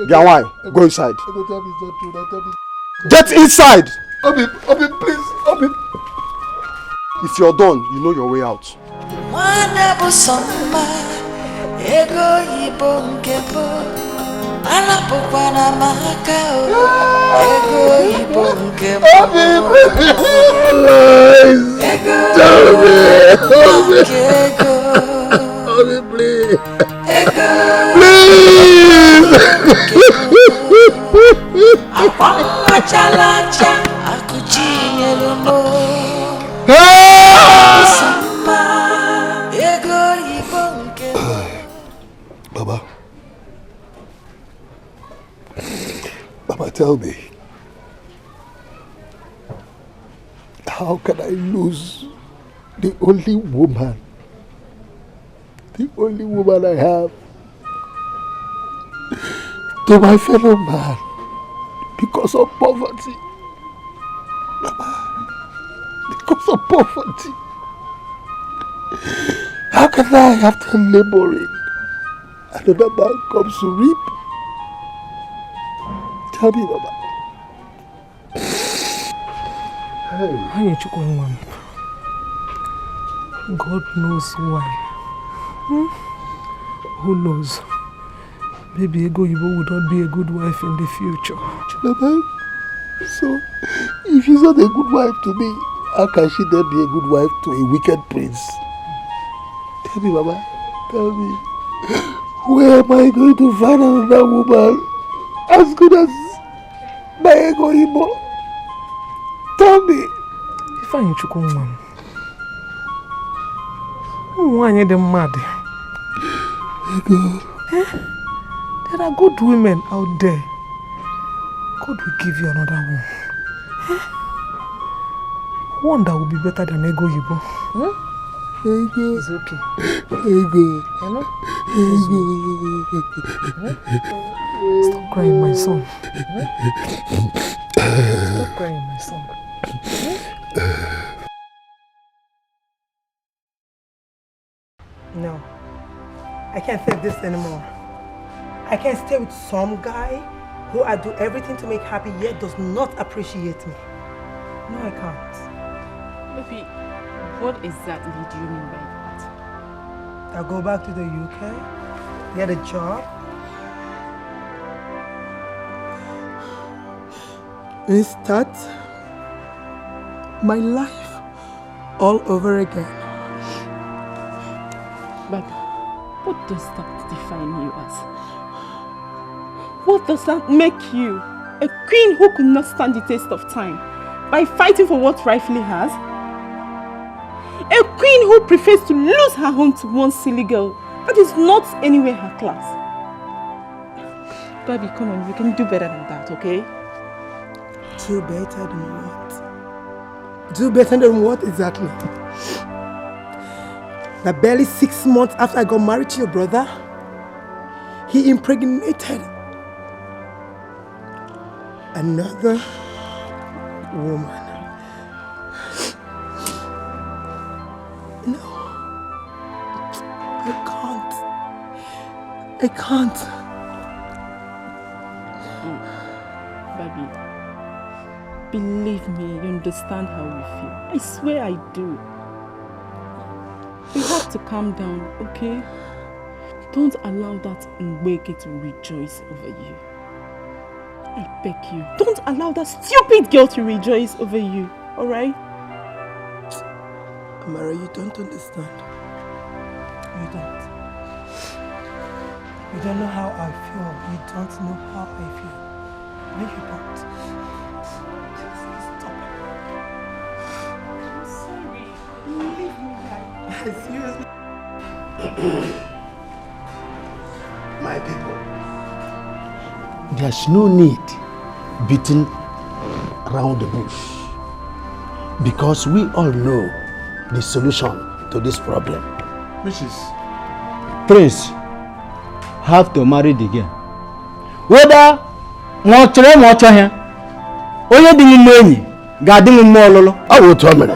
Biawai, go inside. Get inside! Obi, please, Obi. If you're done, you know your way out. Ego ibo nkebo anapokwana makao ego ibo nkebo please apanga chalacha akuchiyelumo ego ibo nkebo. Baba, tell me, how can I lose the only woman I have to my fellow man because of poverty? Baba, because of poverty. How can I, after laboring, another man comes to reap? Tell me, Baba. Hey. God knows why. Who knows? Maybe Ego Ibo would not be a good wife in the future. Baba, so if she's not a good wife to me, how can she then be a good wife to a wicked prince? Tell me, Baba. Tell me. Where am I going to find another woman as good as my Ego Ibo? Tell me. If I ain't you, why are you mad? Ego. There are good women out there. God will give you another one. One that will be better than Ego Ibo. Ego. It's okay. Ego. Hello? Ego. Stop crying, my son. Stop crying, my son. No. I can't take this anymore. I can't stay with some guy who I do everything to make happy yet does not appreciate me. No, I can't. Baby, what exactly do you mean by that? I'll go back to the UK, get a job, and start my life all over again. But what does that define you as? What does that make you? A queen who could not stand the test of time by fighting for what rightfully has? A queen who prefers to lose her home to one silly girl that is not anywhere her class. Baby, come on, you can do better than that, okay? Do better than what? Do better than what exactly? That barely 6 months after I got married to your brother, he impregnated another woman. No, I can't. Baby, believe me, you understand how we feel. I swear I do. You have to calm down, okay? Don't allow that Nweke to rejoice over you. I beg you. Don't allow that stupid girl to rejoice over you, alright? Amara, you don't understand. You don't. You don't know how I feel. You don't know how I feel. No, you don't. Stop it. I'm sorry. Leave me like seriously. My people, there's no need beating around the bush because we all know the solution to this problem. Which is? Prince have to marry the girl. Whether much here, only the money, guarding more. I will tell me.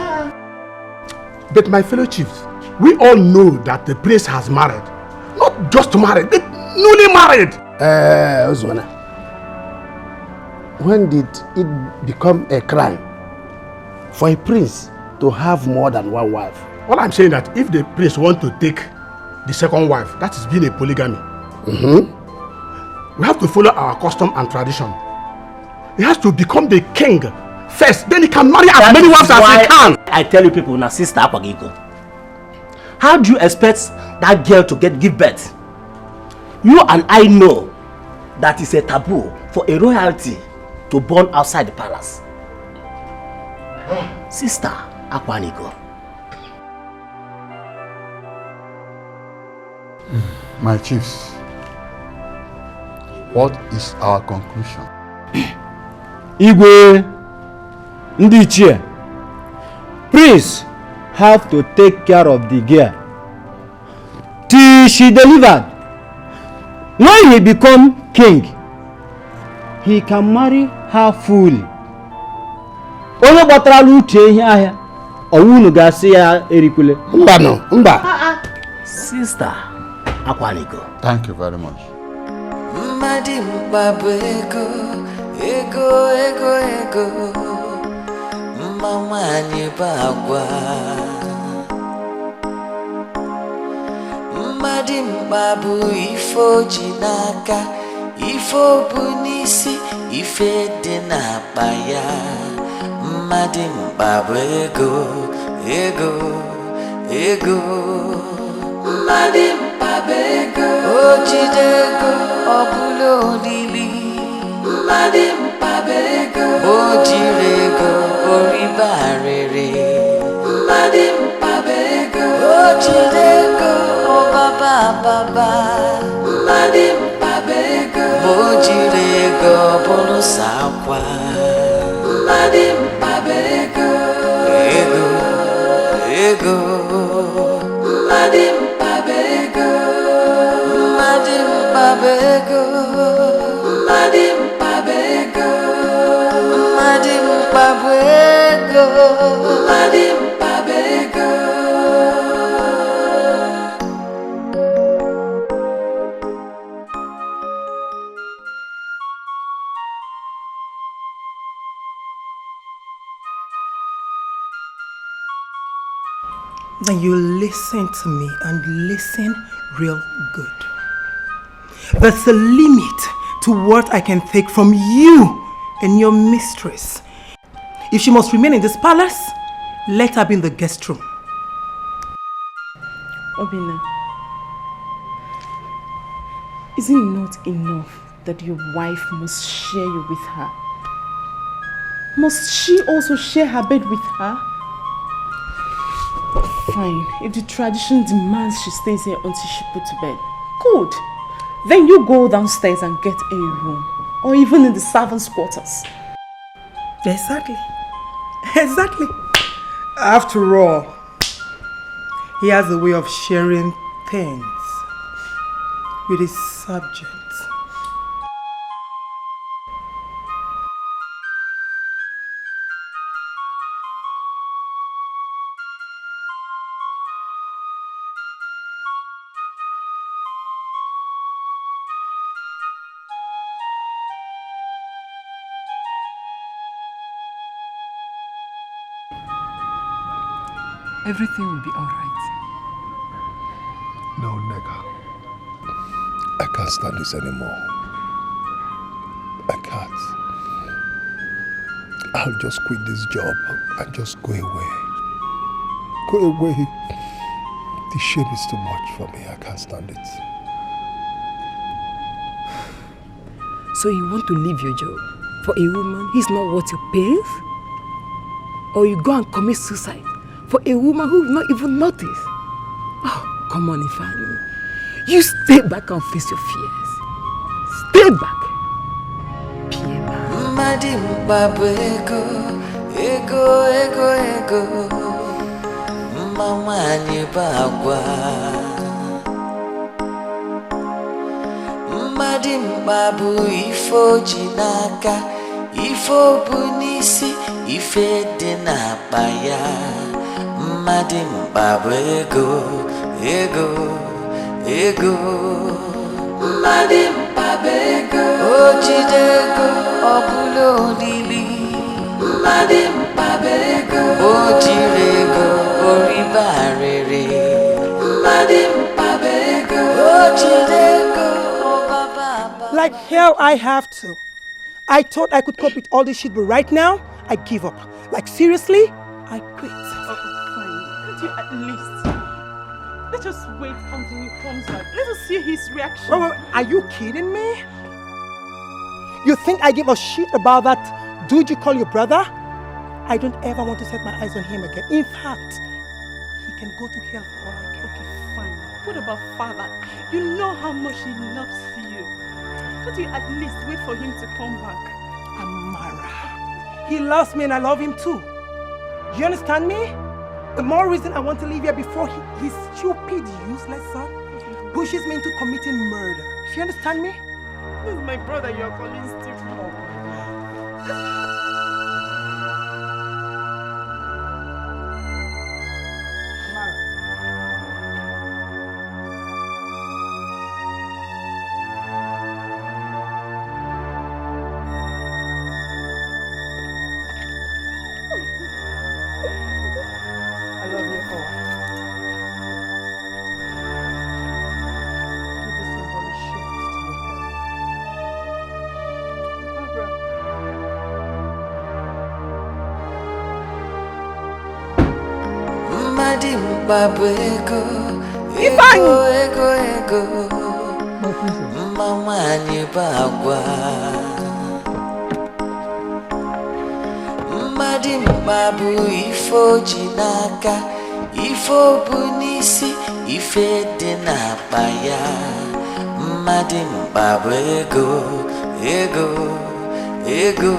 But my fellow chiefs, we all know that the prince has married. Not just married, but newly married. Oswana, when did it become a crime for a prince to have more than one wife? All I'm saying that if the prince wants to take the second wife, that is being a polygamy. We have to follow our custom and tradition. He has to become the king first, then he can marry as many wives as he can. I tell you people, now sister Akwagiko, how do you expect that girl to give birth? You and I know that it's a taboo for a royalty to born outside the palace. Sister Akwaniko. My chiefs, what is our conclusion? Igwe, Ndichie, Prince have to take care of the girl till she delivered. When he become king, he can marry her fully. Onye gbatara uche ihe ahịa, ọwụnụ ga-asị ya erikule. Mba. Sister Akwaniko. Thank you very much. Madi mbabu ego, ego, ego, ego. Mama anyị bagwa. Madi mbabu ifo ji n'aka, ifo bụ n'isi, ife dị n'akpa ya. Madi mbabu ego, ego, ego. Madi mbabu ego, o jide ego, ọ bụla olili. Madi mbabu ego, o jiri ego, o riba arịrị. Madi mbabu ego, o jide ego, ọ baba baba. Madi mbabu ego, o jiri ego, ọ bụrụ sakwa. Madi mbabu ego, ego, ego. Madi mbabu ego, madi mbabu ego, madi mbabu ego, madi mbabu ego, madi mbabu ego. Then you listen to me and listen real good. There's a limit to what I can take from you and your mistress. If she must remain in this palace, let her be in the guest room. Obina, is it not enough that your wife must share you with her? Must she also share her bed with her? Fine, if the tradition demands she stays here until she puts to bed, good. Then you go downstairs and get a room, or even in the servants' quarters. Exactly. Exactly. After all, he has a way of sharing things with his subjects. Everything will be alright. No, Nega. I can't stand this anymore. I can't. I'll just quit this job and just go away. Go away. The shame is too much for me. I can't stand it. So you want to leave your job for a woman who's not worth your pains? Or you go and commit suicide for a woman who will not even notice? Oh, come on, Ifeanyi. You stay back and face your fears. Stay back. Madim babu ego, ego, ego, ego. Mama ni bagwa. Madim babu ifo jinaka, ifo bunisi, ife denapaya. Madim babu ego, ego, ego. Madim babu ego, ojidego, obulo lili. Madim babu ego, ojirego, oribarere. Madim babu ego, ojidego. Like hell I have to. I thought I could cope with all this shit, but right now, I give up. Like seriously, I quit. Oh, fine. Can't you at least... Let's just wait until he comes back. Let us see his reaction. Wait, are you kidding me? You think I give a shit about that dude you call your brother? I don't ever want to set my eyes on him again. In fact, he can go to hell for all I care. Okay, fine. What about father? You know how much he loves you. Can't you at least wait for him to come back? Amara, he loves me and I love him too. Do you understand me? The more reason I want to leave here before his stupid, useless son pushes me into committing murder. Do you understand me? This is my brother you're calling stupid. Babu ego, ego, ego, ego. Mama ni bagwa. Madim babu ifo jinaka, ifo bunisi, ife denapaya. Madim babu ego, ego, ego.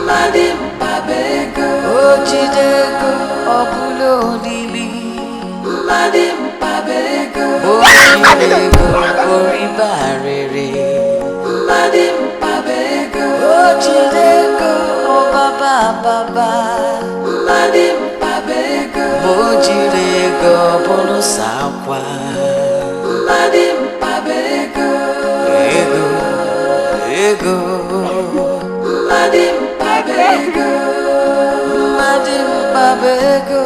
Madim babu ego, ojidego, obulo lili. Madim babu ego, ojidego, oribarere. Madim babu ego, ojidego, obaba baba. Madim babu ego, ojidego, bono sakwa. Madim babu ego, ego, ego. Madim babu ego, Madim babu ego,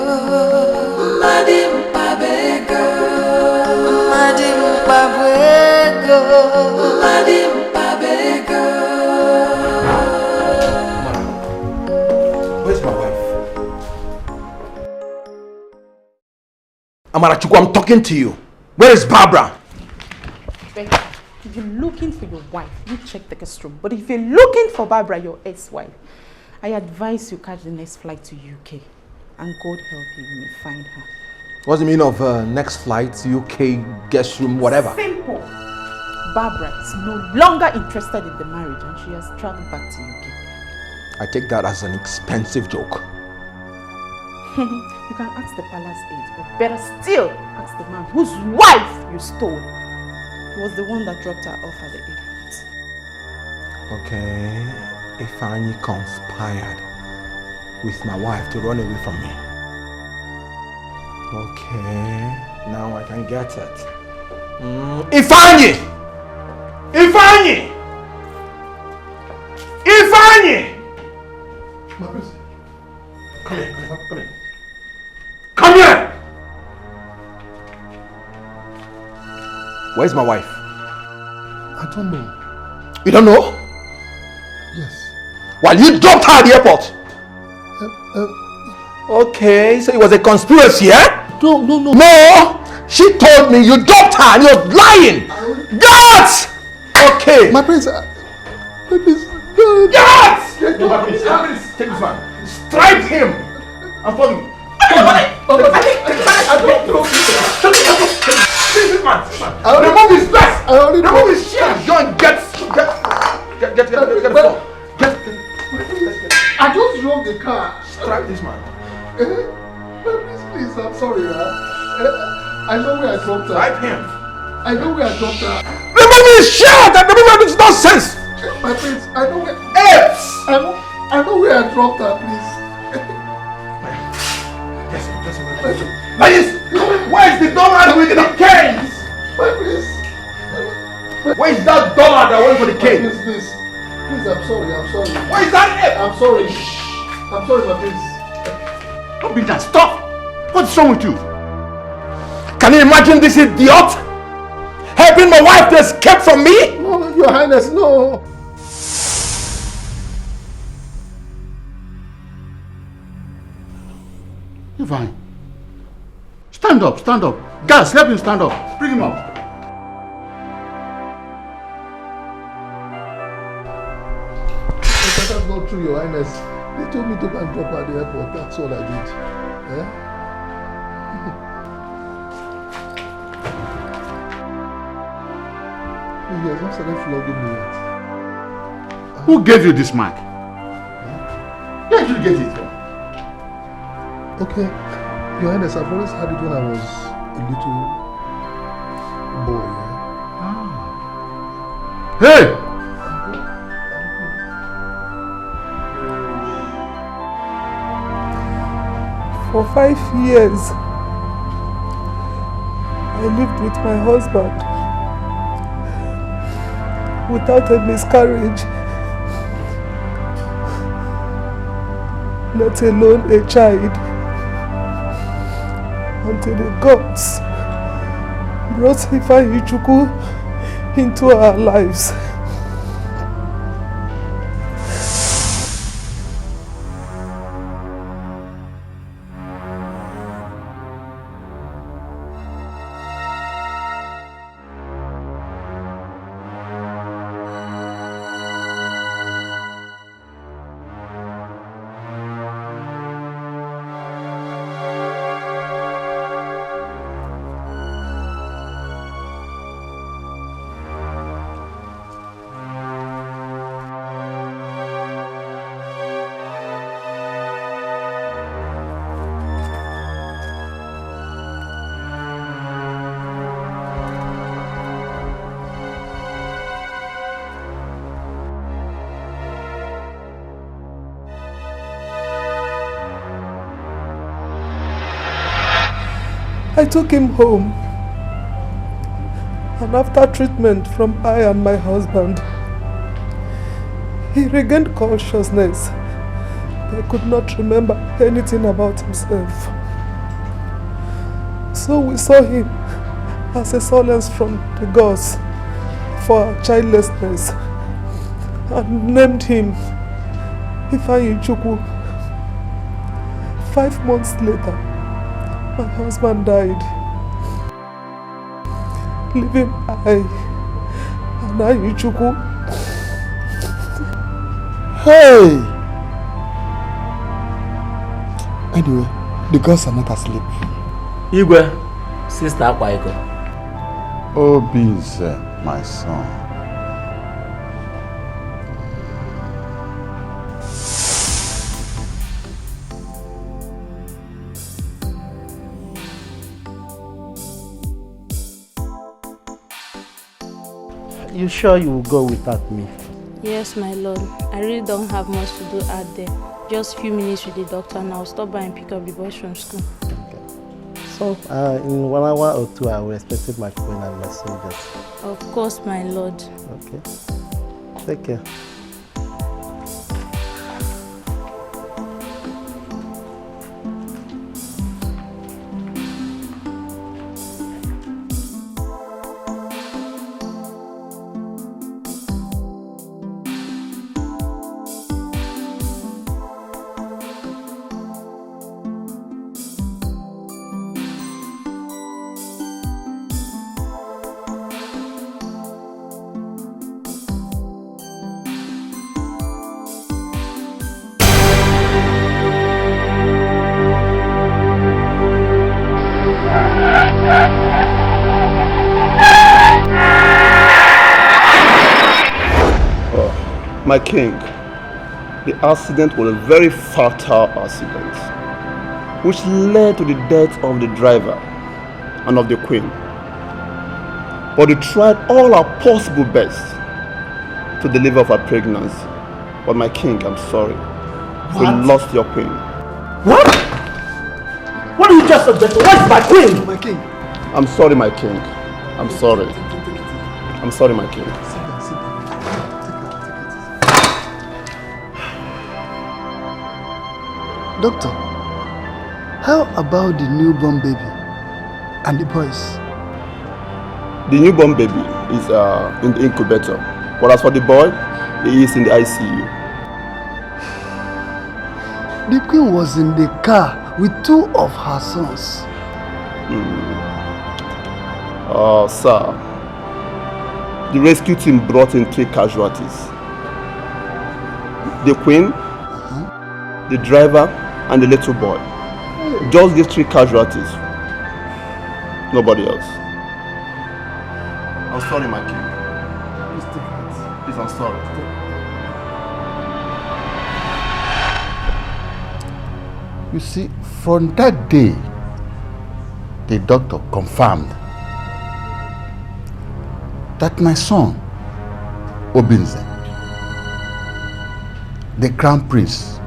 Madim babu ego, Madim babu ego, Madim babu ego. Where's my wife? Amarachukwu, I'm talking to you. Where is Barbara? If you're looking for your wife, you check the guest room. But if you're looking for Barbara, your ex-wife, I advise you catch the next flight to UK. And God help you when you find her. What's the meaning of next flight, UK, guest room, whatever? Simple. Barbara is no longer interested in the marriage and she has traveled back to UK. I take that as an expensive joke. You can ask the palace aide, but better still ask the man whose wife you stole. He was the one that dropped her off at the airport. Okay, Ifeanyi conspired with my wife to run away from me. Okay, now I can get it. Ifeanyi! Ifeanyi! Ifeanyi! Come here, come here, come here. Where's my wife? I don't know. You don't know? Yes. While you dropped her at the airport? Okay, so it was a conspiracy, eh? No. No! She told me you dropped her and you're lying! Guards! Okay. My prince, Guards! Take this man. Strike him! I'm following you. Remove his vest! Remove his shirt! Go and get the phone. I just drove the car. Strike this man. Please, I'm sorry. I know where I dropped her. Strike him. I know where I dropped her. Remove his shirt and remove this nonsense! My prince, I know where. Apes! I know where I dropped her, please. Ladies, where's the dollar with the canes? My prince. Where's that dollar that went for the cane? Please, I'm sorry. Where is that ape? I'm sorry, my prince. Don't be that. Stop! What's wrong with you? Can you imagine this idiot helping my wife to escape from me? No, Your Highness, no. You're fine. Stand up. Guys, help him stand up. Bring him up. That's not true, Your Highness. They told me to go and drop her at the airport. That's all I did. He has not started flogging me yet. Who gave you this mic? Where did you get it from? Okay, Your Highness, I've always had it when I was a little boy. Hey! For 5 years, I lived with my husband without a miscarriage, let alone a child, until the gods brought Ifeanyi into our lives. I took him home, and after treatment from I and my husband, he regained consciousness but could not remember anything about himself. So we saw him as a solace from the gods for our childlessness and named him Ifeanyi. 5 months later, my husband died, leaving I and Ichukwu. Hey! Anyway, the gods are not asleep. Igwe, sister Akwaiko. Obi is my son. You sure you will go without me? Yes, my lord. I really don't have much to do out there. Just a few minutes with the doctor and I'll stop by and pick up the boys from school. Okay. So, in 1 hour or 2, I will expect my queen and my soldiers. Of course, my lord. Okay. Take care. My king, the accident was a very fatal accident, which led to the death of the driver and of the queen. But they tried all our possible best to deliver her pregnancy. But my king, I'm sorry. What? We lost your queen. What? What did you just suggest? Where's my queen? My king. I'm sorry, my king. I'm sorry. I'm sorry, my king. Doctor, how about the newborn baby and the boys? The newborn baby is in the incubator. But as for the boy, he is in the ICU. The queen was in the car with 2 of her sons. Sir, the rescue team brought in 3 casualties. The queen, the driver, and the little boy. Just these 3 casualties. Nobody else. I'm sorry, my king. Please, I'm sorry. You see, from that day, the doctor confirmed that my son, Obinze, the crown prince,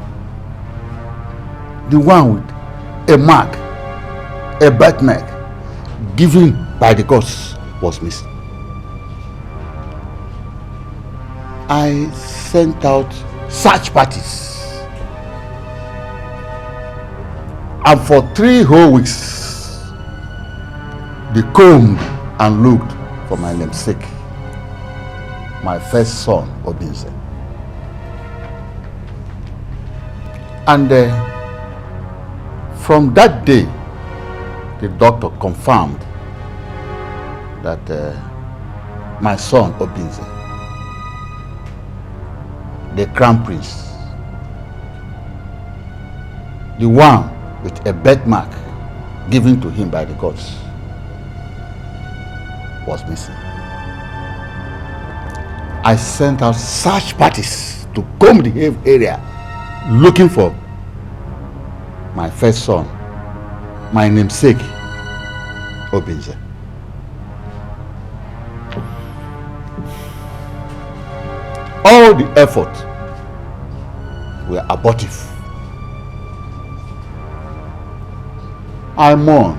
the one with a mark, a birthmark, given by the gods, was missing. I sent out search parties. And for 3 whole weeks, they combed and looked for my namesake, my first son, Obinze. And from that day, the doctor confirmed that my son, Obinze, the crown prince, the one with a birthmark given to him by the gods, was missing. I sent out search parties to comb the area looking for my first son, my namesake, Obinze. All the effort were abortive. I mourned.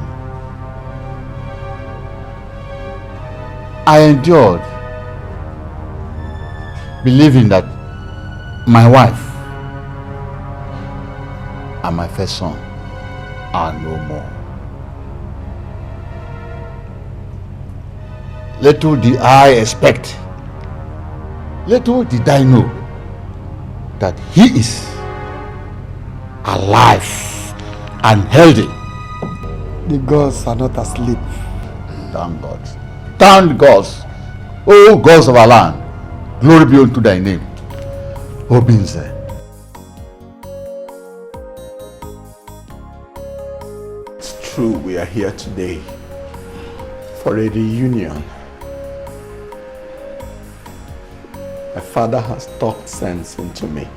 I endured, believing that my wife and my first son are no more. Little did I expect, little did I know that he is alive and healthy. The gods are not asleep. Thank God. Thank gods. Oh gods of our land, glory be unto thy name. Obinze. It's true we are here today for a reunion. My father has talked sense into me,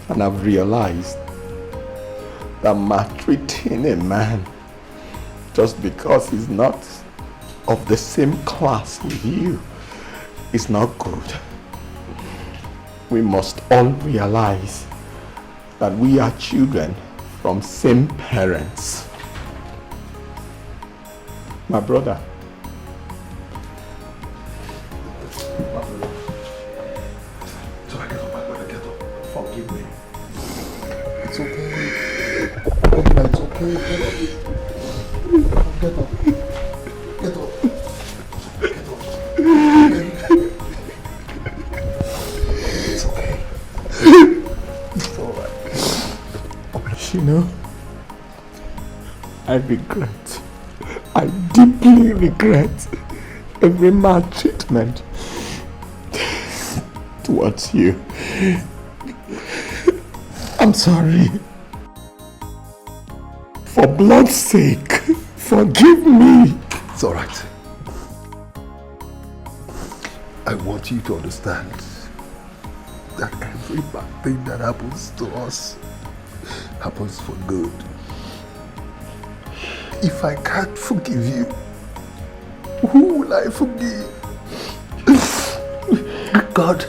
and I've realized that maltreating a man just because he's not of the same class with you is not good. We must all realize that we are children from same parents. My brother, so I get up, my brother, get up. Forgive me. It's okay. It's okay. Get up. Get up. Get up. It's okay. it's all right. You know, I deeply regret every maltreatment towards you. I'm sorry. For blood's sake, forgive me. It's all right. I want you to understand every bad thing that happens to us happens for good. If I can't forgive you, who will I forgive? God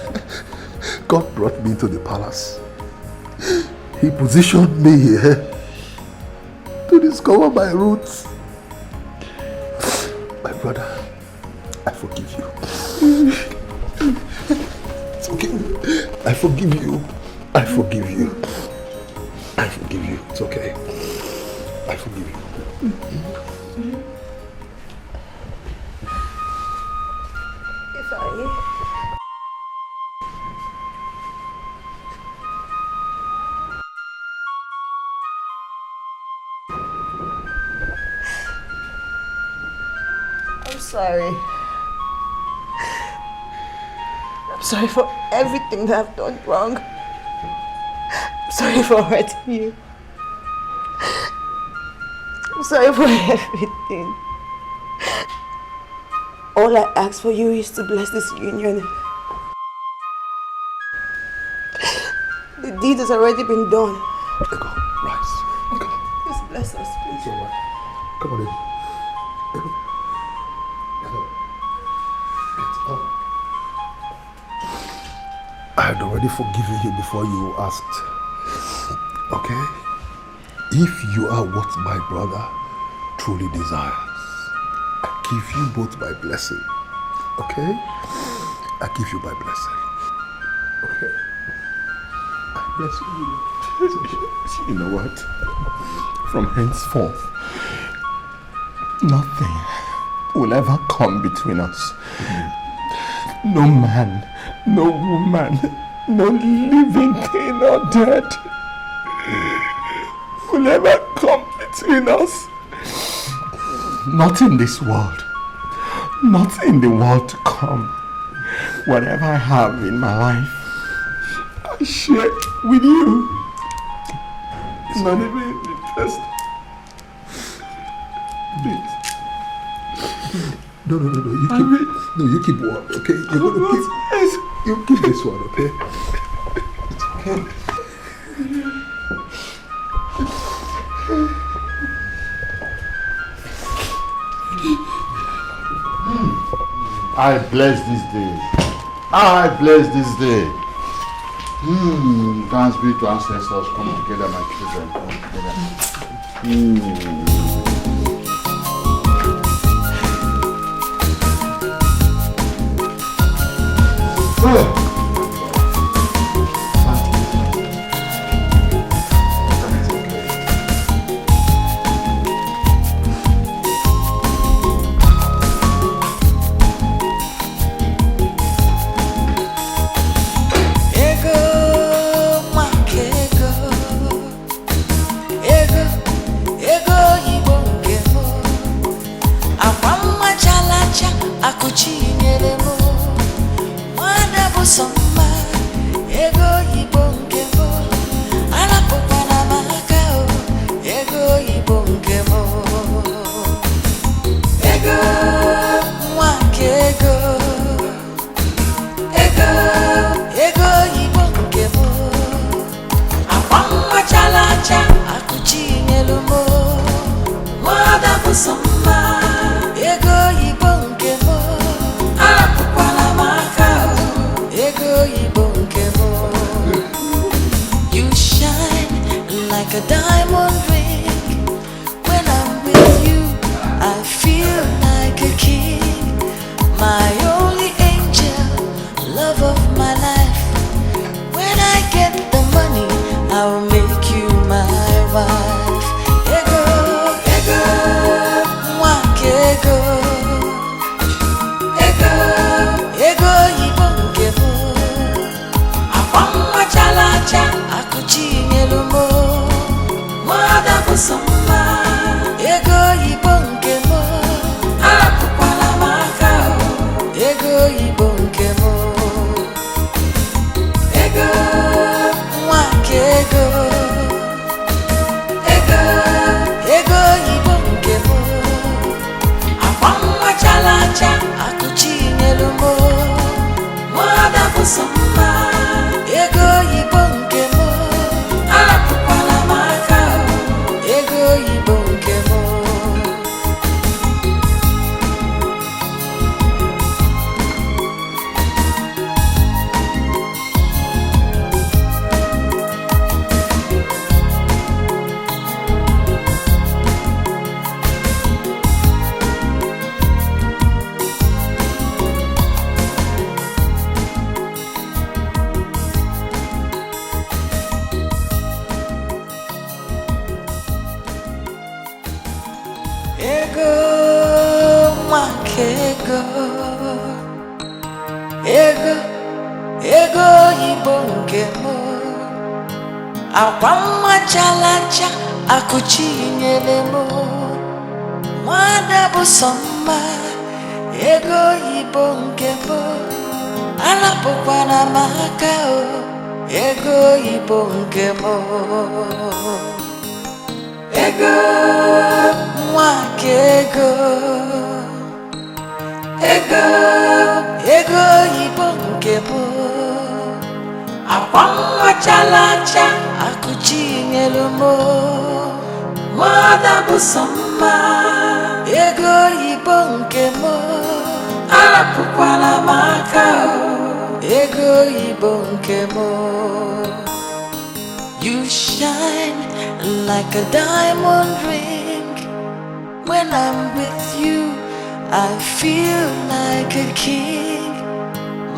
brought me to the palace. He positioned me here to discover my roots. My brother, I forgive you. It's okay. I forgive you. I forgive you. I forgive you. It's okay. I forgive you. I'm sorry. I'm sorry for everything that I've done wrong. I'm sorry for hurting you. I'm sorry for everything. All I ask for you is to bless this union. The deed has already been done. Ego, rise. Come on. Just bless us, please. It's all right. Come on, Ego. Ego. Ego. Get up. I had already forgiven you before you asked. Okay? If you are what my brother truly desires, I give you both my blessing. Okay? I give you my blessing. Okay? I bless you. You know what? From henceforth, nothing will ever come between us. No man, no woman, no living thing or dead will ever come between us. Not in this world. Not in the world to come. Whatever I have in my life, I share with you. It's not even the test. No. You keep one, okay? You're gonna keep. You keep this one, okay? It's okay. I bless this day. I bless this day. Thanks be to ancestors. Come together, my children. Come together. You shine like a diamond ring. When I'm with you, I feel like a king. My only angel, love of my life. When I get the money, I'll make you my wife. Ego, ego, mwake ego. Ego, ego, ibongebo. Afamwa chalacha, akuchinyelumbo. Mwada kusoma, ego ibongebo. Alakukwala makao, ego ibongebo. Ego, mwake ego. Ego, ego ibongebo. Afamwa chalacha, akuchinyelumbo. Mwada kusoma, ego Akwamma chalacha akuchinyele mo. Mwada busoma ego ibo nkebo. Anapokwana makao ego ibo nkebo. Ego mwake ego. Ego ibo nkebo. Akwamma chalacha akuchinyele mo. Mwada busoma ego ibo nkebo. Anapokwana makao ego ibo nkebo. You shine like a diamond ring. When I'm with you, I feel like a king.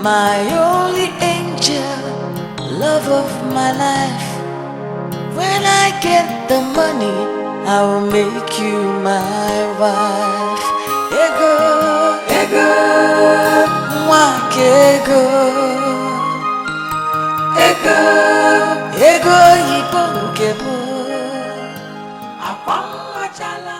My only angel, love of my life. When I get the money, I will make you my wife. Ego, mwake ego. Ego ibo nkebo. Akwamma chala.